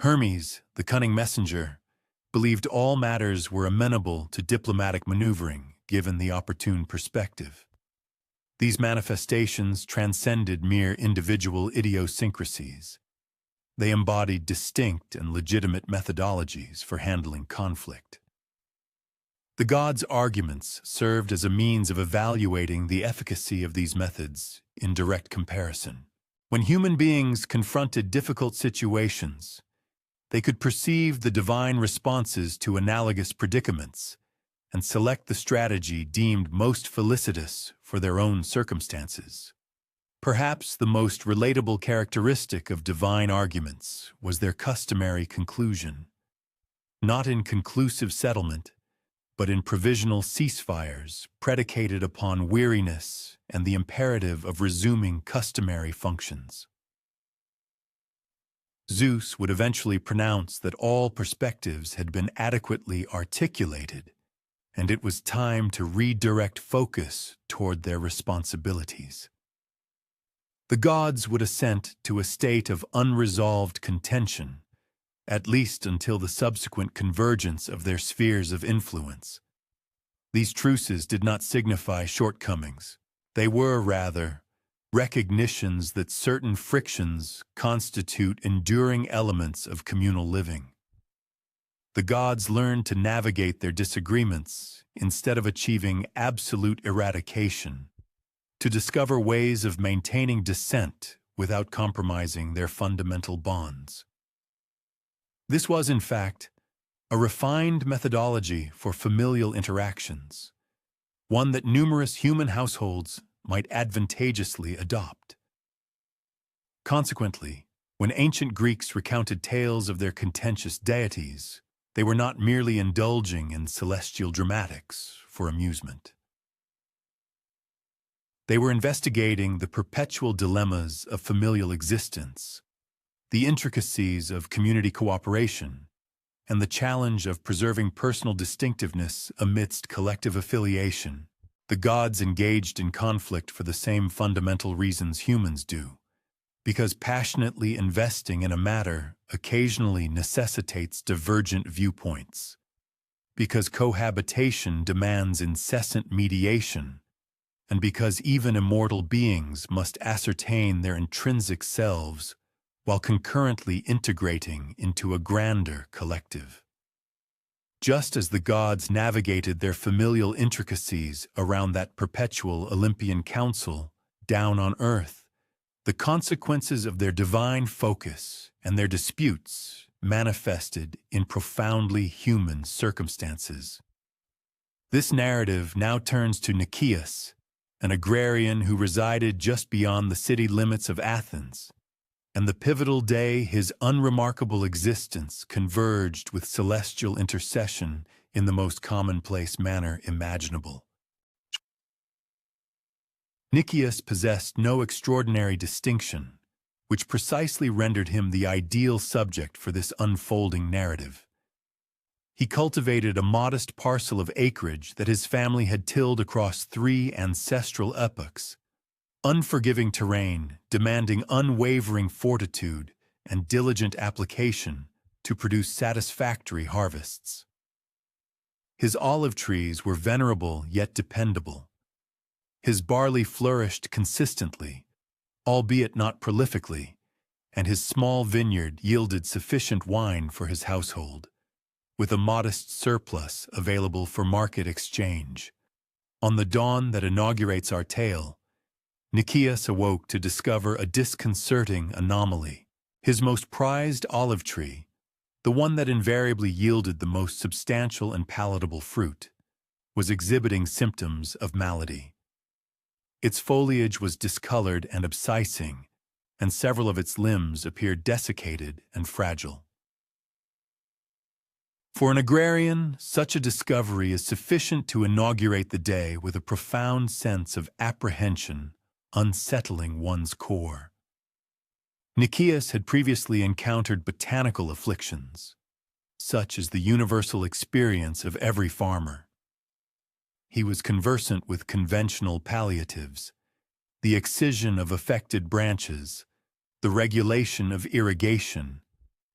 Hermes, the cunning messenger, believed all matters were amenable to diplomatic maneuvering given the opportune perspective. These manifestations transcended mere individual idiosyncrasies. They embodied distinct and legitimate methodologies for handling conflict. The gods' arguments served as a means of evaluating the efficacy of these methods in direct comparison. When human beings confronted difficult situations, They could perceive the divine responses to analogous predicaments and select the strategy deemed most felicitous for their own circumstances. Perhaps the most relatable characteristic of divine arguments was their customary conclusion, not in conclusive settlement, but in provisional ceasefires predicated upon weariness and the imperative of resuming customary functions. Zeus would eventually pronounce that all perspectives had been adequately articulated, and it was time to redirect focus toward their responsibilities. The gods would assent to a state of unresolved contention, at least until the subsequent convergence of their spheres of influence. These truces did not signify shortcomings. They were, rather, recognitions that certain frictions constitute enduring elements of communal living. The gods learned to navigate their disagreements instead of achieving absolute eradication, to discover ways of maintaining dissent without compromising their fundamental bonds. This was, in fact, a refined methodology for familial interactions, one that numerous human households might advantageously adopt. Consequently, when ancient Greeks recounted tales of their contentious deities, they were not merely indulging in celestial dramatics for amusement. They were investigating the perpetual dilemmas of familial existence, the intricacies of community cooperation, and the challenge of preserving personal distinctiveness amidst collective affiliation. The gods engaged in conflict for the same fundamental reasons humans do, because passionately investing in a matter occasionally necessitates divergent viewpoints, because cohabitation demands incessant mediation, and because even immortal beings must ascertain their intrinsic selves while concurrently integrating into a grander collective. Just as the gods navigated their familial intricacies around that perpetual Olympian council down on earth, the consequences of their divine focus and their disputes manifested in profoundly human circumstances. This narrative now turns to Nicias, an agrarian who resided just beyond the city limits of Athens, and the pivotal day his unremarkable existence converged with celestial intercession in the most commonplace manner imaginable. Nicias possessed no extraordinary distinction, which precisely rendered him the ideal subject for this unfolding narrative. He cultivated a modest parcel of acreage that his family had tilled across 3 ancestral epochs, unforgiving terrain demanding unwavering fortitude and diligent application to produce satisfactory harvests. His olive trees were venerable yet dependable. His barley flourished consistently, albeit not prolifically, and his small vineyard yielded sufficient wine for his household, with a modest surplus available for market exchange. On the dawn that inaugurates our tale, Nicias awoke to discover a disconcerting anomaly. His most prized olive tree, the one that invariably yielded the most substantial and palatable fruit, was exhibiting symptoms of malady. Its foliage was discolored and abscissing, and several of its limbs appeared desiccated and fragile. For an agrarian, such a discovery is sufficient to inaugurate the day with a profound sense of apprehension unsettling one's core. Nicias had previously encountered botanical afflictions, such as the universal experience of every farmer. He was conversant with conventional palliatives, the excision of affected branches, the regulation of irrigation,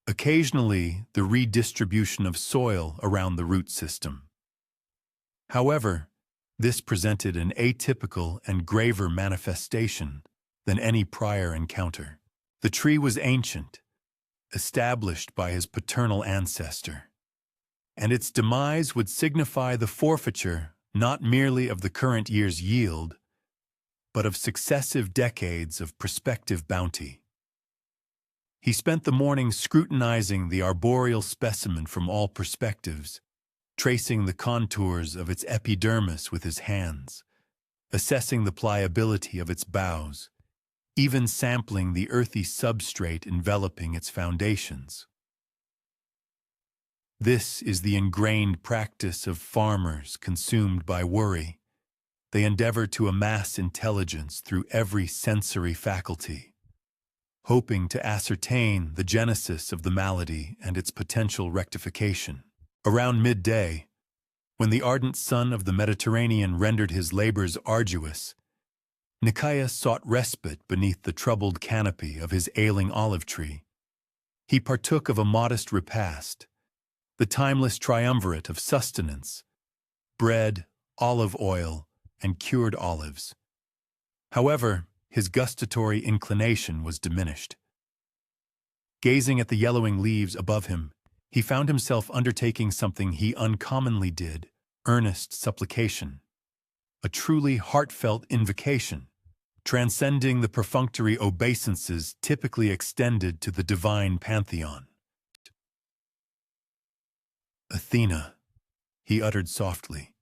occasionally the redistribution of soil around the root system. However, this presented an atypical and graver manifestation than any prior encounter. The tree was ancient, established by his paternal ancestor, and its demise would signify the forfeiture not merely of the current year's yield, but of successive decades of prospective bounty. He spent the morning scrutinizing the arboreal specimen from all perspectives, tracing the contours of its epidermis with his hands, assessing the pliability of its boughs, even sampling the earthy substrate enveloping its foundations. This is the ingrained practice of farmers consumed by worry. They endeavor to amass intelligence through every sensory faculty, hoping to ascertain the genesis of the malady and its potential rectification. Around midday, when the ardent sun of the Mediterranean rendered his labors arduous, Nicaeus sought respite beneath the troubled canopy of his ailing olive tree. He partook of a modest repast, the timeless triumvirate of sustenance: bread, olive oil, and cured olives. However, his gustatory inclination was diminished. Gazing at the yellowing leaves above him, he found himself undertaking something he uncommonly did: earnest supplication, a truly heartfelt invocation, transcending the perfunctory obeisances typically extended to the divine pantheon. "Athena," he uttered softly,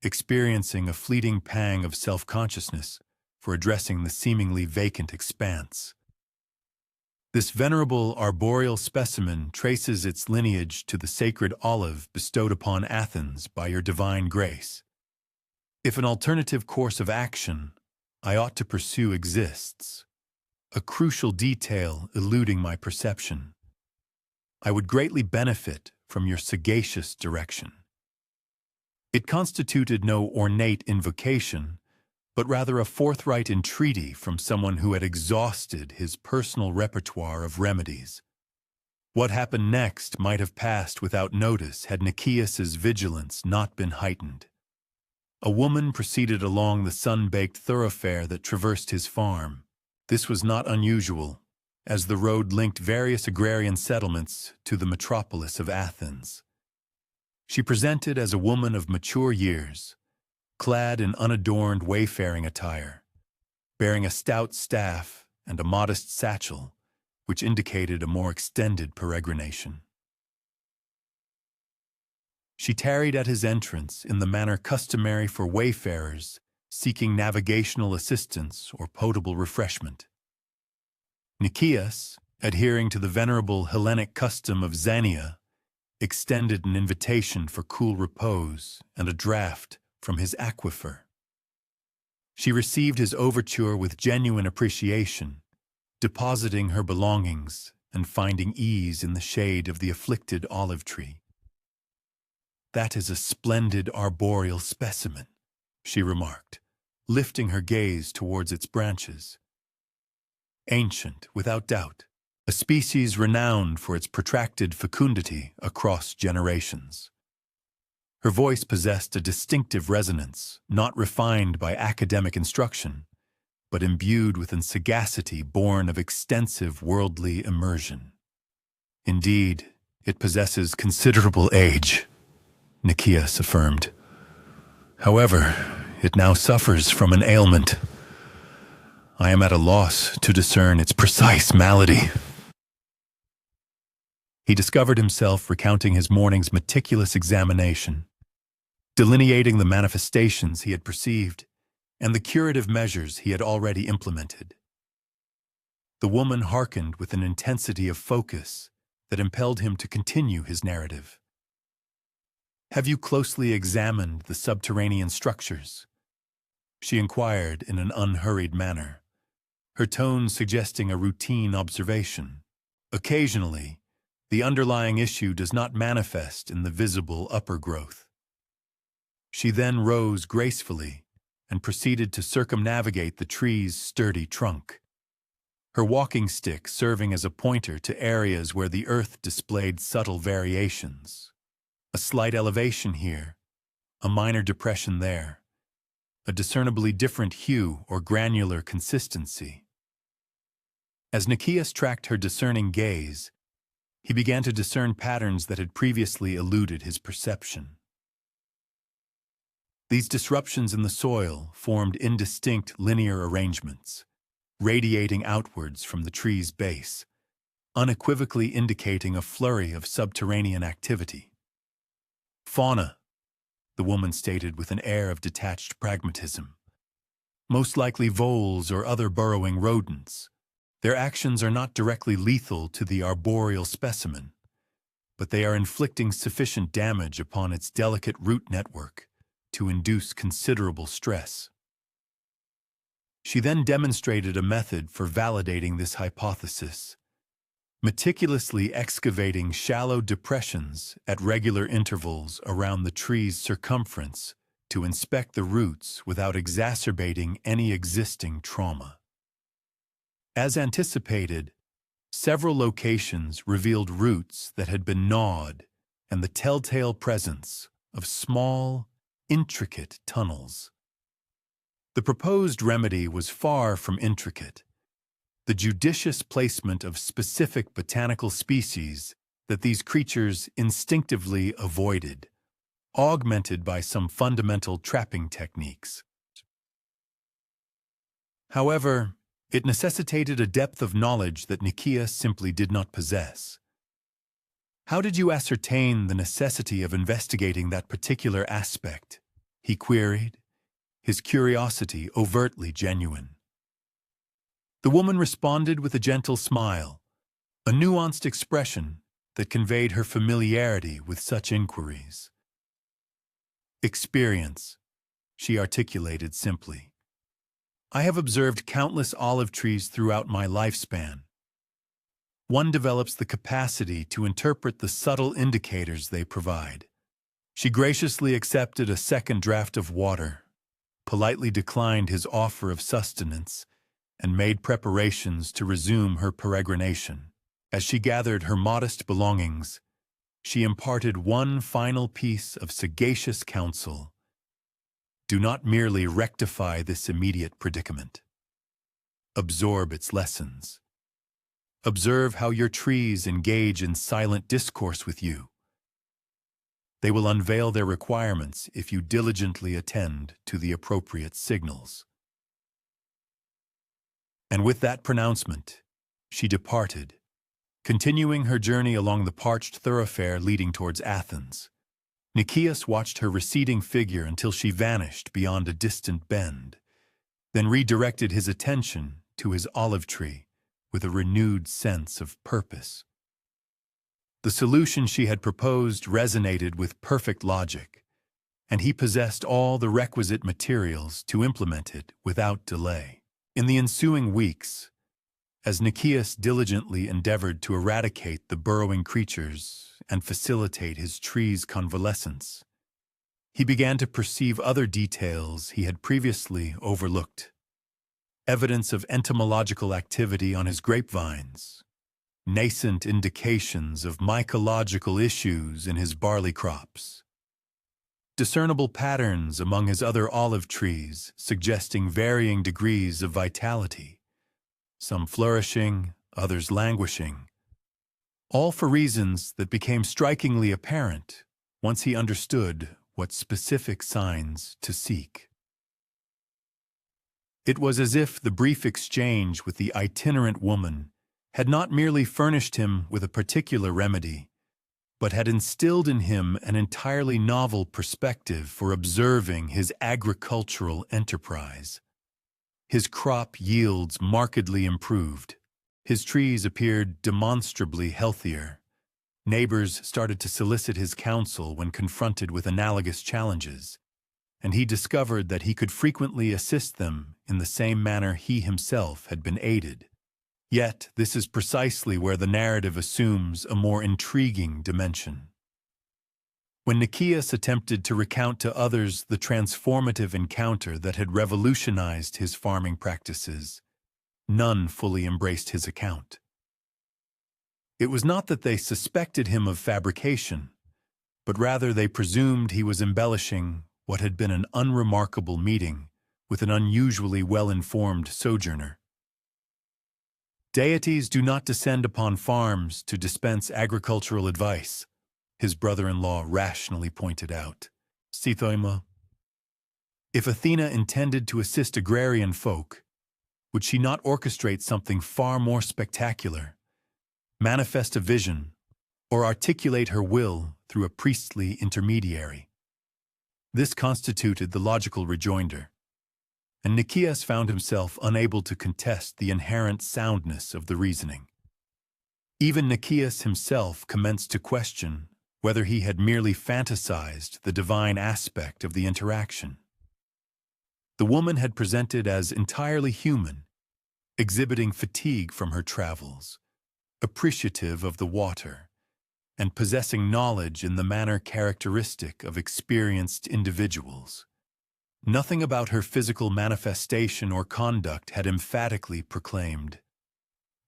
experiencing a fleeting pang of self-consciousness for addressing the seemingly vacant expanse. This venerable arboreal specimen traces its lineage to the sacred olive bestowed upon Athens by your divine grace. If an alternative course of action I ought to pursue exists, a crucial detail eluding my perception, I would greatly benefit from your sagacious direction. It constituted no ornate invocation, but rather a forthright entreaty from someone who had exhausted his personal repertoire of remedies. What happened next might have passed without notice had Nicaeus's vigilance not been heightened. A woman proceeded along the sun-baked thoroughfare that traversed his farm. This was not unusual, as the road linked various agrarian settlements to the metropolis of Athens. She presented as a woman of mature years, clad in unadorned wayfaring attire, bearing a stout staff and a modest satchel, which indicated a more extended peregrination. She tarried at his entrance in the manner customary for wayfarers seeking navigational assistance or potable refreshment. Nicaeus, adhering to the venerable Hellenic custom of Xania, extended an invitation for cool repose and a draught from his aquifer. She received his overture with genuine appreciation, depositing her belongings and finding ease in the shade of the afflicted olive tree. "That is a splendid arboreal specimen," she remarked, lifting her gaze towards its branches. "Ancient, without doubt, a species renowned for its protracted fecundity across generations." Her voice possessed a distinctive resonance, not refined by academic instruction, but imbued with a sagacity born of extensive worldly immersion. "Indeed, it possesses considerable age," Nicaeus affirmed. "However, it now suffers from an ailment. I am at a loss to discern its precise malady." He discovered himself recounting his morning's meticulous examination, delineating the manifestations he had perceived and the curative measures he had already implemented. The woman hearkened with an intensity of focus that impelled him to continue his narrative. "Have you closely examined the subterranean structures?" she inquired in an unhurried manner, her tone suggesting a routine observation. Occasionally, the underlying issue does not manifest in the visible upper growth. She then rose gracefully and proceeded to circumnavigate the tree's sturdy trunk, her walking stick serving as a pointer to areas where the earth displayed subtle variations. A slight elevation here, a minor depression there, a discernibly different hue or granular consistency. As Nicaeus tracked her discerning gaze, he began to discern patterns that had previously eluded his perception. These disruptions in the soil formed indistinct linear arrangements, radiating outwards from the tree's base, unequivocally indicating a flurry of subterranean activity. Fauna, the woman stated with an air of detached pragmatism. Most likely voles or other burrowing rodents. Their actions are not directly lethal to the arboreal specimen, but they are inflicting sufficient damage upon its delicate root network to induce considerable stress. She then demonstrated a method for validating this hypothesis, meticulously excavating shallow depressions at regular intervals around the tree's circumference to inspect the roots without exacerbating any existing trauma. As anticipated, several locations revealed roots that had been gnawed and the telltale presence of small, intricate tunnels. The proposed remedy was far from intricate. The judicious placement of specific botanical species that these creatures instinctively avoided, augmented by some fundamental trapping techniques. However, it necessitated a depth of knowledge that Nikia simply did not possess. "How did you ascertain the necessity of investigating that particular aspect?" he queried, his curiosity overtly genuine. The woman responded with a gentle smile, a nuanced expression that conveyed her familiarity with such inquiries. "Experience," she articulated simply. "I have observed countless olive trees throughout my lifespan. One develops the capacity to interpret the subtle indicators they provide." She graciously accepted a second draught of water, politely declined his offer of sustenance, and made preparations to resume her peregrination. As she gathered her modest belongings, she imparted one final piece of sagacious counsel. Do not merely rectify this immediate predicament. Absorb its lessons. Observe how your trees engage in silent discourse with you. They will unveil their requirements if you diligently attend to the appropriate signals. And with that pronouncement, she departed, continuing her journey along the parched thoroughfare leading towards Athens. Nicias watched her receding figure until she vanished beyond a distant bend, then redirected his attention to his olive tree with a renewed sense of purpose. The solution she had proposed resonated with perfect logic, and he possessed all the requisite materials to implement it without delay. In the ensuing weeks, as Nicias diligently endeavored to eradicate the burrowing creatures and facilitate his tree's convalescence, he began to perceive other details he had previously overlooked. Evidence of entomological activity on his grapevines, nascent indications of mycological issues in his barley crops, discernible patterns among his other olive trees suggesting varying degrees of vitality, some flourishing, others languishing, all for reasons that became strikingly apparent once he understood what specific signs to seek. It was as if the brief exchange with the itinerant woman had not merely furnished him with a particular remedy, but had instilled in him an entirely novel perspective for observing his agricultural enterprise. His crop yields markedly improved. His trees appeared demonstrably healthier. Neighbors started to solicit his counsel when confronted with analogous challenges, and he discovered that he could frequently assist them in the same manner he himself had been aided. Yet, this is precisely where the narrative assumes a more intriguing dimension. When Nicias attempted to recount to others the transformative encounter that had revolutionized his farming practices, none fully embraced his account. It was not that they suspected him of fabrication, but rather they presumed he was embellishing what had been an unremarkable meeting with an unusually well-informed sojourner. Deities do not descend upon farms to dispense agricultural advice, his brother-in-law rationally pointed out. Sithoima. If Athena intended to assist agrarian folk, would she not orchestrate something far more spectacular? manifest a vision, or articulate her will through a priestly intermediary. This constituted the logical rejoinder, and Nicias found himself unable to contest the inherent soundness of the reasoning. Even Nicias himself commenced to question whether he had merely fantasized the divine aspect of the interaction. The woman had presented as entirely human, exhibiting fatigue from her travels, appreciative of the water, and possessing knowledge in the manner characteristic of experienced individuals. Nothing about her physical manifestation or conduct had emphatically proclaimed,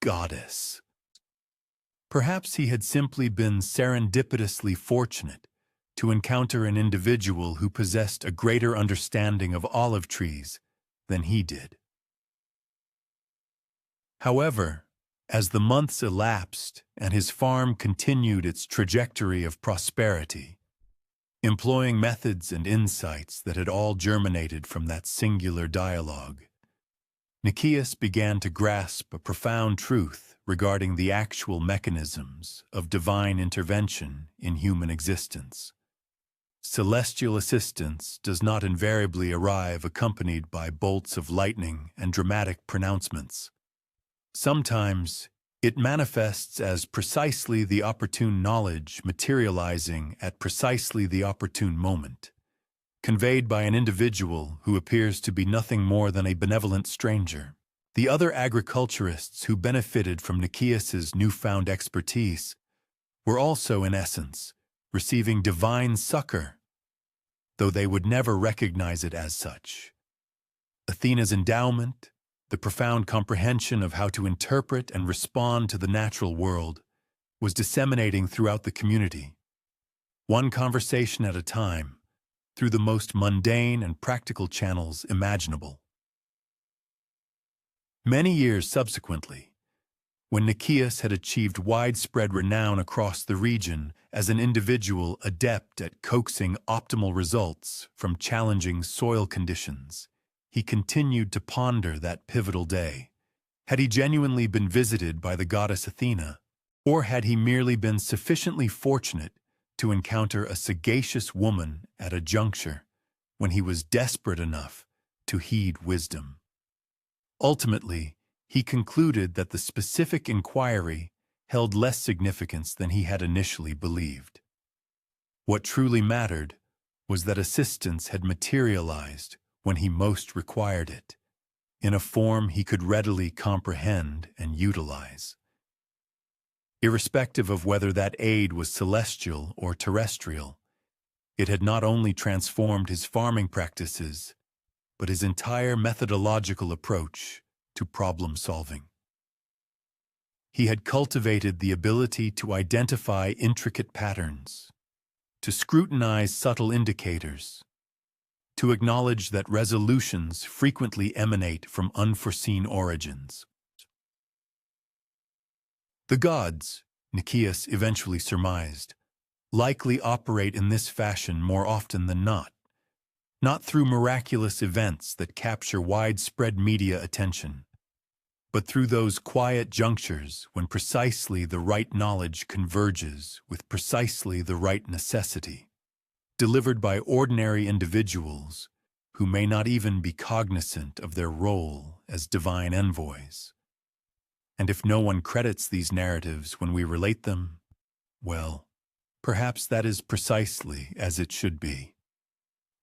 "Goddess." Perhaps he had simply been serendipitously fortunate to encounter an individual who possessed a greater understanding of olive trees than he did. However, as the months elapsed and his farm continued its trajectory of prosperity, employing methods and insights that had all germinated from that singular dialogue, Nicias began to grasp a profound truth regarding the actual mechanisms of divine intervention in human existence. Celestial assistance does not invariably arrive accompanied by bolts of lightning and dramatic pronouncements. Sometimes, it manifests as precisely the opportune knowledge materializing at precisely the opportune moment, conveyed by an individual who appears to be nothing more than a benevolent stranger. The other agriculturists who benefited from Nicias's newfound expertise were also, in essence, receiving divine succor, though they would never recognize it as such. Athena's endowment, the profound comprehension of how to interpret and respond to the natural world, was disseminating throughout the community, one conversation at a time, through the most mundane and practical channels imaginable. Many years subsequently, when Nicias had achieved widespread renown across the region as an individual adept at coaxing optimal results from challenging soil conditions, he continued to ponder that pivotal day. Had he genuinely been visited by the goddess Athena, or had he merely been sufficiently fortunate to encounter a sagacious woman at a juncture when he was desperate enough to heed wisdom? Ultimately, he concluded that the specific inquiry held less significance than he had initially believed. What truly mattered was that assistance had materialized when he most required it, in a form he could readily comprehend and utilize. Irrespective of whether that aid was celestial or terrestrial, it had not only transformed his farming practices, but his entire methodological approach to problem solving. He had cultivated the ability to identify intricate patterns, to scrutinize subtle indicators, to acknowledge that resolutions frequently emanate from unforeseen origins. The gods, Nicias eventually surmised, likely operate in this fashion more often than not through miraculous events that capture widespread media attention, but through those quiet junctures when precisely the right knowledge converges with precisely the right necessity, delivered by ordinary individuals who may not even be cognizant of their role as divine envoys. And if no one credits these narratives when we relate them, well, perhaps that is precisely as it should be.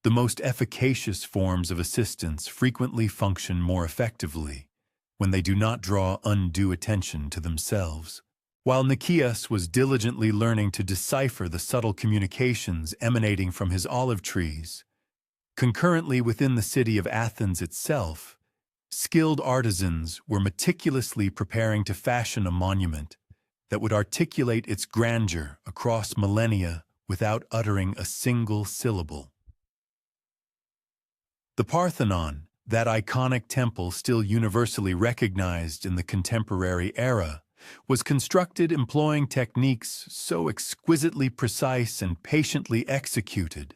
The most efficacious forms of assistance frequently function more effectively when they do not draw undue attention to themselves. While Nicias was diligently learning to decipher the subtle communications emanating from his olive trees, concurrently within the city of Athens itself, skilled artisans were meticulously preparing to fashion a monument that would articulate its grandeur across millennia without uttering a single syllable. The Parthenon, that iconic temple still universally recognized in the contemporary era, was constructed employing techniques so exquisitely precise and patiently executed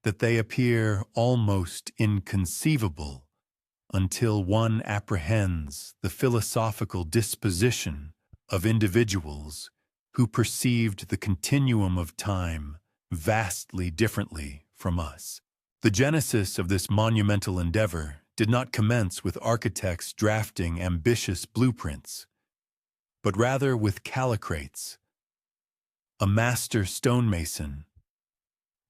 that they appear almost inconceivable until one apprehends the philosophical disposition of individuals who perceived the continuum of time vastly differently from us. The genesis of this monumental endeavor did not commence with architects drafting ambitious blueprints, but rather with Callicrates, a master stonemason,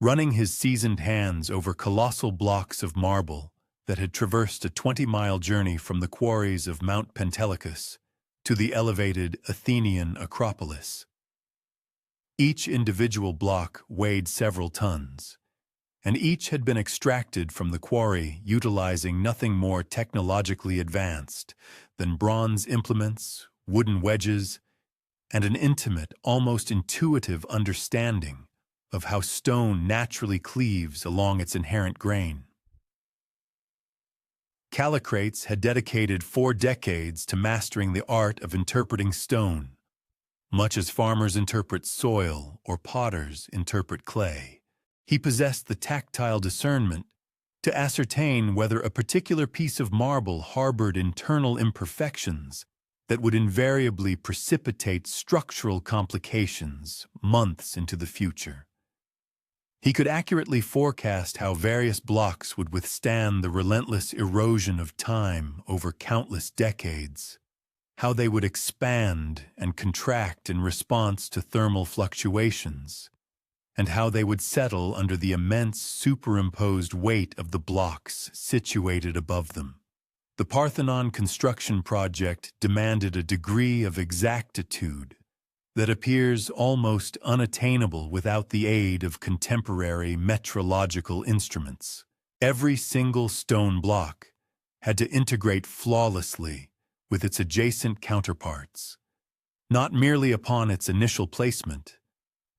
running his seasoned hands over colossal blocks of marble that had traversed a 20-mile journey from the quarries of Mount Pentelicus to the elevated Athenian Acropolis. Each individual block weighed several tons, and each had been extracted from the quarry utilizing nothing more technologically advanced than bronze implements, wooden wedges, and an intimate, almost intuitive understanding of how stone naturally cleaves along its inherent grain. Callicrates had dedicated 4 decades to mastering the art of interpreting stone, much as farmers interpret soil or potters interpret clay. He possessed the tactile discernment to ascertain whether a particular piece of marble harbored internal imperfections that would invariably precipitate structural complications months into the future. He could accurately forecast how various blocks would withstand the relentless erosion of time over countless decades, how they would expand and contract in response to thermal fluctuations, and how they would settle under the immense superimposed weight of the blocks situated above them. The Parthenon construction project demanded a degree of exactitude that appears almost unattainable without the aid of contemporary metrological instruments. Every single stone block had to integrate flawlessly with its adjacent counterparts, not merely upon its initial placement,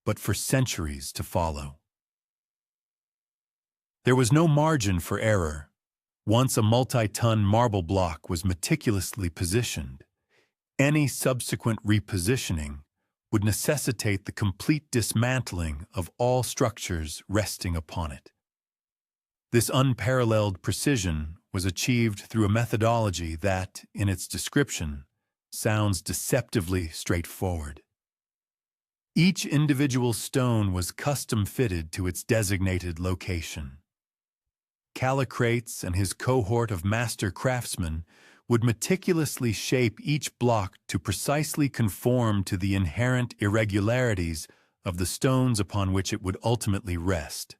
but for centuries to follow. There was no margin for error. Once a multi-ton marble block was meticulously positioned, any subsequent repositioning would necessitate the complete dismantling of all structures resting upon it. This unparalleled precision was achieved through a methodology that, in its description, sounds deceptively straightforward. Each individual stone was custom-fitted to its designated location. Callicrates and his cohort of master craftsmen would meticulously shape each block to precisely conform to the inherent irregularities of the stones upon which it would ultimately rest.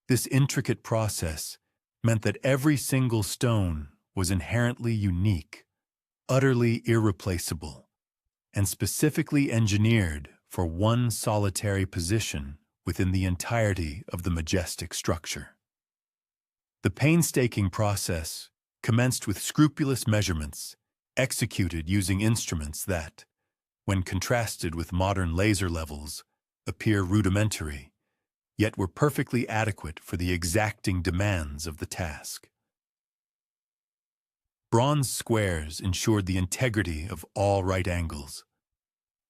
This intricate process meant that every single stone was inherently unique, utterly irreplaceable, and specifically engineered for one solitary position within the entirety of the majestic structure. The painstaking process commenced with scrupulous measurements, executed using instruments that, when contrasted with modern laser levels, appear rudimentary, yet were perfectly adequate for the exacting demands of the task. Bronze squares ensured the integrity of all right angles.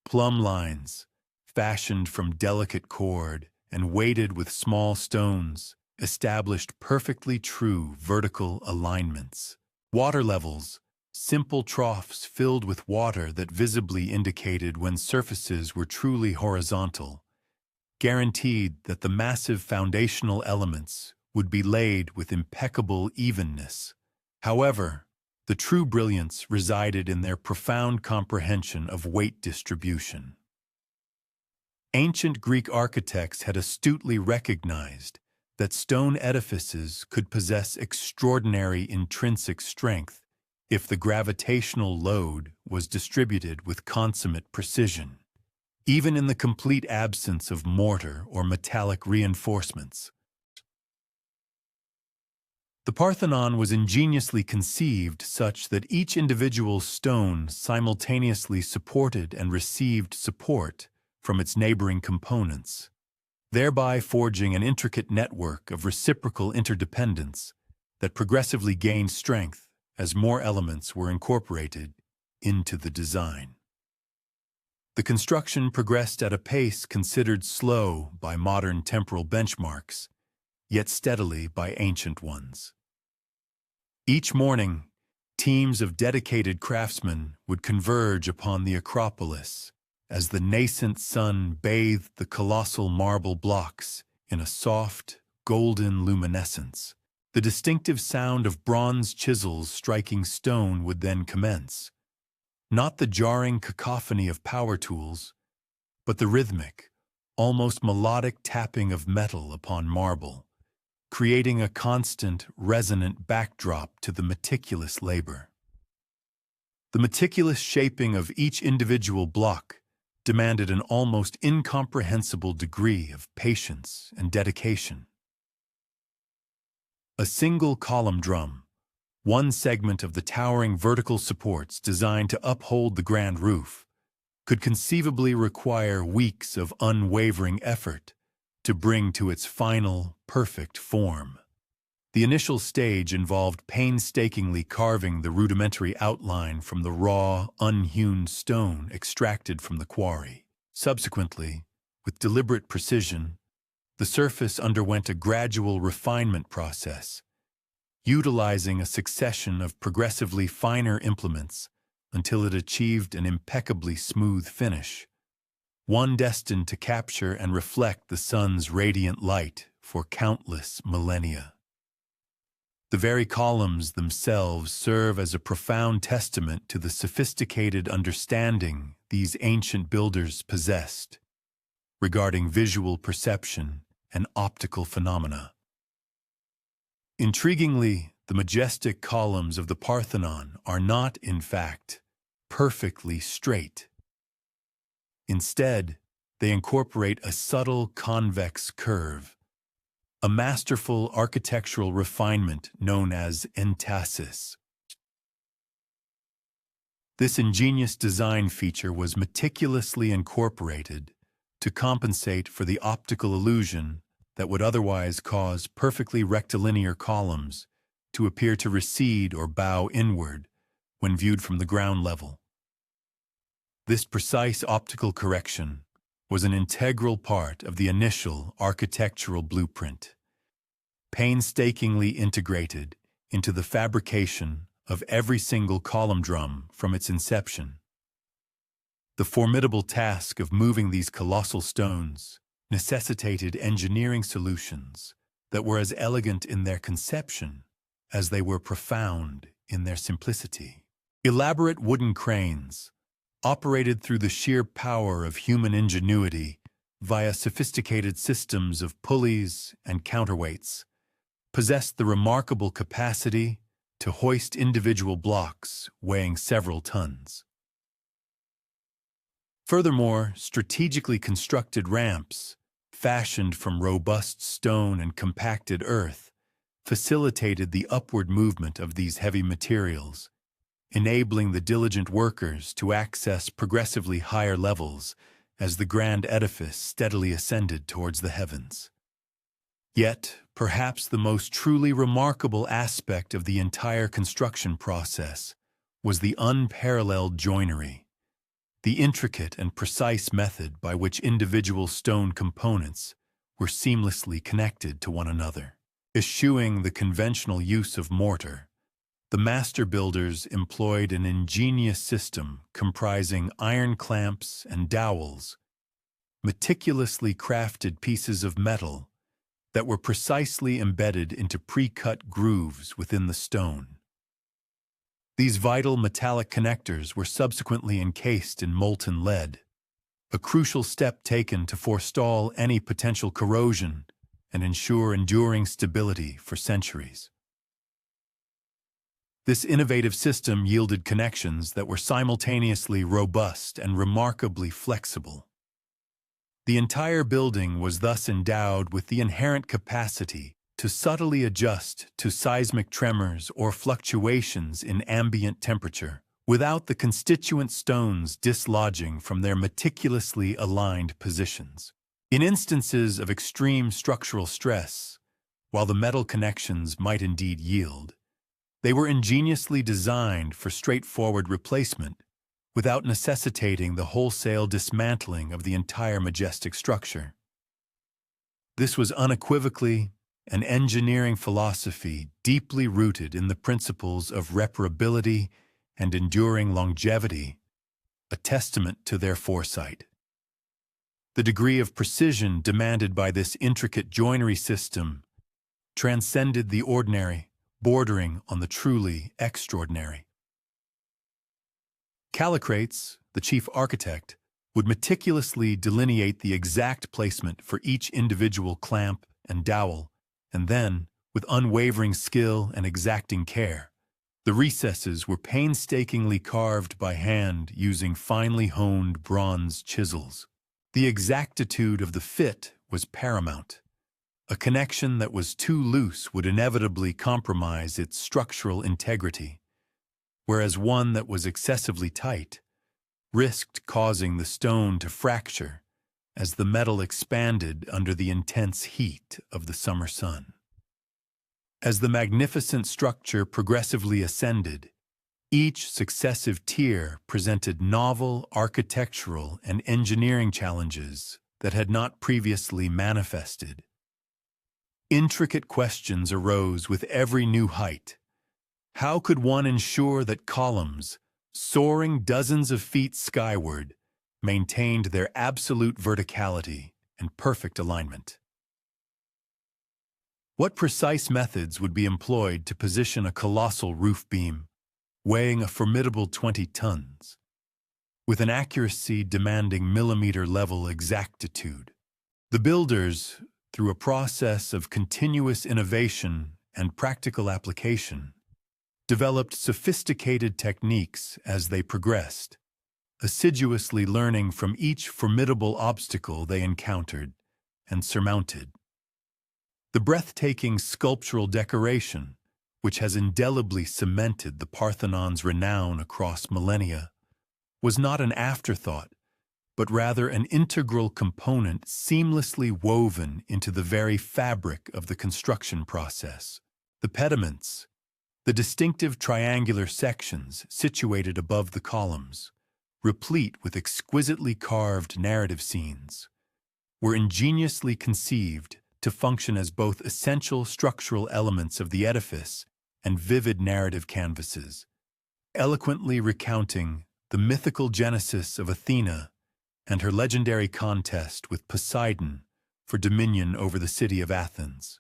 Plumb lines, fashioned from delicate cord and weighted with small stones, established perfectly true vertical alignments. Water levels, simple troughs filled with water that visibly indicated when surfaces were truly horizontal, guaranteed that the massive foundational elements would be laid with impeccable evenness. However, the true brilliance resided in their profound comprehension of weight distribution. Ancient Greek architects had astutely recognized that stone edifices could possess extraordinary intrinsic strength if the gravitational load was distributed with consummate precision, even in the complete absence of mortar or metallic reinforcements. The Parthenon was ingeniously conceived such that each individual stone simultaneously supported and received support from its neighboring components, thereby forging an intricate network of reciprocal interdependence that progressively gained strength as more elements were incorporated into the design. The construction progressed at a pace considered slow by modern temporal benchmarks, yet steadily by ancient ones. Each morning, Teams of dedicated craftsmen would converge upon the Acropolis as the nascent sun bathed the colossal marble blocks in a soft, golden luminescence. The distinctive sound of bronze chisels striking stone would then commence. Not the jarring cacophony of power tools, but the rhythmic, almost melodic tapping of metal upon marble, creating a constant, resonant backdrop to the meticulous labor. The meticulous shaping of each individual block demanded an almost incomprehensible degree of patience and dedication. A single column drum, one segment of the towering vertical supports designed to uphold the grand roof, could conceivably require weeks of unwavering effort to bring to its final, perfect form. The initial stage involved painstakingly carving the rudimentary outline from the raw, unhewn stone extracted from the quarry. Subsequently, with deliberate precision, the surface underwent a gradual refinement process, utilizing a succession of progressively finer implements until it achieved an impeccably smooth finish, one destined to capture and reflect the sun's radiant light for countless millennia. The very columns themselves serve as a profound testament to the sophisticated understanding these ancient builders possessed regarding visual perception and optical phenomena. Intriguingly, the majestic columns of the Parthenon are not, in fact, perfectly straight. Instead, they incorporate a subtle convex curve, a masterful architectural refinement known as entasis. This ingenious design feature was meticulously incorporated to compensate for the optical illusion that would otherwise cause perfectly rectilinear columns to appear to recede or bow inward when viewed from the ground level. This precise optical correction was an integral part of the initial architectural blueprint, painstakingly integrated into the fabrication of every single column drum from its inception. The formidable task of moving these colossal stones necessitated engineering solutions that were as elegant in their conception as they were profound in their simplicity. Elaborate wooden cranes, operated through the sheer power of human ingenuity via sophisticated systems of pulleys and counterweights, possessed the remarkable capacity to hoist individual blocks weighing several tons. Furthermore, strategically constructed ramps, fashioned from robust stone and compacted earth, facilitated the upward movement of these heavy materials, enabling the diligent workers to access progressively higher levels as the grand edifice steadily ascended towards the heavens. Yet, perhaps the most truly remarkable aspect of the entire construction process was the unparalleled joinery, the intricate and precise method by which individual stone components were seamlessly connected to one another. Eschewing the conventional use of mortar, the master builders employed an ingenious system comprising iron clamps and dowels, meticulously crafted pieces of metal that were precisely embedded into pre-cut grooves within the stone. These vital metallic connectors were subsequently encased in molten lead, a crucial step taken to forestall any potential corrosion and ensure enduring stability for centuries. This innovative system yielded connections that were simultaneously robust and remarkably flexible. The entire building was thus endowed with the inherent capacity to subtly adjust to seismic tremors or fluctuations in ambient temperature without the constituent stones dislodging from their meticulously aligned positions. In instances of extreme structural stress, while the metal connections might indeed yield, they were ingeniously designed for straightforward replacement without necessitating the wholesale dismantling of the entire majestic structure. This was unequivocally an engineering philosophy deeply rooted in the principles of reparability and enduring longevity, a testament to their foresight. The degree of precision demanded by this intricate joinery system transcended the ordinary, bordering on the truly extraordinary. Callicrates, the chief architect, would meticulously delineate the exact placement for each individual clamp and dowel, and then, with unwavering skill and exacting care, the recesses were painstakingly carved by hand using finely honed bronze chisels. The exactitude of the fit was paramount. A connection that was too loose would inevitably compromise its structural integrity, whereas one that was excessively tight risked causing the stone to fracture as the metal expanded under the intense heat of the summer sun. As the magnificent structure progressively ascended, each successive tier presented novel architectural and engineering challenges that had not previously manifested. Intricate questions arose with every new height. How could one ensure that columns, soaring dozens of feet skyward, maintained their absolute verticality and perfect alignment? What precise methods would be employed to position a colossal roof beam, weighing a formidable 20 tons, with an accuracy demanding millimeter-level exactitude? The builders, through a process of continuous innovation and practical application, developed sophisticated techniques as they progressed, assiduously learning from each formidable obstacle they encountered and surmounted. The breathtaking sculptural decoration, which has indelibly cemented the Parthenon's renown across millennia, was not an afterthought, but rather an integral component seamlessly woven into the very fabric of the construction process. The pediments, the distinctive triangular sections situated above the columns, replete with exquisitely carved narrative scenes, were ingeniously conceived to function as both essential structural elements of the edifice and vivid narrative canvases, eloquently recounting the mythical genesis of Athena and her legendary contest with Poseidon for dominion over the city of Athens.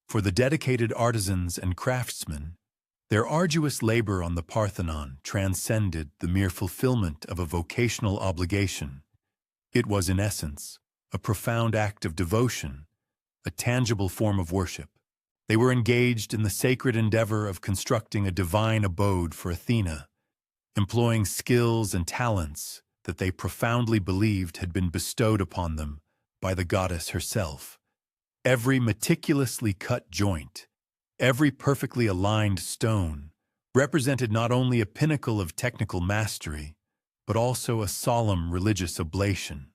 For the dedicated artisans and craftsmen, their arduous labor on the Parthenon transcended the mere fulfillment of a vocational obligation. It was, in essence, a profound act of devotion, a tangible form of worship. They were engaged in the sacred endeavor of constructing a divine abode for Athena, employing skills and talents that they profoundly believed had been bestowed upon them by the goddess herself. Every meticulously cut joint, every perfectly aligned stone, represented not only a pinnacle of technical mastery, but also a solemn religious oblation.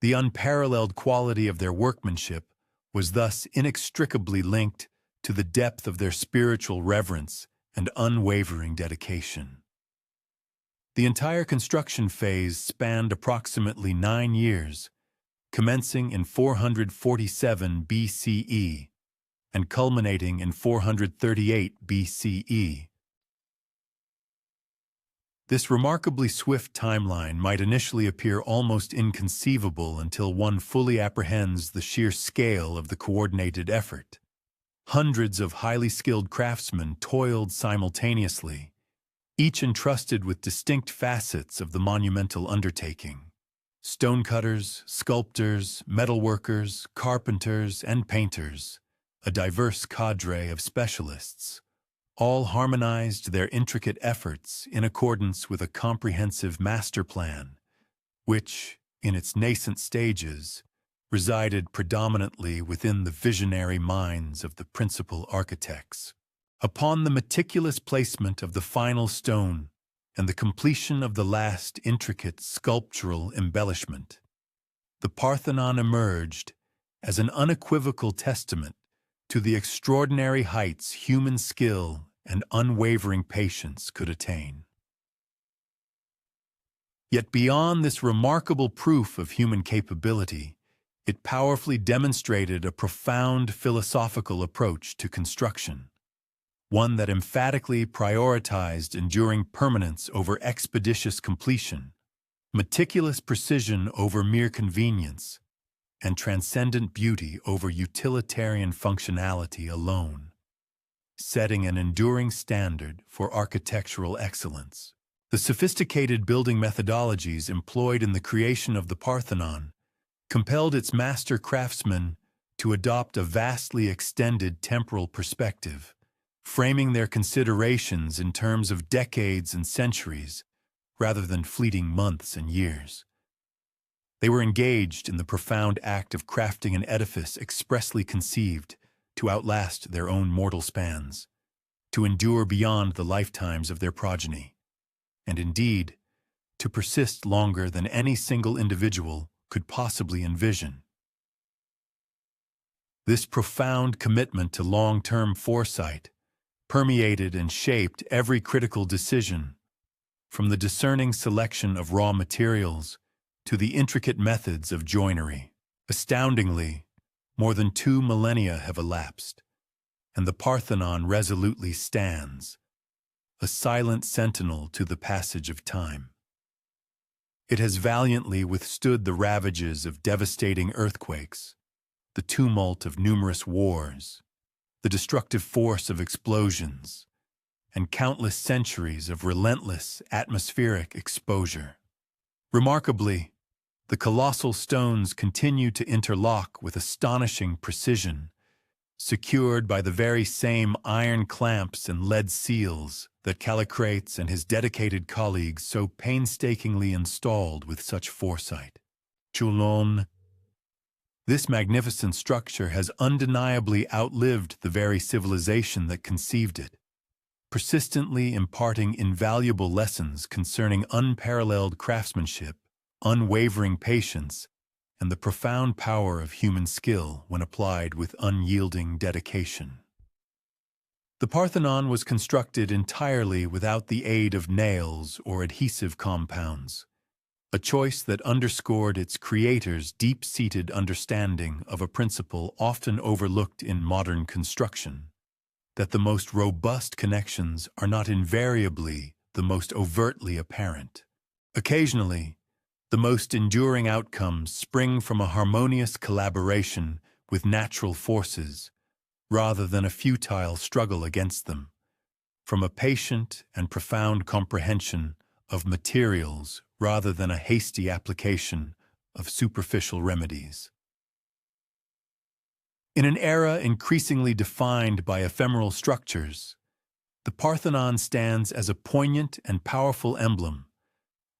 The unparalleled quality of their workmanship was thus inextricably linked to the depth of their spiritual reverence and unwavering dedication. The entire construction phase spanned approximately 9 years, commencing in 447 BCE and culminating in 438 BCE. This remarkably swift timeline might initially appear almost inconceivable until one fully apprehends the sheer scale of the coordinated effort. Hundreds of highly skilled craftsmen toiled simultaneously, each entrusted with distinct facets of the monumental undertaking. Stonecutters, sculptors, metalworkers, carpenters, and painters, a diverse cadre of specialists, all harmonized their intricate efforts in accordance with a comprehensive master plan, which, in its nascent stages, resided predominantly within the visionary minds of the principal architects. Upon the meticulous placement of the final stone and the completion of the last intricate sculptural embellishment, the Parthenon emerged as an unequivocal testament to the extraordinary heights human skill and unwavering patience could attain. Yet beyond this remarkable proof of human capability, It powerfully demonstrated a profound philosophical approach to construction, one that emphatically prioritized enduring permanence over expeditious completion, meticulous precision over mere convenience, and transcendent beauty over utilitarian functionality alone, setting an enduring standard for architectural excellence. The sophisticated building methodologies employed in the creation of the Parthenon compelled its master craftsmen to adopt a vastly extended temporal perspective, framing their considerations in terms of decades and centuries rather than fleeting months and years. They were engaged in the profound act of crafting an edifice expressly conceived to outlast their own mortal spans, to endure beyond the lifetimes of their progeny, and indeed, to persist longer than any single individual could possibly envision. This profound commitment to long-term foresight permeated and shaped every critical decision, from the discerning selection of raw materials to the intricate methods of joinery. Astoundingly, more than 2 millennia have elapsed, and the Parthenon resolutely stands, a silent sentinel to the passage of time. It has valiantly withstood the ravages of devastating earthquakes, the tumult of numerous wars, the destructive force of explosions, and countless centuries of relentless atmospheric exposure. Remarkably, the colossal stones continue to interlock with astonishing precision, secured by the very same iron clamps and lead seals that Callicrates and his dedicated colleagues so painstakingly installed with such foresight. Toulon. This magnificent structure has undeniably outlived the very civilization that conceived it, persistently imparting invaluable lessons concerning unparalleled craftsmanship, unwavering patience, and the profound power of human skill when applied with unyielding dedication. The Parthenon was constructed entirely without the aid of nails or adhesive compounds, a choice that underscored its creator's deep-seated understanding of a principle often overlooked in modern construction, that the most robust connections are not invariably the most overtly apparent. Occasionally, the most enduring outcomes spring from a harmonious collaboration with natural forces, rather than a futile struggle against them, from a patient and profound comprehension of materials rather than a hasty application of superficial remedies. In an era increasingly defined by ephemeral structures, the Parthenon stands as a poignant and powerful emblem,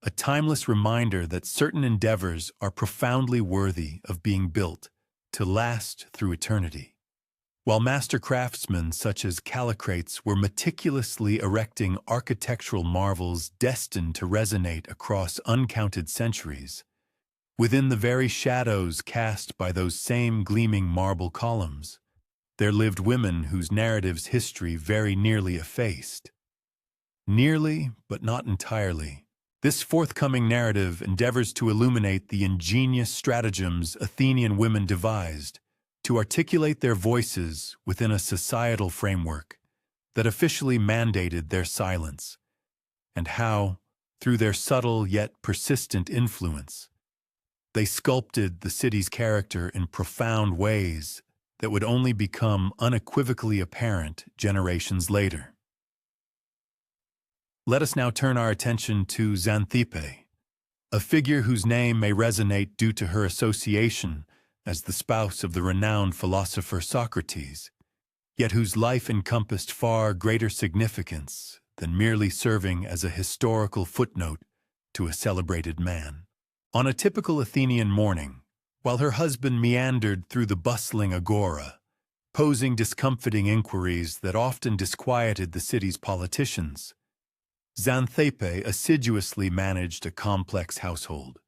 a timeless reminder that certain endeavors are profoundly worthy of being built to last through eternity. While master craftsmen such as Callicrates were meticulously erecting architectural marvels destined to resonate across uncounted centuries, within the very shadows cast by those same gleaming marble columns, there lived women whose narratives history very nearly effaced. Nearly, but not entirely. This forthcoming narrative endeavors to illuminate the ingenious stratagems Athenian women devised to articulate their voices within a societal framework that officially mandated their silence, and how, through their subtle yet persistent influence, they sculpted the city's character in profound ways that would only become unequivocally apparent generations later. Let us now turn our attention to Xanthippe, a figure whose name may resonate due to her association as the spouse of the renowned philosopher Socrates, yet whose life encompassed far greater significance than merely serving as a historical footnote to a celebrated man. On a typical Athenian morning, while her husband meandered through the bustling agora, posing discomfiting inquiries that often disquieted the city's politicians, Xanthippe assiduously managed a complex household.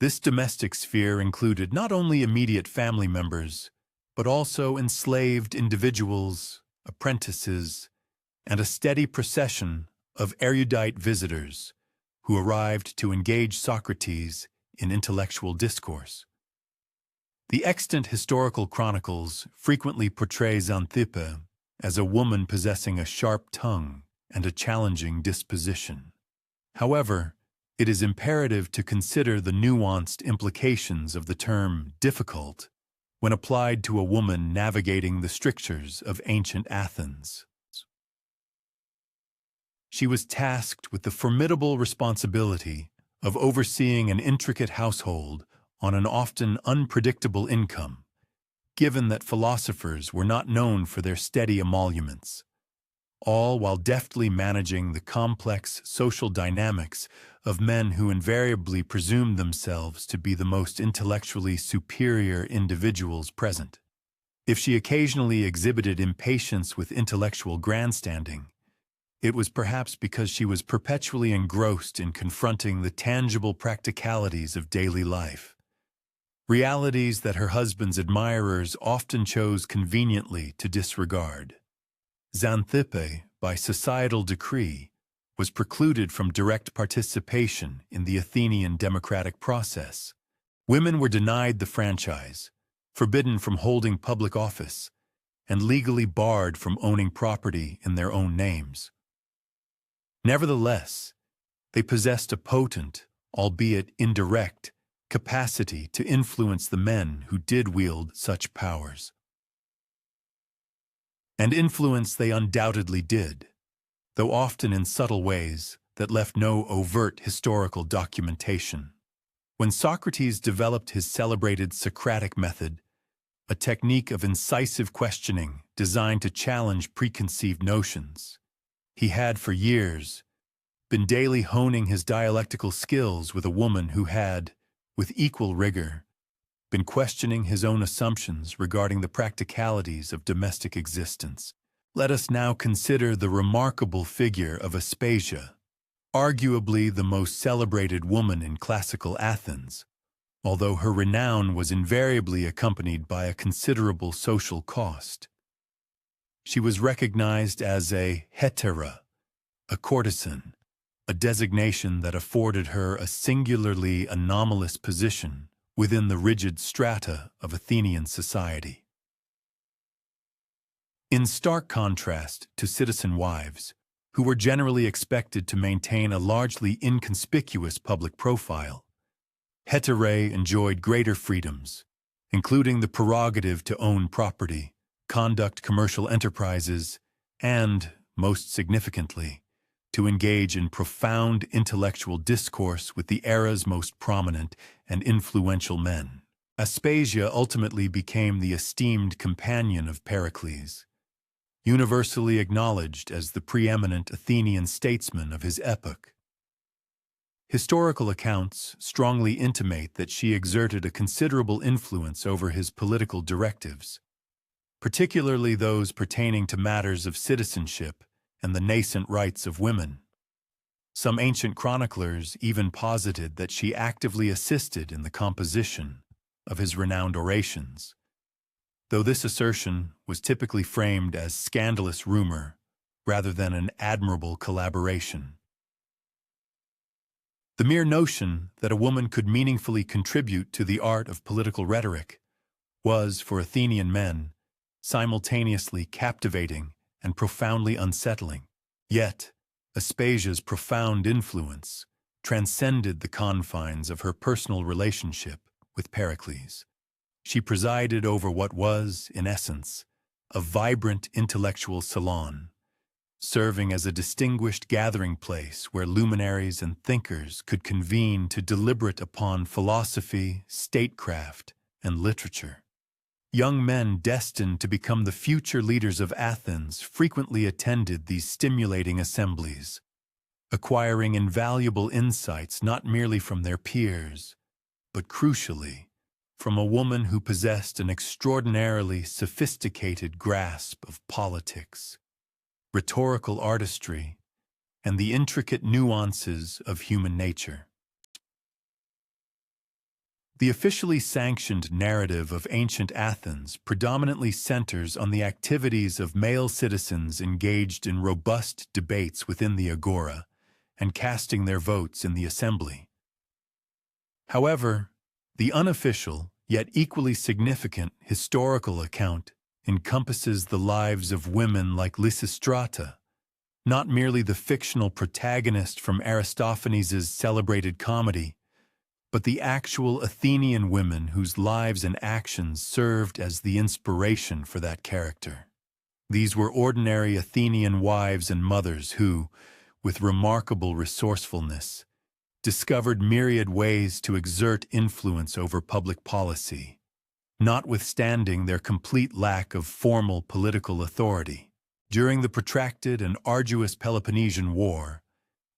This domestic sphere included not only immediate family members, but also enslaved individuals, apprentices, and a steady procession of erudite visitors who arrived to engage Socrates in intellectual discourse. The extant historical chronicles frequently portray Xanthippe as a woman possessing a sharp tongue and a challenging disposition. However, it is imperative to consider the nuanced implications of the term difficult when applied to a woman navigating the strictures of ancient Athens. She was tasked with the formidable responsibility of overseeing an intricate household on an often unpredictable income, given that philosophers were not known for their steady emoluments, all while deftly managing the complex social dynamics of men who invariably presumed themselves to be the most intellectually superior individuals present. If she occasionally exhibited impatience with intellectual grandstanding, it was perhaps because she was perpetually engrossed in confronting the tangible practicalities of daily life, realities that her husband's admirers often chose conveniently to disregard. Xanthippe, by societal decree, was precluded from direct participation in the Athenian democratic process. Women were denied the franchise, forbidden from holding public office, and legally barred from owning property in their own names. Nevertheless, they possessed a potent, albeit indirect, capacity to influence the men who did wield such powers. And influence they undoubtedly did, though often in subtle ways that left no overt historical documentation. When Socrates developed his celebrated Socratic method, a technique of incisive questioning designed to challenge preconceived notions, he had for years been daily honing his dialectical skills with a woman who had, with equal rigor, been questioning his own assumptions regarding the practicalities of domestic existence. Let us now consider the remarkable figure of Aspasia, arguably the most celebrated woman in classical Athens, although her renown was invariably accompanied by a considerable social cost. She was recognized as a hetera, a courtesan, a designation that afforded her a singularly anomalous position within the rigid strata of Athenian society. In stark contrast to citizen wives, who were generally expected to maintain a largely inconspicuous public profile, heterae enjoyed greater freedoms, including the prerogative to own property, conduct commercial enterprises, and, most significantly, to engage in profound intellectual discourse with the era's most prominent and influential men. Aspasia ultimately became the esteemed companion of Pericles, universally acknowledged as the preeminent Athenian statesman of his epoch. Historical accounts strongly intimate that she exerted a considerable influence over his political directives, particularly those pertaining to matters of citizenship and the nascent rights of women. Some ancient chroniclers even posited that she actively assisted in the composition of his renowned orations, though this assertion was typically framed as scandalous rumor rather than an admirable collaboration. The mere notion that a woman could meaningfully contribute to the art of political rhetoric was, for Athenian men, simultaneously captivating and profoundly unsettling. Yet, Aspasia's profound influence transcended the confines of her personal relationship with Pericles. She presided over what was, in essence, a vibrant intellectual salon, serving as a distinguished gathering place where luminaries and thinkers could convene to deliberate upon philosophy, statecraft, and literature. Young men destined to become the future leaders of Athens frequently attended these stimulating assemblies, acquiring invaluable insights not merely from their peers, but crucially, from a woman who possessed an extraordinarily sophisticated grasp of politics, rhetorical artistry, and the intricate nuances of human nature. The officially sanctioned narrative of ancient Athens predominantly centers on the activities of male citizens engaged in robust debates within the agora and casting their votes in the assembly. However, the unofficial, yet equally significant historical account encompasses the lives of women like Lysistrata, not merely the fictional protagonist from Aristophanes' celebrated comedy, but the actual Athenian women whose lives and actions served as the inspiration for that character. These were ordinary Athenian wives and mothers who, with remarkable resourcefulness, discovered myriad ways to exert influence over public policy, notwithstanding their complete lack of formal political authority. During the protracted and arduous Peloponnesian War,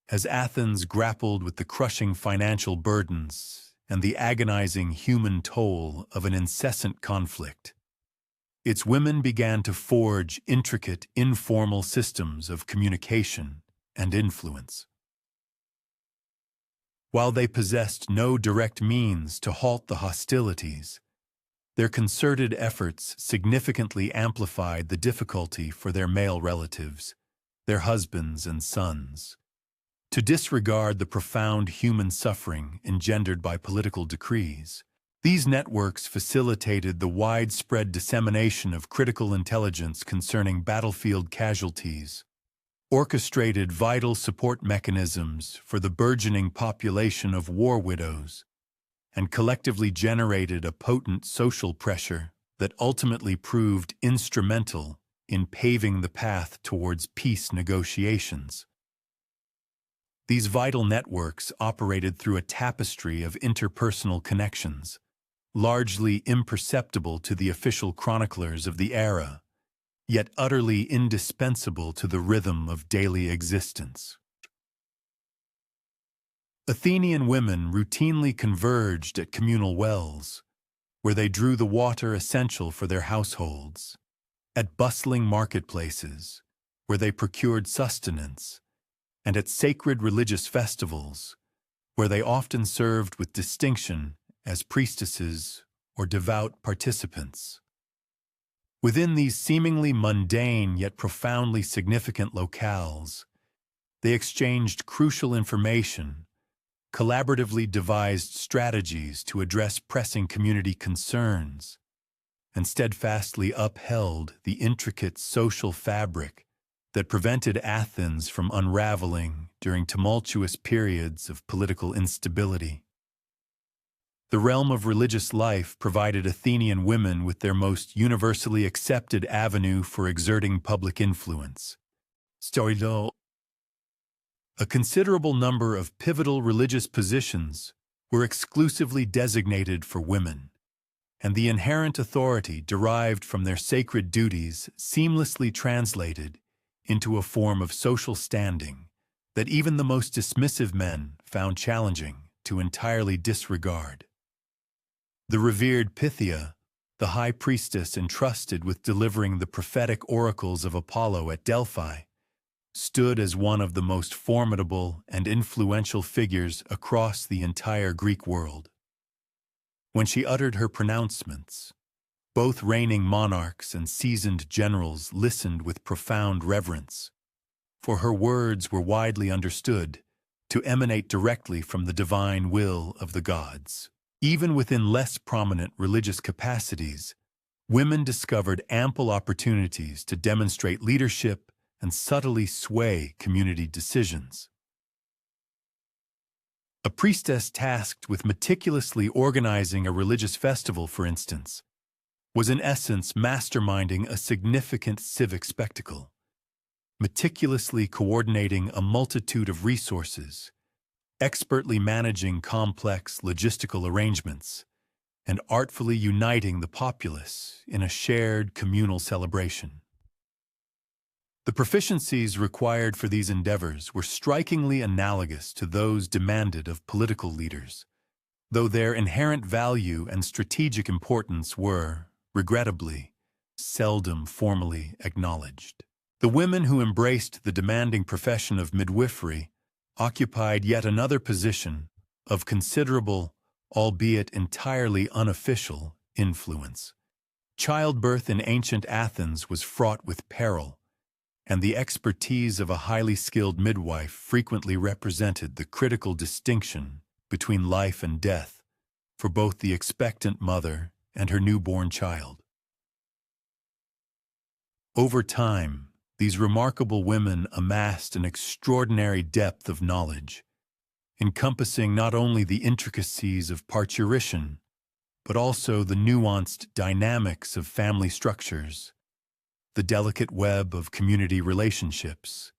as Athens grappled with the crushing financial burdens and the agonizing human toll of an incessant conflict, its women began to forge intricate, informal systems of communication and influence. While they possessed no direct means to halt the hostilities, their concerted efforts significantly amplified the difficulty for their male relatives, their husbands and sons, to disregard the profound human suffering engendered by political decrees. These networks facilitated the widespread dissemination of critical intelligence concerning battlefield casualties, orchestrated vital support mechanisms for the burgeoning population of war widows, and collectively generated a potent social pressure that ultimately proved instrumental in paving the path towards peace negotiations. These vital networks operated through a tapestry of interpersonal connections, largely imperceptible to the official chroniclers of the era, yet utterly indispensable to the rhythm of daily existence. Athenian women routinely converged at communal wells, where they drew the water essential for their households, at bustling marketplaces, where they procured sustenance, and at sacred religious festivals, where they often served with distinction as priestesses or devout participants. Within these seemingly mundane yet profoundly significant locales, they exchanged crucial information, collaboratively devised strategies to address pressing community concerns, and steadfastly upheld the intricate social fabric that prevented Athens from unraveling during tumultuous periods of political instability. The realm of religious life provided Athenian women with their most universally accepted avenue for exerting public influence. A considerable number of pivotal religious positions were exclusively designated for women, and the inherent authority derived from their sacred duties seamlessly translated into a form of social standing that even the most dismissive men found challenging to entirely disregard. The revered Pythia, the high priestess entrusted with delivering the prophetic oracles of Apollo at Delphi, stood as one of the most formidable and influential figures across the entire Greek world. When she uttered her pronouncements, both reigning monarchs and seasoned generals listened with profound reverence, for her words were widely understood to emanate directly from the divine will of the gods. Even within less prominent religious capacities, women discovered ample opportunities to demonstrate leadership and subtly sway community decisions. A priestess tasked with meticulously organizing a religious festival, for instance, was in essence masterminding a significant civic spectacle, meticulously coordinating a multitude of resources, expertly managing complex logistical arrangements, and artfully uniting the populace in a shared communal celebration. The proficiencies required for these endeavors were strikingly analogous to those demanded of political leaders, though their inherent value and strategic importance were, regrettably, seldom formally acknowledged. The women who embraced the demanding profession of midwifery occupied yet another position of considerable, albeit entirely unofficial, influence. Childbirth in ancient Athens was fraught with peril, and the expertise of a highly skilled midwife frequently represented the critical distinction between life and death for both the expectant mother and her newborn child. Over time, these remarkable women amassed an extraordinary depth of knowledge, encompassing not only the intricacies of parturition, but also the nuanced dynamics of family structures, the delicate web of community relationships,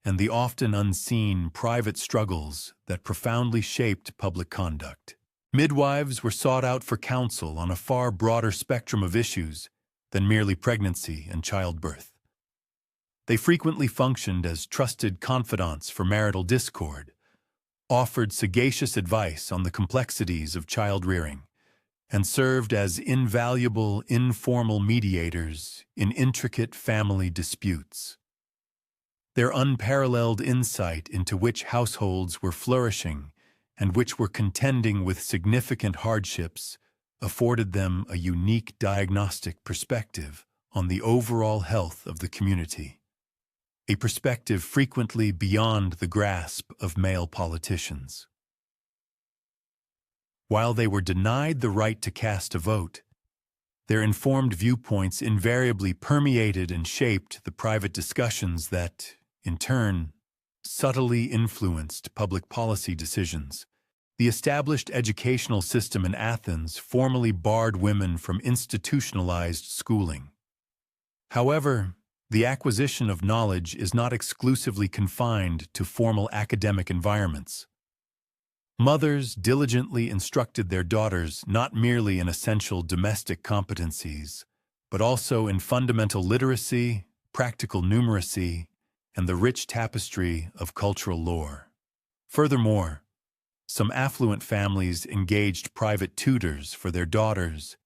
and the often unseen private struggles that profoundly shaped public conduct. Midwives were sought out for counsel on a far broader spectrum of issues than merely pregnancy and childbirth. They frequently functioned as trusted confidants for marital discord, offered sagacious advice on the complexities of child-rearing, and served as invaluable informal mediators in intricate family disputes. Their unparalleled insight into which households were flourishing and which were contending with significant hardships afforded them a unique diagnostic perspective on the overall health of the community, a perspective frequently beyond the grasp of male politicians. While they were denied the right to cast a vote, their informed viewpoints invariably permeated and shaped the private discussions that, in turn, subtly influenced public policy decisions. The established educational system in Athens formally barred women from institutionalized schooling. However, the acquisition of knowledge is not exclusively confined to formal academic environments. Mothers diligently instructed their daughters not merely in essential domestic competencies, but also in fundamental literacy, practical numeracy, and the rich tapestry of cultural lore. Furthermore, some affluent families engaged private tutors for their daughters,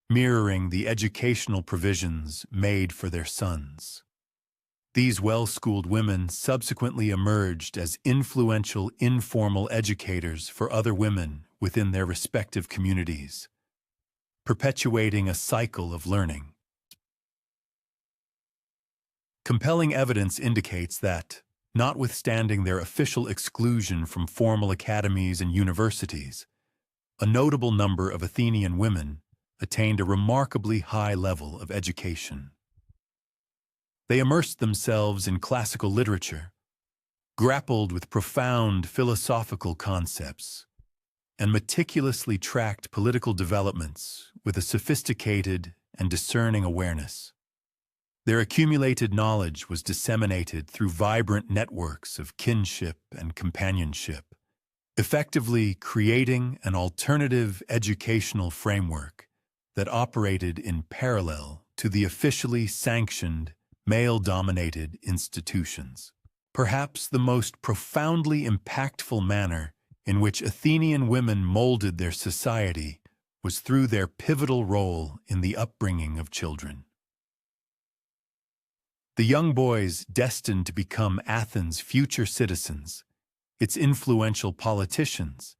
mirroring the educational provisions made for their sons. These well-schooled women subsequently emerged as influential informal educators for other women within their respective communities, perpetuating a cycle of learning. Compelling evidence indicates that, notwithstanding their official exclusion from formal academies and universities, a notable number of Athenian women attained a remarkably high level of education. They immersed themselves in classical literature, grappled with profound philosophical concepts, and meticulously tracked political developments with a sophisticated and discerning awareness. Their accumulated knowledge was disseminated through vibrant networks of kinship and companionship, effectively creating an alternative educational framework that operated in parallel to the officially sanctioned male-dominated institutions. Perhaps the most profoundly impactful manner in which Athenian women molded their society was through their pivotal role in the upbringing of children. The young boys destined to become Athens' future citizens, its influential politicians,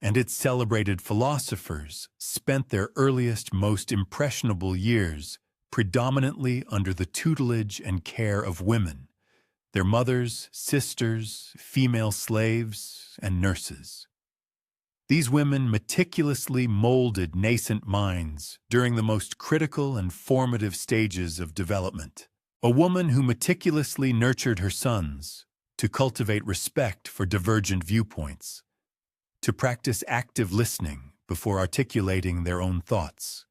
and its celebrated philosophers spent their earliest, most impressionable years predominantly under the tutelage and care of women, their mothers, sisters, female slaves, and nurses. These women meticulously molded nascent minds during the most critical and formative stages of development. A woman who meticulously nurtured her sons to cultivate respect for divergent viewpoints, to practice active listening before articulating their own thoughts,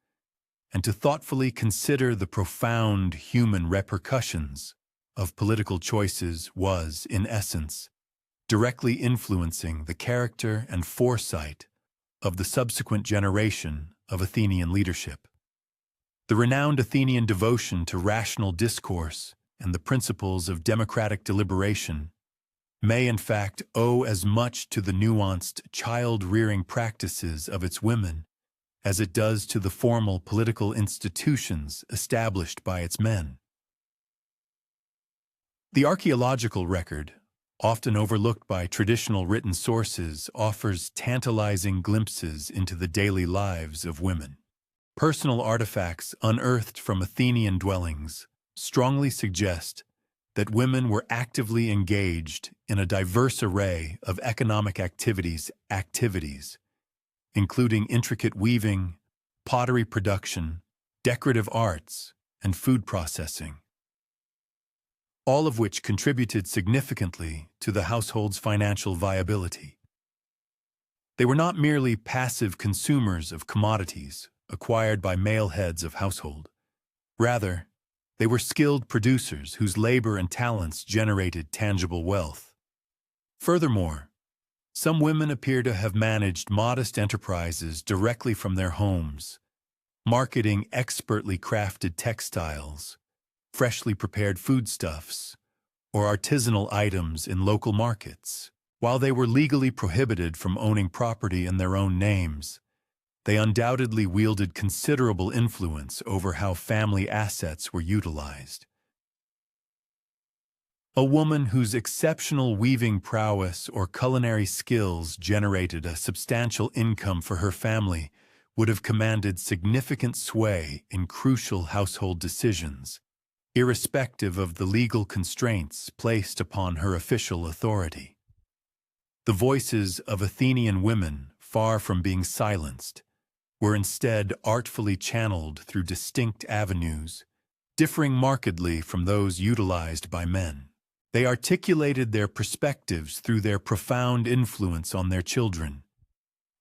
and to thoughtfully consider the profound human repercussions of political choices was, in essence, directly influencing the character and foresight of the subsequent generation of Athenian leadership. The renowned Athenian devotion to rational discourse and the principles of democratic deliberation may in fact owe as much to the nuanced child-rearing practices of its women as it does to the formal political institutions established by its men. The archaeological record, often overlooked by traditional written sources, offers tantalizing glimpses into the daily lives of women. Personal artifacts unearthed from Athenian dwellings strongly suggest that women were actively engaged in a diverse array of economic activities including intricate weaving, pottery production, decorative arts, and food processing, all of which contributed significantly to the household's financial viability. They were not merely passive consumers of commodities acquired by male heads of household. Rather, they were skilled producers whose labor and talents generated tangible wealth. Furthermore, some women appear to have managed modest enterprises directly from their homes, marketing expertly crafted textiles, freshly prepared foodstuffs, or artisanal items in local markets. While they were legally prohibited from owning property in their own names, they undoubtedly wielded considerable influence over how family assets were utilized. A woman whose exceptional weaving prowess or culinary skills generated a substantial income for her family would have commanded significant sway in crucial household decisions, irrespective of the legal constraints placed upon her official authority. The voices of Athenian women, far from being silenced, were instead artfully channeled through distinct avenues, differing markedly from those utilized by men. They articulated their perspectives through their profound influence on their children,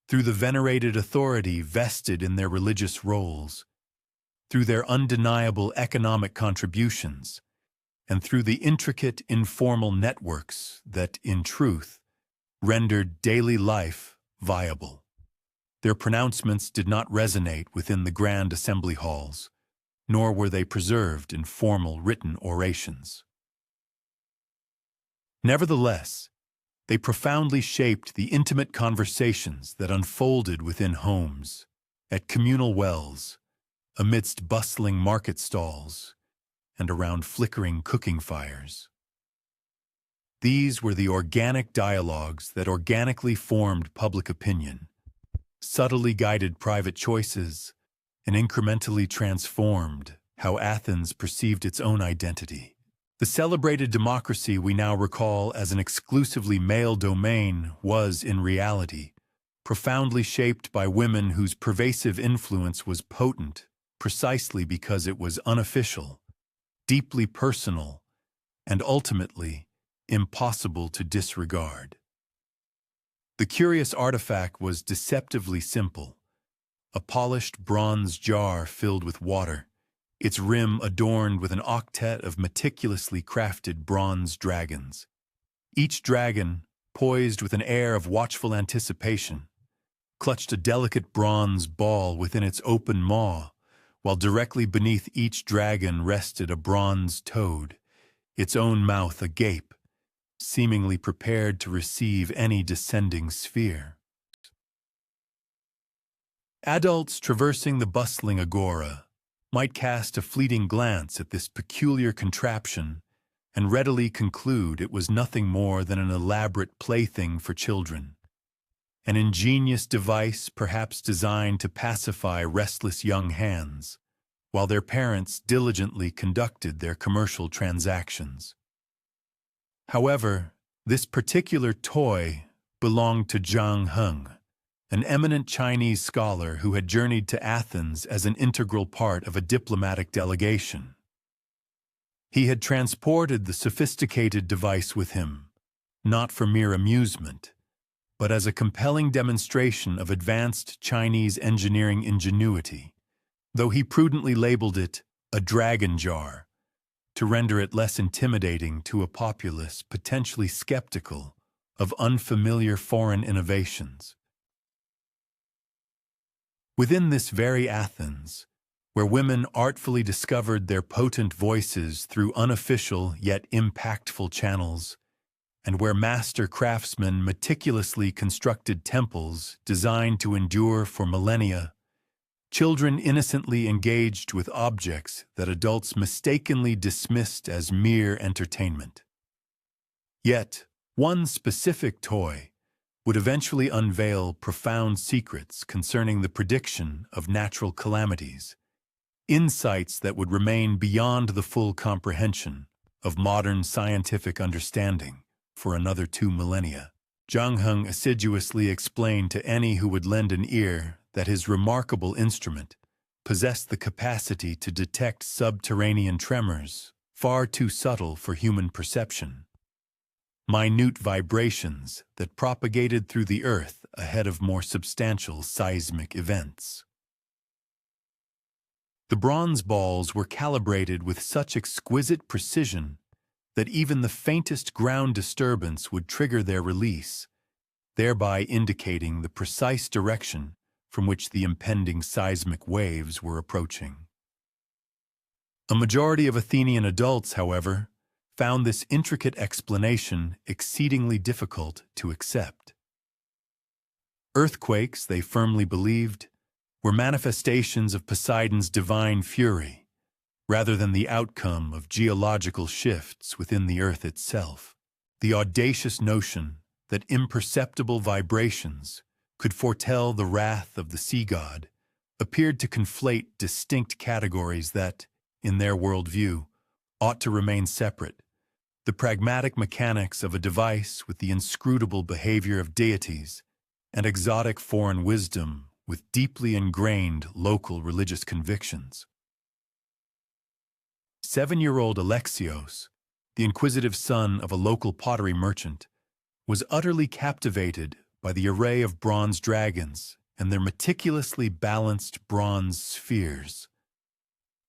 through the venerated authority vested in their religious roles, through their undeniable economic contributions, and through the intricate informal networks that, in truth, rendered daily life viable. Their pronouncements did not resonate within the grand assembly halls, nor were they preserved in formal written orations. Nevertheless, they profoundly shaped the intimate conversations that unfolded within homes, at communal wells, amidst bustling market stalls, and around flickering cooking fires. These were the organic dialogues that organically formed public opinion, subtly guided private choices, and incrementally transformed how Athens perceived its own identity. The celebrated democracy we now recall as an exclusively male domain was, in reality, profoundly shaped by women whose pervasive influence was potent precisely because it was unofficial, deeply personal, and ultimately impossible to disregard. The curious artifact was deceptively simple: a polished bronze jar filled with water, its rim adorned with an octet of meticulously crafted bronze dragons. Each dragon, poised with an air of watchful anticipation, clutched a delicate bronze ball within its open maw, while directly beneath each dragon rested a bronze toad, its own mouth agape, seemingly prepared to receive any descending sphere. Adults traversing the bustling agora might cast a fleeting glance at this peculiar contraption and readily conclude it was nothing more than an elaborate plaything for children, an ingenious device perhaps designed to pacify restless young hands, while their parents diligently conducted their commercial transactions. However, this particular toy belonged to Zhang Heng, an eminent Chinese scholar who had journeyed to Athens as an integral part of a diplomatic delegation. He had transported the sophisticated device with him, not for mere amusement, but as a compelling demonstration of advanced Chinese engineering ingenuity, though he prudently labeled it a dragon jar, to render it less intimidating to a populace potentially skeptical of unfamiliar foreign innovations. Within this very Athens, where women artfully discovered their potent voices through unofficial yet impactful channels, and where master craftsmen meticulously constructed temples designed to endure for millennia, children innocently engaged with objects that adults mistakenly dismissed as mere entertainment. Yet, one specific toy would eventually unveil profound secrets concerning the prediction of natural calamities, insights that would remain beyond the full comprehension of modern scientific understanding for another 2 millennia. Zhang Heng assiduously explained to any who would lend an ear that his remarkable instrument possessed the capacity to detect subterranean tremors far too subtle for human perception. Minute vibrations that propagated through the earth ahead of more substantial seismic events. The bronze balls were calibrated with such exquisite precision that even the faintest ground disturbance would trigger their release, thereby indicating the precise direction from which the impending seismic waves were approaching. A majority of Athenian adults, however, found this intricate explanation exceedingly difficult to accept. Earthquakes, they firmly believed, were manifestations of Poseidon's divine fury, rather than the outcome of geological shifts within the earth itself. The audacious notion that imperceptible vibrations could foretell the wrath of the sea god appeared to conflate distinct categories that, in their worldview, ought to remain separate: the pragmatic mechanics of a device with the inscrutable behavior of deities, and exotic foreign wisdom with deeply ingrained local religious convictions. 7-year-old Alexios, the inquisitive son of a local pottery merchant, was utterly captivated by the array of bronze dragons and their meticulously balanced bronze spheres.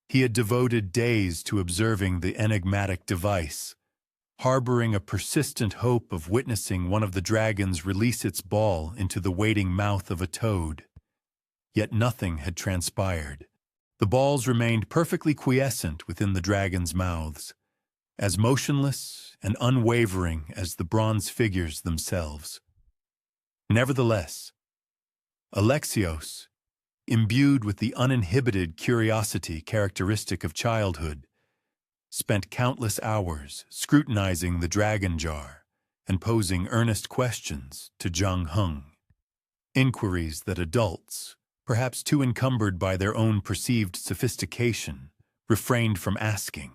He had devoted days to observing the enigmatic device, harboring a persistent hope of witnessing one of the dragons release its ball into the waiting mouth of a toad. Yet nothing had transpired. The balls remained perfectly quiescent within the dragons' mouths, as motionless and unwavering as the bronze figures themselves. Nevertheless, Alexios, imbued with the uninhibited curiosity characteristic of childhood, spent countless hours scrutinizing the dragon jar and posing earnest questions to Zhang Heng, inquiries that adults, perhaps too encumbered by their own perceived sophistication, refrained from asking.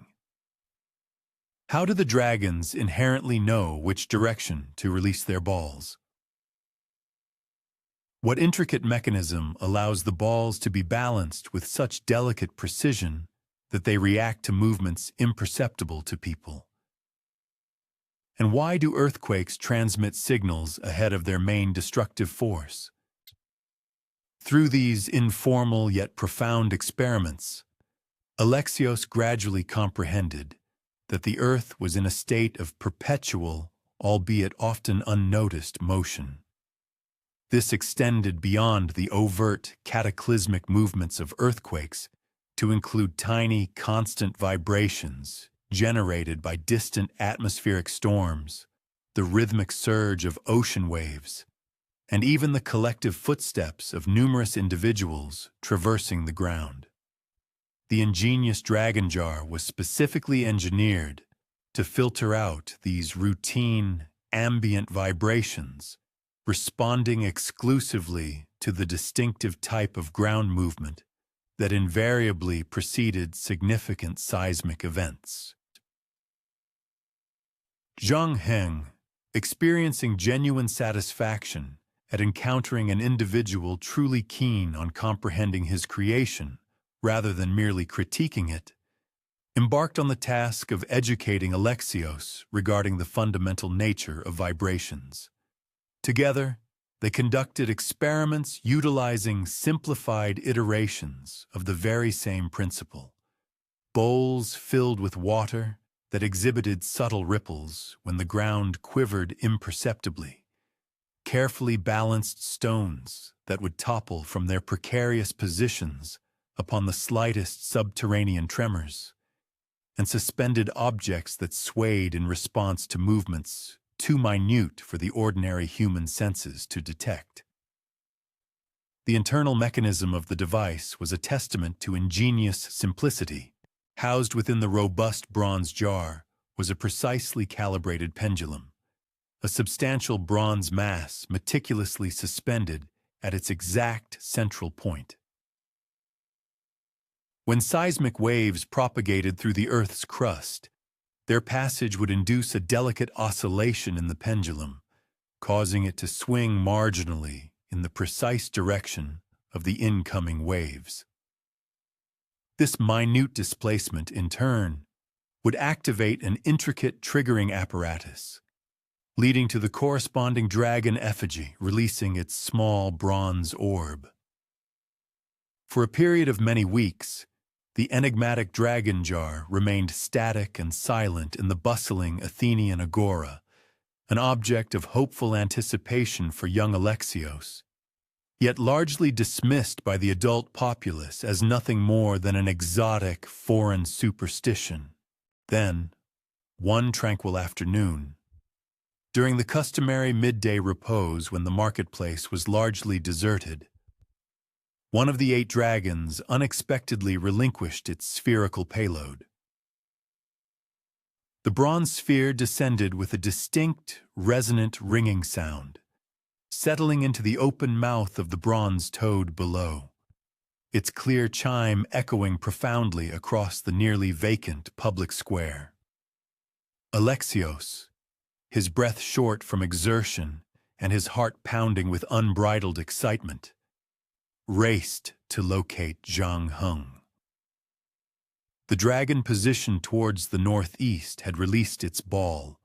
How do the dragons inherently know which direction to release their balls? What intricate mechanism allows the balls to be balanced with such delicate precision that they react to movements imperceptible to people? And why do earthquakes transmit signals ahead of their main destructive force? Through these informal yet profound experiments, Alexios gradually comprehended that the earth was in a state of perpetual, albeit often unnoticed, motion. This extended beyond the overt, cataclysmic movements of earthquakes to include tiny, constant vibrations generated by distant atmospheric storms, the rhythmic surge of ocean waves, and even the collective footsteps of numerous individuals traversing the ground. The ingenious dragon jar was specifically engineered to filter out these routine, ambient vibrations, responding exclusively to the distinctive type of ground movement that invariably preceded significant seismic events. Zhang Heng, experiencing genuine satisfaction at encountering an individual truly keen on comprehending his creation, rather than merely critiquing it, embarked on the task of educating Alexios regarding the fundamental nature of vibrations. Together, they conducted experiments utilizing simplified iterations of the very same principle: bowls filled with water that exhibited subtle ripples when the ground quivered imperceptibly, carefully balanced stones that would topple from their precarious positions upon the slightest subterranean tremors, and suspended objects that swayed in response to movements too minute for the ordinary human senses to detect. The internal mechanism of the device was a testament to ingenious simplicity. Housed within the robust bronze jar was a precisely calibrated pendulum, a substantial bronze mass meticulously suspended at its exact central point. When seismic waves propagated through the Earth's crust, their passage would induce a delicate oscillation in the pendulum, causing it to swing marginally in the precise direction of the incoming waves. This minute displacement, in turn, would activate an intricate triggering apparatus, leading to the corresponding dragon effigy releasing its small bronze orb. For a period of many weeks, the enigmatic dragon jar remained static and silent in the bustling Athenian agora, an object of hopeful anticipation for young Alexios, yet largely dismissed by the adult populace as nothing more than an exotic, foreign superstition. Then, one tranquil afternoon, during the customary midday repose when the marketplace was largely deserted, one of the 8 dragons unexpectedly relinquished its spherical payload. The bronze sphere descended with a distinct, resonant ringing sound, settling into the open mouth of the bronze toad below, its clear chime echoing profoundly across the nearly vacant public square. Alexios, his breath short from exertion and his heart pounding with unbridled excitement, raced to locate Zhang Heng. The dragon positioned towards the northeast had released its ball,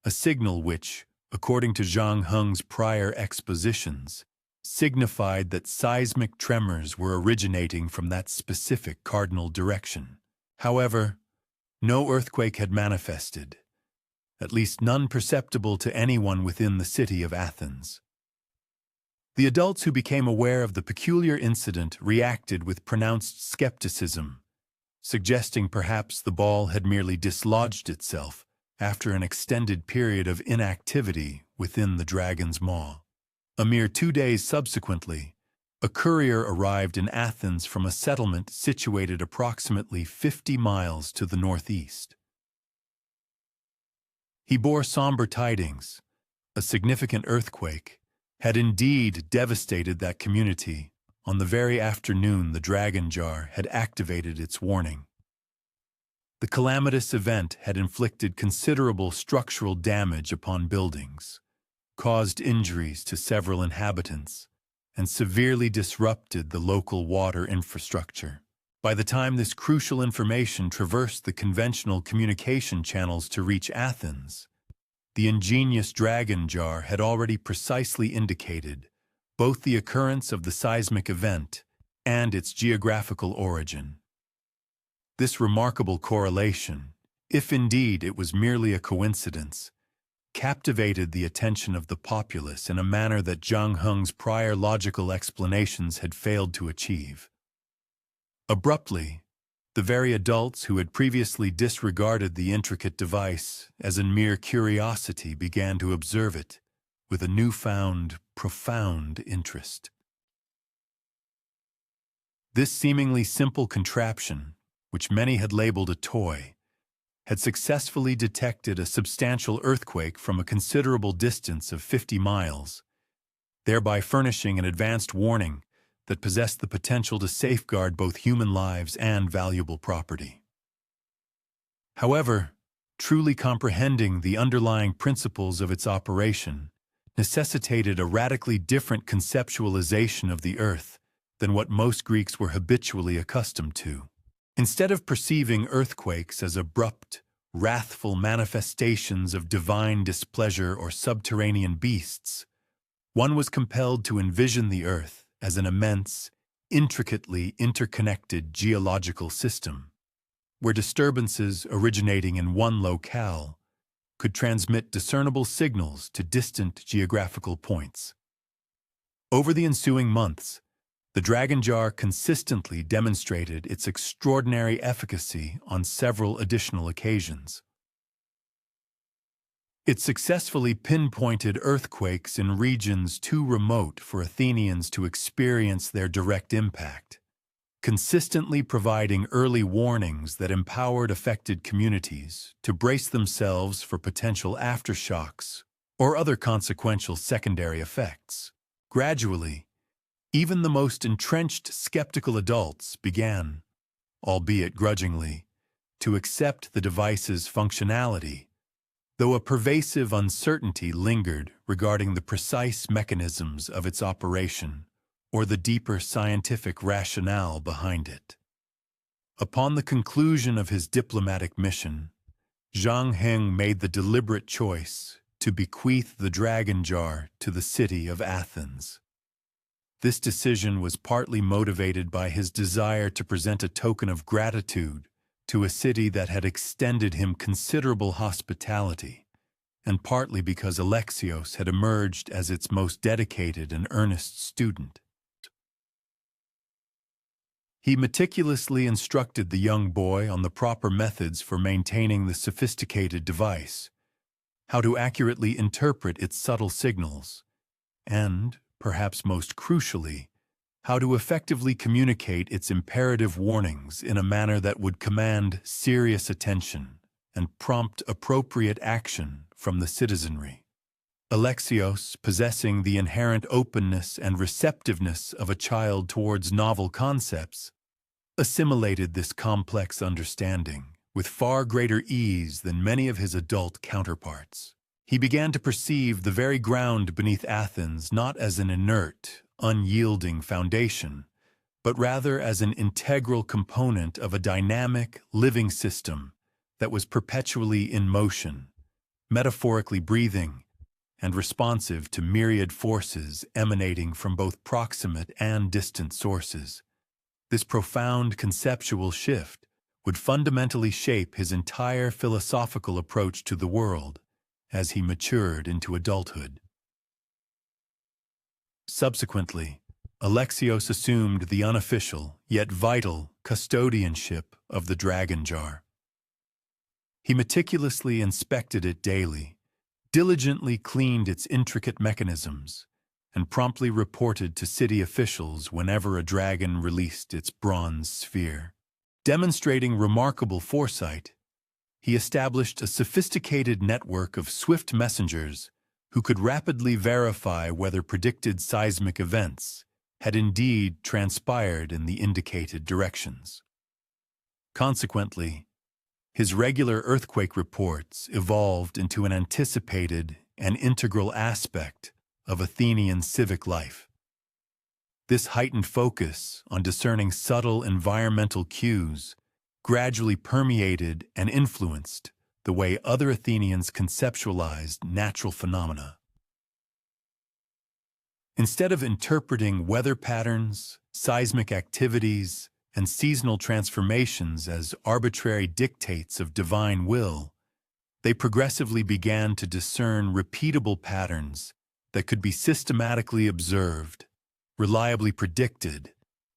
a signal which, according to Zhang Heng's prior expositions, signified that seismic tremors were originating from that specific cardinal direction. However, no earthquake had manifested, at least none perceptible to anyone within the city of Athens. The adults who became aware of the peculiar incident reacted with pronounced skepticism, suggesting perhaps the ball had merely dislodged itself after an extended period of inactivity within the dragon's maw. A mere 2 days subsequently, a courier arrived in Athens from a settlement situated approximately 50 miles to the northeast. He bore somber tidings. A significant earthquake had indeed devastated that community on the very afternoon the dragon jar had activated its warning. The calamitous event had inflicted considerable structural damage upon buildings, caused injuries to several inhabitants, and severely disrupted the local water infrastructure. By the time this crucial information traversed the conventional communication channels to reach Athens, the ingenious dragon jar had already precisely indicated both the occurrence of the seismic event and its geographical origin. This remarkable correlation, if indeed it was merely a coincidence, captivated the attention of the populace in a manner that Zhang Heng's prior logical explanations had failed to achieve. Abruptly, the very adults who had previously disregarded the intricate device as a mere curiosity began to observe it with a newfound, profound interest. This seemingly simple contraption, which many had labeled a toy, had successfully detected a substantial earthquake from a considerable distance of 50 miles, thereby furnishing an advanced warning that possessed the potential to safeguard both human lives and valuable property. However, truly comprehending the underlying principles of its operation necessitated a radically different conceptualization of the earth than what most Greeks were habitually accustomed to. Instead of perceiving earthquakes as abrupt, wrathful manifestations of divine displeasure or subterranean beasts, one was compelled to envision the earth as an immense, intricately interconnected geological system, where disturbances originating in one locale could transmit discernible signals to distant geographical points. Over the ensuing months, the dragon jar consistently demonstrated its extraordinary efficacy on several additional occasions. It successfully pinpointed earthquakes in regions too remote for Athenians to experience their direct impact, consistently providing early warnings that empowered affected communities to brace themselves for potential aftershocks or other consequential secondary effects. Gradually, even the most entrenched skeptical adults began, albeit grudgingly, to accept the device's functionality, though a pervasive uncertainty lingered regarding the precise mechanisms of its operation or the deeper scientific rationale behind it. Upon the conclusion of his diplomatic mission, Zhang Heng made the deliberate choice to bequeath the dragon jar to the city of Athens. This decision was partly motivated by his desire to present a token of gratitude to a city that had extended him considerable hospitality, and partly because Alexios had emerged as its most dedicated and earnest student. He meticulously instructed the young boy on the proper methods for maintaining the sophisticated device, how to accurately interpret its subtle signals, and, perhaps most crucially, how to effectively communicate its imperative warnings in a manner that would command serious attention and prompt appropriate action from the citizenry. Alexios, possessing the inherent openness and receptiveness of a child towards novel concepts, assimilated this complex understanding with far greater ease than many of his adult counterparts. He began to perceive the very ground beneath Athens not as an inert, unyielding foundation, but rather as an integral component of a dynamic, living system that was perpetually in motion, metaphorically breathing, and responsive to myriad forces emanating from both proximate and distant sources. This profound conceptual shift would fundamentally shape his entire philosophical approach to the world as he matured into adulthood. Subsequently, Alexios assumed the unofficial, yet vital, custodianship of the dragon jar. He meticulously inspected it daily, diligently cleaned its intricate mechanisms, and promptly reported to city officials whenever a dragon released its bronze sphere. Demonstrating remarkable foresight, he established a sophisticated network of swift messengers who could rapidly verify whether predicted seismic events had indeed transpired in the indicated directions. Consequently, his regular earthquake reports evolved into an anticipated and integral aspect of Athenian civic life. This heightened focus on discerning subtle environmental cues gradually permeated and influenced the way other Athenians conceptualized natural phenomena. Instead of interpreting weather patterns, seismic activities, and seasonal transformations as arbitrary dictates of divine will, they progressively began to discern repeatable patterns that could be systematically observed, reliably predicted,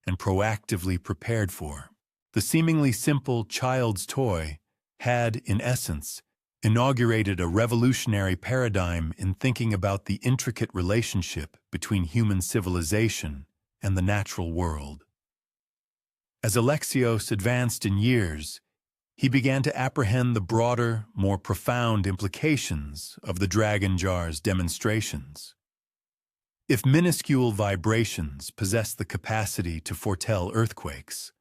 and proactively prepared for. The seemingly simple child's toy had, in essence, inaugurated a revolutionary paradigm in thinking about the intricate relationship between human civilization and the natural world. As Alexios advanced in years, he began to apprehend the broader, more profound implications of the dragon jar's demonstrations. If minuscule vibrations possess the capacity to foretell earthquakes,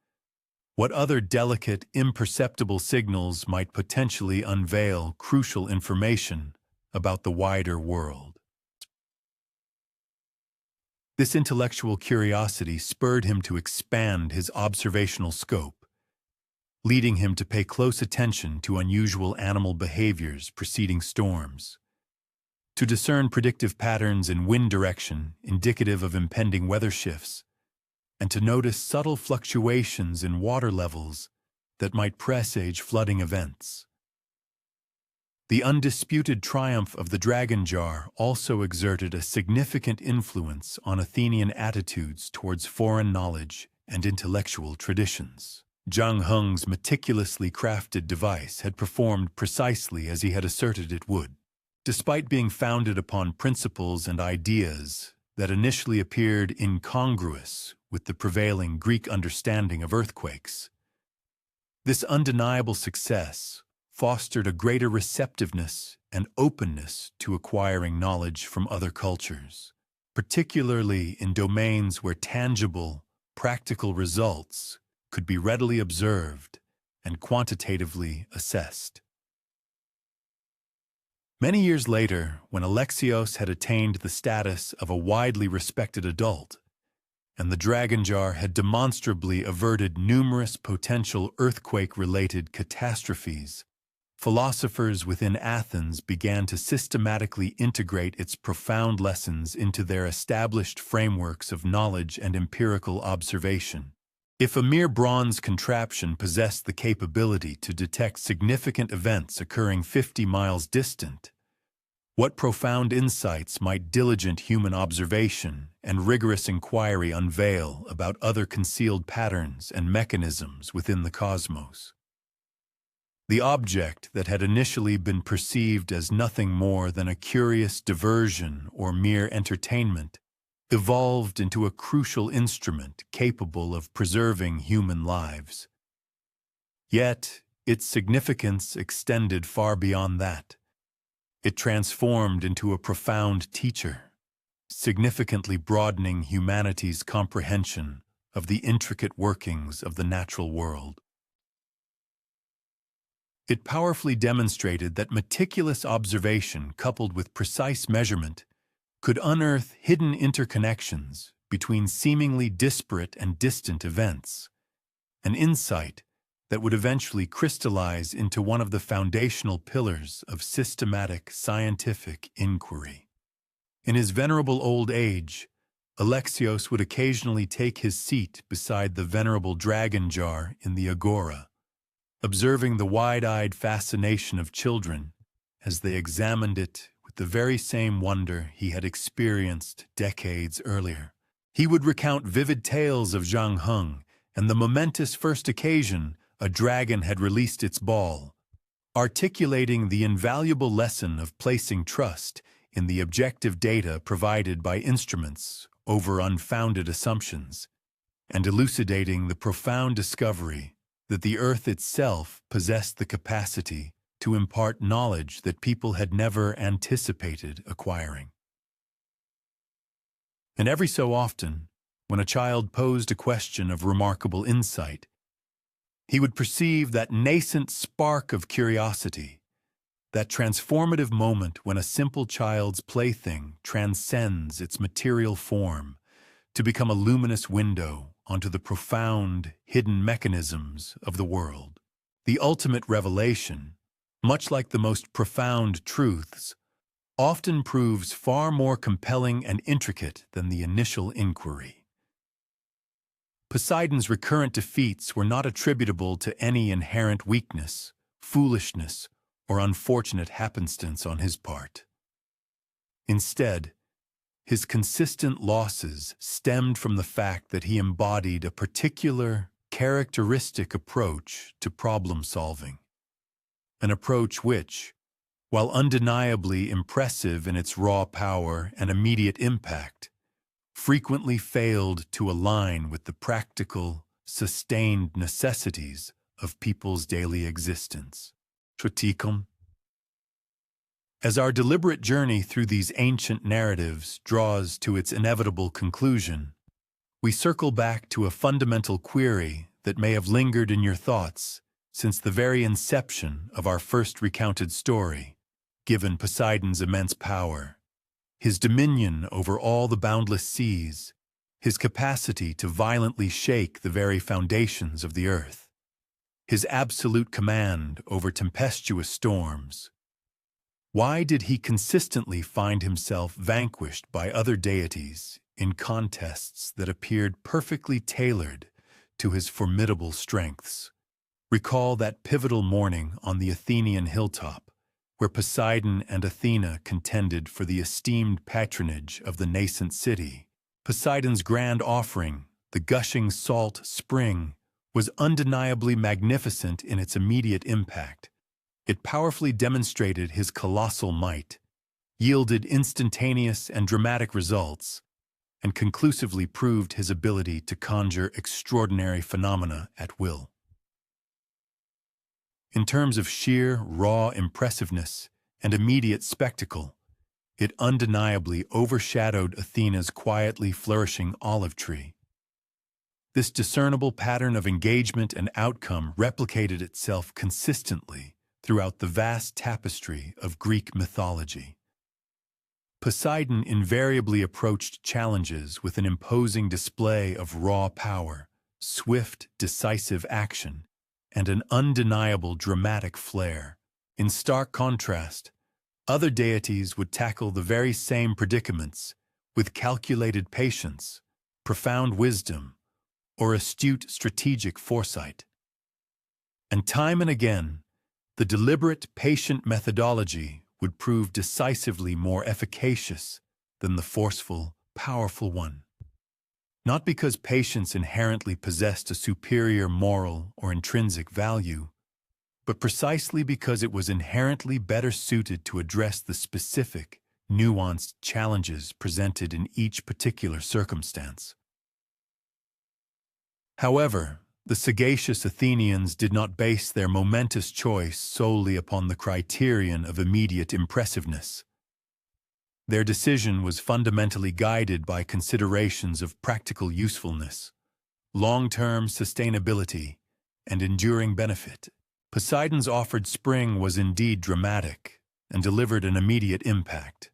what other delicate, imperceptible signals might potentially unveil crucial information about the wider world? This intellectual curiosity spurred him to expand his observational scope, leading him to pay close attention to unusual animal behaviors preceding storms, to discern predictive patterns in wind direction indicative of impending weather shifts, and to notice subtle fluctuations in water levels that might presage flooding events. The undisputed triumph of the dragon jar also exerted a significant influence on Athenian attitudes towards foreign knowledge and intellectual traditions. Zhang Heng's meticulously crafted device had performed precisely as he had asserted it would. Despite being founded upon principles and ideas that initially appeared incongruous with the prevailing Greek understanding of earthquakes, this undeniable success fostered a greater receptiveness and openness to acquiring knowledge from other cultures, particularly in domains where tangible, practical results could be readily observed and quantitatively assessed. Many years later, when Alexios had attained the status of a widely respected adult, and the dragon jar had demonstrably averted numerous potential earthquake-related catastrophes, philosophers within Athens began to systematically integrate its profound lessons into their established frameworks of knowledge and empirical observation. If a mere bronze contraption possessed the capability to detect significant events occurring 50 miles distant, what profound insights might diligent human observation and rigorous inquiry unveil about other concealed patterns and mechanisms within the cosmos? The object that had initially been perceived as nothing more than a curious diversion or mere entertainment evolved into a crucial instrument capable of preserving human lives. Yet, its significance extended far beyond that. It transformed into a profound teacher, significantly broadening humanity's comprehension of the intricate workings of the natural world. It powerfully demonstrated that meticulous observation coupled with precise measurement could unearth hidden interconnections between seemingly disparate and distant events, an insight that would eventually crystallize into one of the foundational pillars of systematic scientific inquiry. In his venerable old age, Alexios would occasionally take his seat beside the venerable dragon jar in the agora, observing the wide-eyed fascination of children as they examined it with the very same wonder he had experienced decades earlier. He would recount vivid tales of Zhang Heng and the momentous first occasion a dragon had released its ball, articulating the invaluable lesson of placing trust in the objective data provided by instruments over unfounded assumptions, and elucidating the profound discovery that the Earth itself possessed the capacity to impart knowledge that people had never anticipated acquiring. And every so often, when a child posed a question of remarkable insight, he would perceive that nascent spark of curiosity, that transformative moment when a simple child's plaything transcends its material form to become a luminous window onto the profound, hidden mechanisms of the world. The ultimate revelation, much like the most profound truths, often proves far more compelling and intricate than the initial inquiry. Poseidon's recurrent defeats were not attributable to any inherent weakness, foolishness, or unfortunate happenstance on his part. Instead, his consistent losses stemmed from the fact that he embodied a particular, characteristic approach to problem-solving, an approach which, while undeniably impressive in its raw power and immediate impact, frequently failed to align with the practical, sustained necessities of people's daily existence. Tritikum. As our deliberate journey through these ancient narratives draws to its inevitable conclusion, we circle back to a fundamental query that may have lingered in your thoughts since the very inception of our first recounted story, given Poseidon's immense power, his dominion over all the boundless seas, his capacity to violently shake the very foundations of the earth, his absolute command over tempestuous storms. Why did he consistently find himself vanquished by other deities in contests that appeared perfectly tailored to his formidable strengths? Recall that pivotal morning on the Athenian hilltop, where Poseidon and Athena contended for the esteemed patronage of the nascent city. Poseidon's grand offering, the gushing salt spring, was undeniably magnificent in its immediate impact. It powerfully demonstrated his colossal might, yielded instantaneous and dramatic results, and conclusively proved his ability to conjure extraordinary phenomena at will. In terms of sheer, raw impressiveness and immediate spectacle, it undeniably overshadowed Athena's quietly flourishing olive tree. This discernible pattern of engagement and outcome replicated itself consistently throughout the vast tapestry of Greek mythology. Poseidon invariably approached challenges with an imposing display of raw power, swift, decisive action, and an undeniable dramatic flair. In stark contrast, other deities would tackle the very same predicaments with calculated patience, profound wisdom, or astute strategic foresight. And time and again, the deliberate, patient methodology would prove decisively more efficacious than the forceful, powerful one. Not because patience inherently possessed a superior moral or intrinsic value, but precisely because it was inherently better suited to address the specific, nuanced challenges presented in each particular circumstance. However, the sagacious Athenians did not base their momentous choice solely upon the criterion of immediate impressiveness. Their decision was fundamentally guided by considerations of practical usefulness, long-term sustainability, and enduring benefit. Poseidon's offered spring was indeed dramatic and delivered an immediate impact.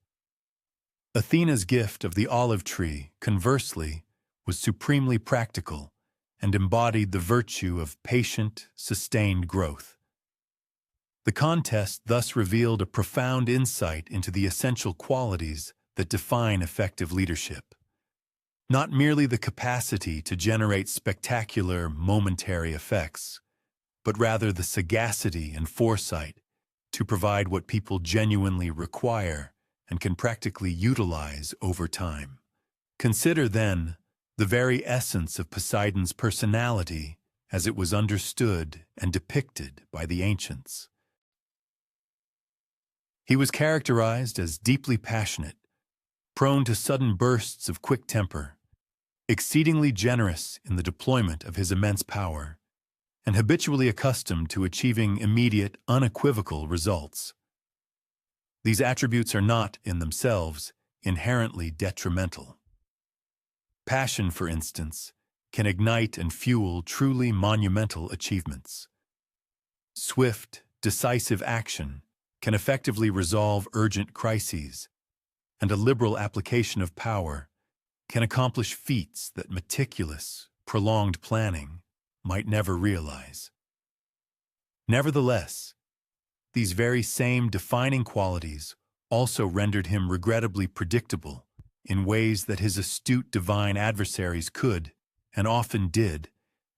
Athena's gift of the olive tree, conversely, was supremely practical and embodied the virtue of patient, sustained growth. The contest thus revealed a profound insight into the essential qualities that define effective leadership. Not merely the capacity to generate spectacular, momentary effects, but rather the sagacity and foresight to provide what people genuinely require and can practically utilize over time. Consider, then, the very essence of Poseidon's personality as it was understood and depicted by the ancients. He was characterized as deeply passionate, prone to sudden bursts of quick temper, exceedingly generous in the deployment of his immense power, and habitually accustomed to achieving immediate, unequivocal results. These attributes are not, in themselves, inherently detrimental. Passion, for instance, can ignite and fuel truly monumental achievements. Swift, decisive action can effectively resolve urgent crises, and a liberal application of power can accomplish feats that meticulous, prolonged planning might never realize. Nevertheless, these very same defining qualities also rendered him regrettably predictable in ways that his astute divine adversaries could, and often did,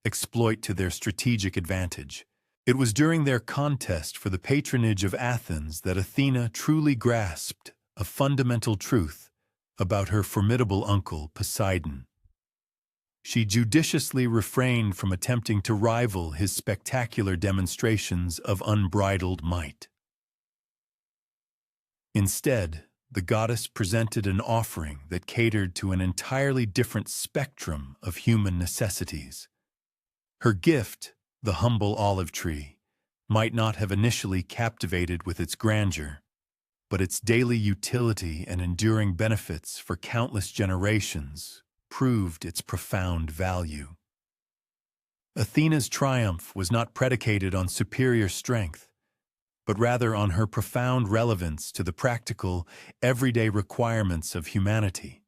exploit to their strategic advantage. It was during their contest for the patronage of Athens that Athena truly grasped a fundamental truth about her formidable uncle Poseidon. She judiciously refrained from attempting to rival his spectacular demonstrations of unbridled might. Instead, the goddess presented an offering that catered to an entirely different spectrum of human necessities. Her gift, the humble olive tree, might not have initially captivated with its grandeur, but its daily utility and enduring benefits for countless generations proved its profound value. Athena's triumph was not predicated on superior strength, but rather on her profound relevance to the practical, everyday requirements of humanity.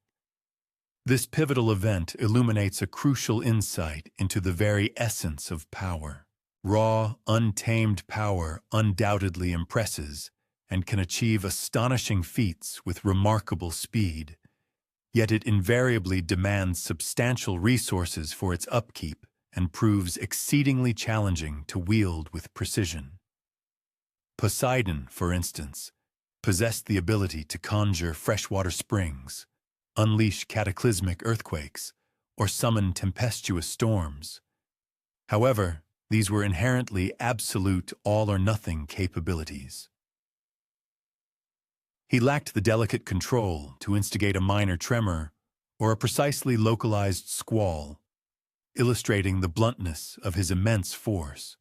This pivotal event illuminates a crucial insight into the very essence of power. Raw, untamed power undoubtedly impresses and can achieve astonishing feats with remarkable speed, yet it invariably demands substantial resources for its upkeep and proves exceedingly challenging to wield with precision. Poseidon, for instance, possessed the ability to conjure freshwater springs, unleash cataclysmic earthquakes, or summon tempestuous storms. However, these were inherently absolute all-or-nothing capabilities. He lacked the delicate control to instigate a minor tremor or a precisely localized squall, illustrating the bluntness of his immense force.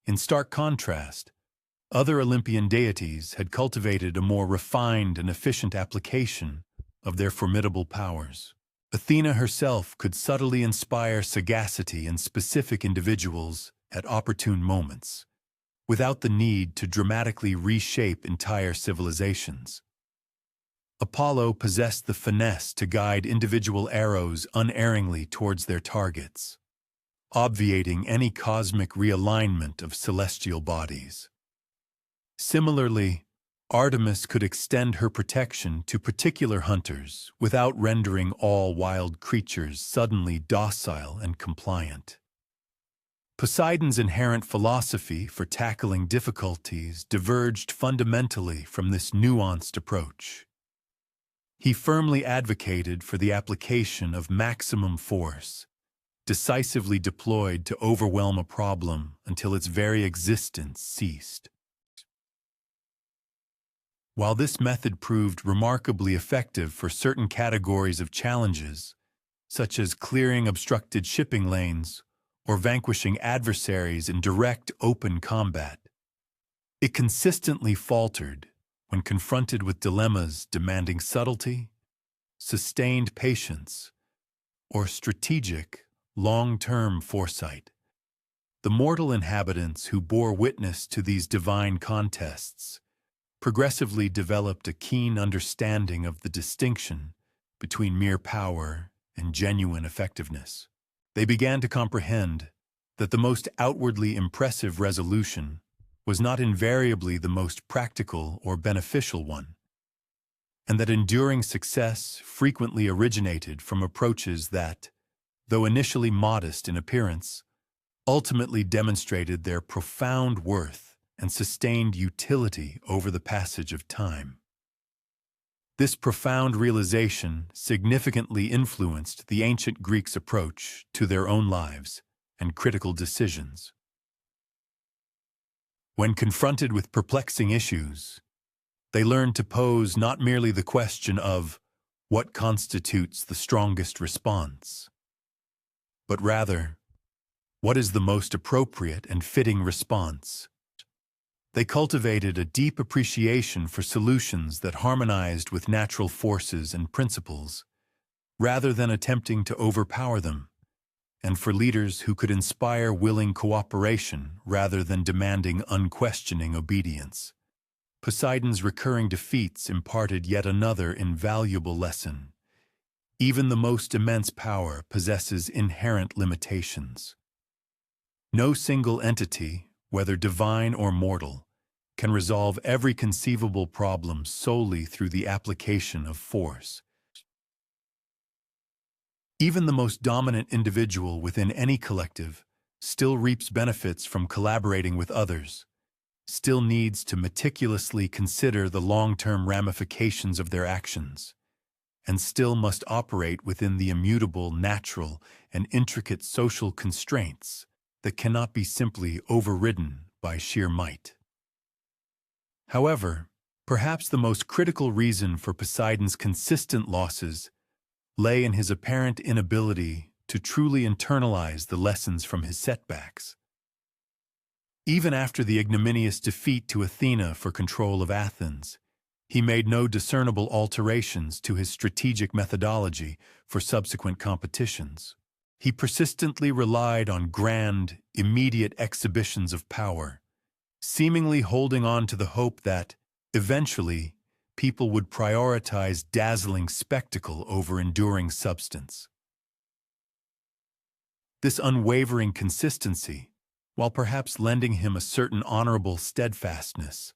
In stark contrast, other Olympian deities had cultivated a more refined and efficient application of their formidable powers. Athena herself could subtly inspire sagacity in specific individuals at opportune moments, without the need to dramatically reshape entire civilizations. Apollo possessed the finesse to guide individual arrows unerringly towards their targets, obviating any cosmic realignment of celestial bodies. Similarly, Artemis could extend her protection to particular hunters without rendering all wild creatures suddenly docile and compliant. Poseidon's inherent philosophy for tackling difficulties diverged fundamentally from this nuanced approach. He firmly advocated for the application of maximum force, decisively deployed to overwhelm a problem until its very existence ceased. While this method proved remarkably effective for certain categories of challenges, such as clearing obstructed shipping lanes or vanquishing adversaries in direct open combat, it consistently faltered when confronted with dilemmas demanding subtlety, sustained patience, or strategic, long-term foresight. The mortal inhabitants who bore witness to these divine contests progressively developed a keen understanding of the distinction between mere power and genuine effectiveness. They began to comprehend that the most outwardly impressive resolution was not invariably the most practical or beneficial one, and that enduring success frequently originated from approaches that, though initially modest in appearance, ultimately demonstrated their profound worth and sustained utility over the passage of time. This profound realization significantly influenced the ancient Greeks' approach to their own lives and critical decisions. When confronted with perplexing issues, they learned to pose not merely the question of what constitutes the strongest response, but rather, what is the most appropriate and fitting response? They cultivated a deep appreciation for solutions that harmonized with natural forces and principles, rather than attempting to overpower them, and for leaders who could inspire willing cooperation rather than demanding unquestioning obedience. Poseidon's recurring defeats imparted yet another invaluable lesson. Even the most immense power possesses inherent limitations. No single entity, whether divine or mortal, can resolve every conceivable problem solely through the application of force. Even the most dominant individual within any collective still reaps benefits from collaborating with others, still needs to meticulously consider the long-term ramifications of their actions, and still must operate within the immutable, natural, and intricate social constraints that cannot be simply overridden by sheer might. However, perhaps the most critical reason for Poseidon's consistent losses lay in his apparent inability to truly internalize the lessons from his setbacks. Even after the ignominious defeat to Athena for control of Athens, he made no discernible alterations to his strategic methodology for subsequent competitions. He persistently relied on grand, immediate exhibitions of power, seemingly holding on to the hope that, eventually, people would prioritize dazzling spectacle over enduring substance. This unwavering consistency, while perhaps lending him a certain honorable steadfastness,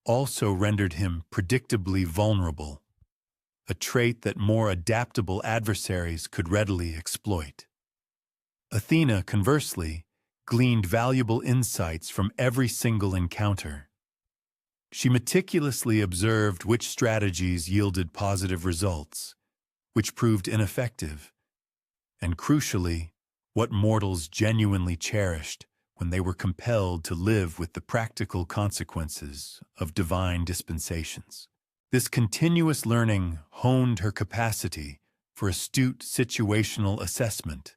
also rendered him predictably vulnerable, a trait that more adaptable adversaries could readily exploit. Athena, conversely, gleaned valuable insights from every single encounter. She meticulously observed which strategies yielded positive results, which proved ineffective, and crucially, what mortals genuinely cherished when they were compelled to live with the practical consequences of divine dispensations. This continuous learning honed her capacity for astute situational assessment,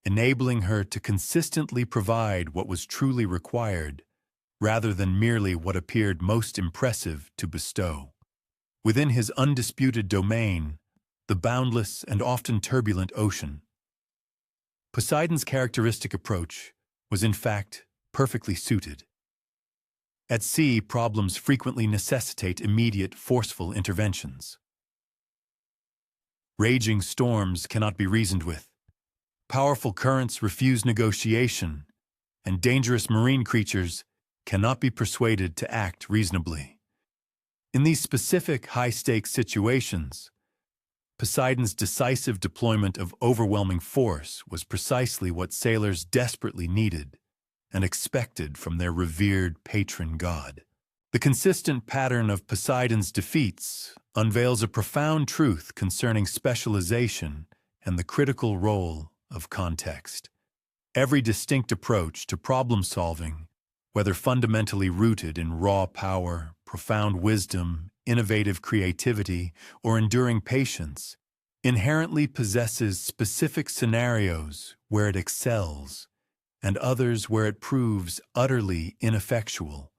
enabling her to consistently provide what was truly required, rather than merely what appeared most impressive to bestow. Within his undisputed domain, the boundless and often turbulent ocean, Poseidon's characteristic approach was in fact perfectly suited. At sea, problems frequently necessitate immediate, forceful interventions. Raging storms cannot be reasoned with. Powerful currents refuse negotiation, and dangerous marine creatures cannot be persuaded to act reasonably. In these specific high-stakes situations, Poseidon's decisive deployment of overwhelming force was precisely what sailors desperately needed and expected from their revered patron god. The consistent pattern of Poseidon's defeats unveils a profound truth concerning specialization and the critical role of context. Every distinct approach to problem-solving, whether fundamentally rooted in raw power, profound wisdom, innovative creativity, or enduring patience, inherently possesses specific scenarios where it excels and others where it proves utterly ineffectual.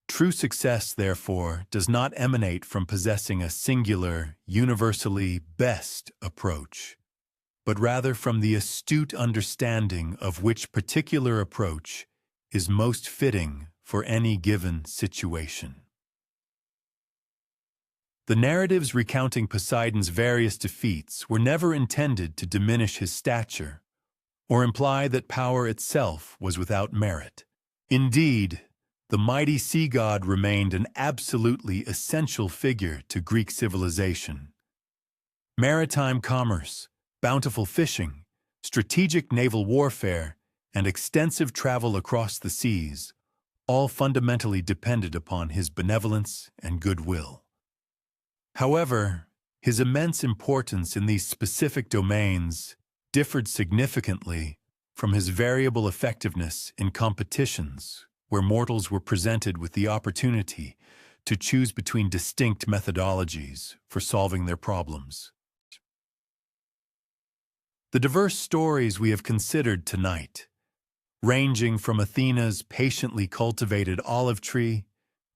True success, therefore, does not emanate from possessing a singular, universally best approach, but rather from the astute understanding of which particular approach is most fitting for any given situation. The narratives recounting Poseidon's various defeats were never intended to diminish his stature or imply that power itself was without merit. Indeed, the mighty sea god remained an absolutely essential figure to Greek civilization. Maritime commerce, bountiful fishing, strategic naval warfare, and extensive travel across the seas all fundamentally depended upon his benevolence and goodwill. However, his immense importance in these specific domains differed significantly from his variable effectiveness in competitions where mortals were presented with the opportunity to choose between distinct methodologies for solving their problems. The diverse stories we have considered tonight, ranging from Athena's patiently cultivated olive tree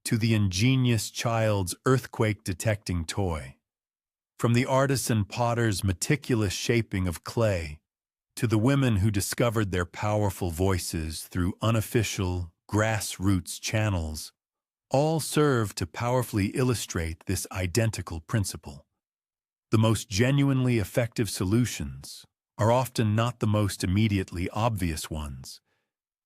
to the ingenious child's earthquake-detecting toy, from the artisan potter's meticulous shaping of clay to the women who discovered their powerful voices through unofficial, grassroots channels, all serve to powerfully illustrate this identical principle. The most genuinely effective solutions are often not the most immediately obvious ones,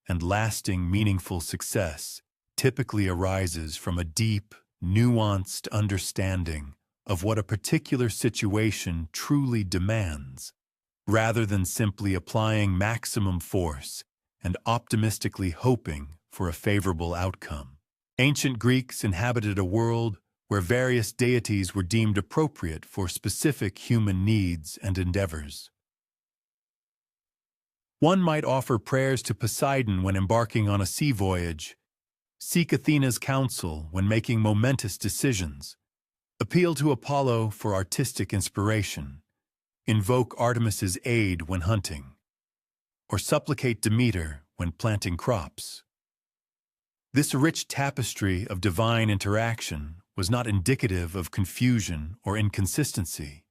and lasting, meaningful success typically arises from a deep, nuanced understanding of what a particular situation truly demands, rather than simply applying maximum force and optimistically hoping for a favorable outcome. Ancient Greeks inhabited a world where various deities were deemed appropriate for specific human needs and endeavors. One might offer prayers to Poseidon when embarking on a sea voyage, seek Athena's counsel when making momentous decisions, appeal to Apollo for artistic inspiration, invoke Artemis's aid when hunting, or supplicate Demeter when planting crops. This rich tapestry of divine interaction was not indicative of confusion or inconsistency.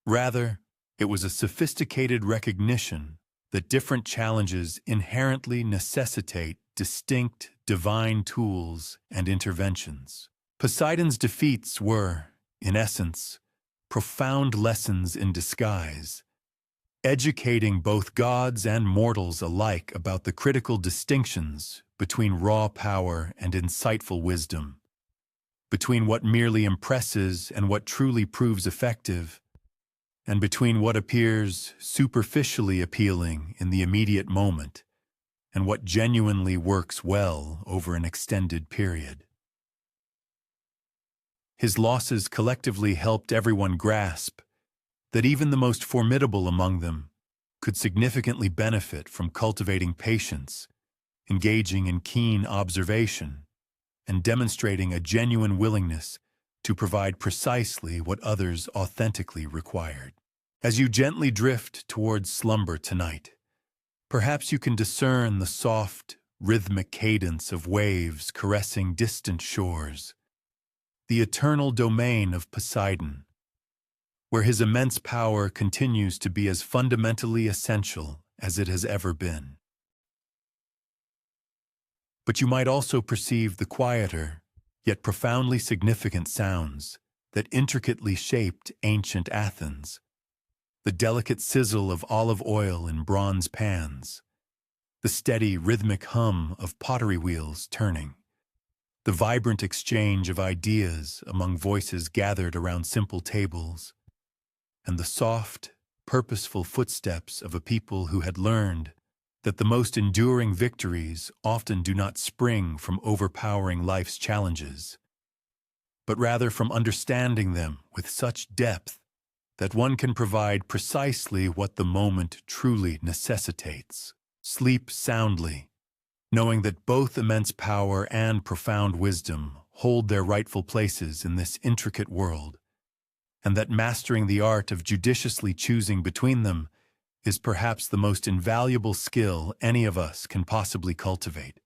Rather, it was a sophisticated recognition that different challenges inherently necessitate distinct divine tools and interventions. Poseidon's defeats were, in essence, profound lessons in disguise, educating both gods and mortals alike about the critical distinctions between raw power and insightful wisdom, between what merely impresses and what truly proves effective, and between what appears superficially appealing in the immediate moment and what genuinely works well over an extended period. His losses collectively helped everyone grasp that even the most formidable among them could significantly benefit from cultivating patience, engaging in keen observation, and demonstrating a genuine willingness to provide precisely what others authentically required. As you gently drift towards slumber tonight, perhaps you can discern the soft, rhythmic cadence of waves caressing distant shores, the eternal domain of Poseidon, where his immense power continues to be as fundamentally essential as it has ever been. But you might also perceive the quieter, yet profoundly significant sounds that intricately shaped ancient Athens. The delicate sizzle of olive oil in bronze pans, the steady rhythmic hum of pottery wheels turning, the vibrant exchange of ideas among voices gathered around simple tables, and the soft, purposeful footsteps of a people who had learned that the most enduring victories often do not spring from overpowering life's challenges, but rather from understanding them with such depth that one can provide precisely what the moment truly necessitates. Sleep soundly, knowing that both immense power and profound wisdom hold their rightful places in this intricate world, and that mastering the art of judiciously choosing between them is perhaps the most invaluable skill any of us can possibly cultivate.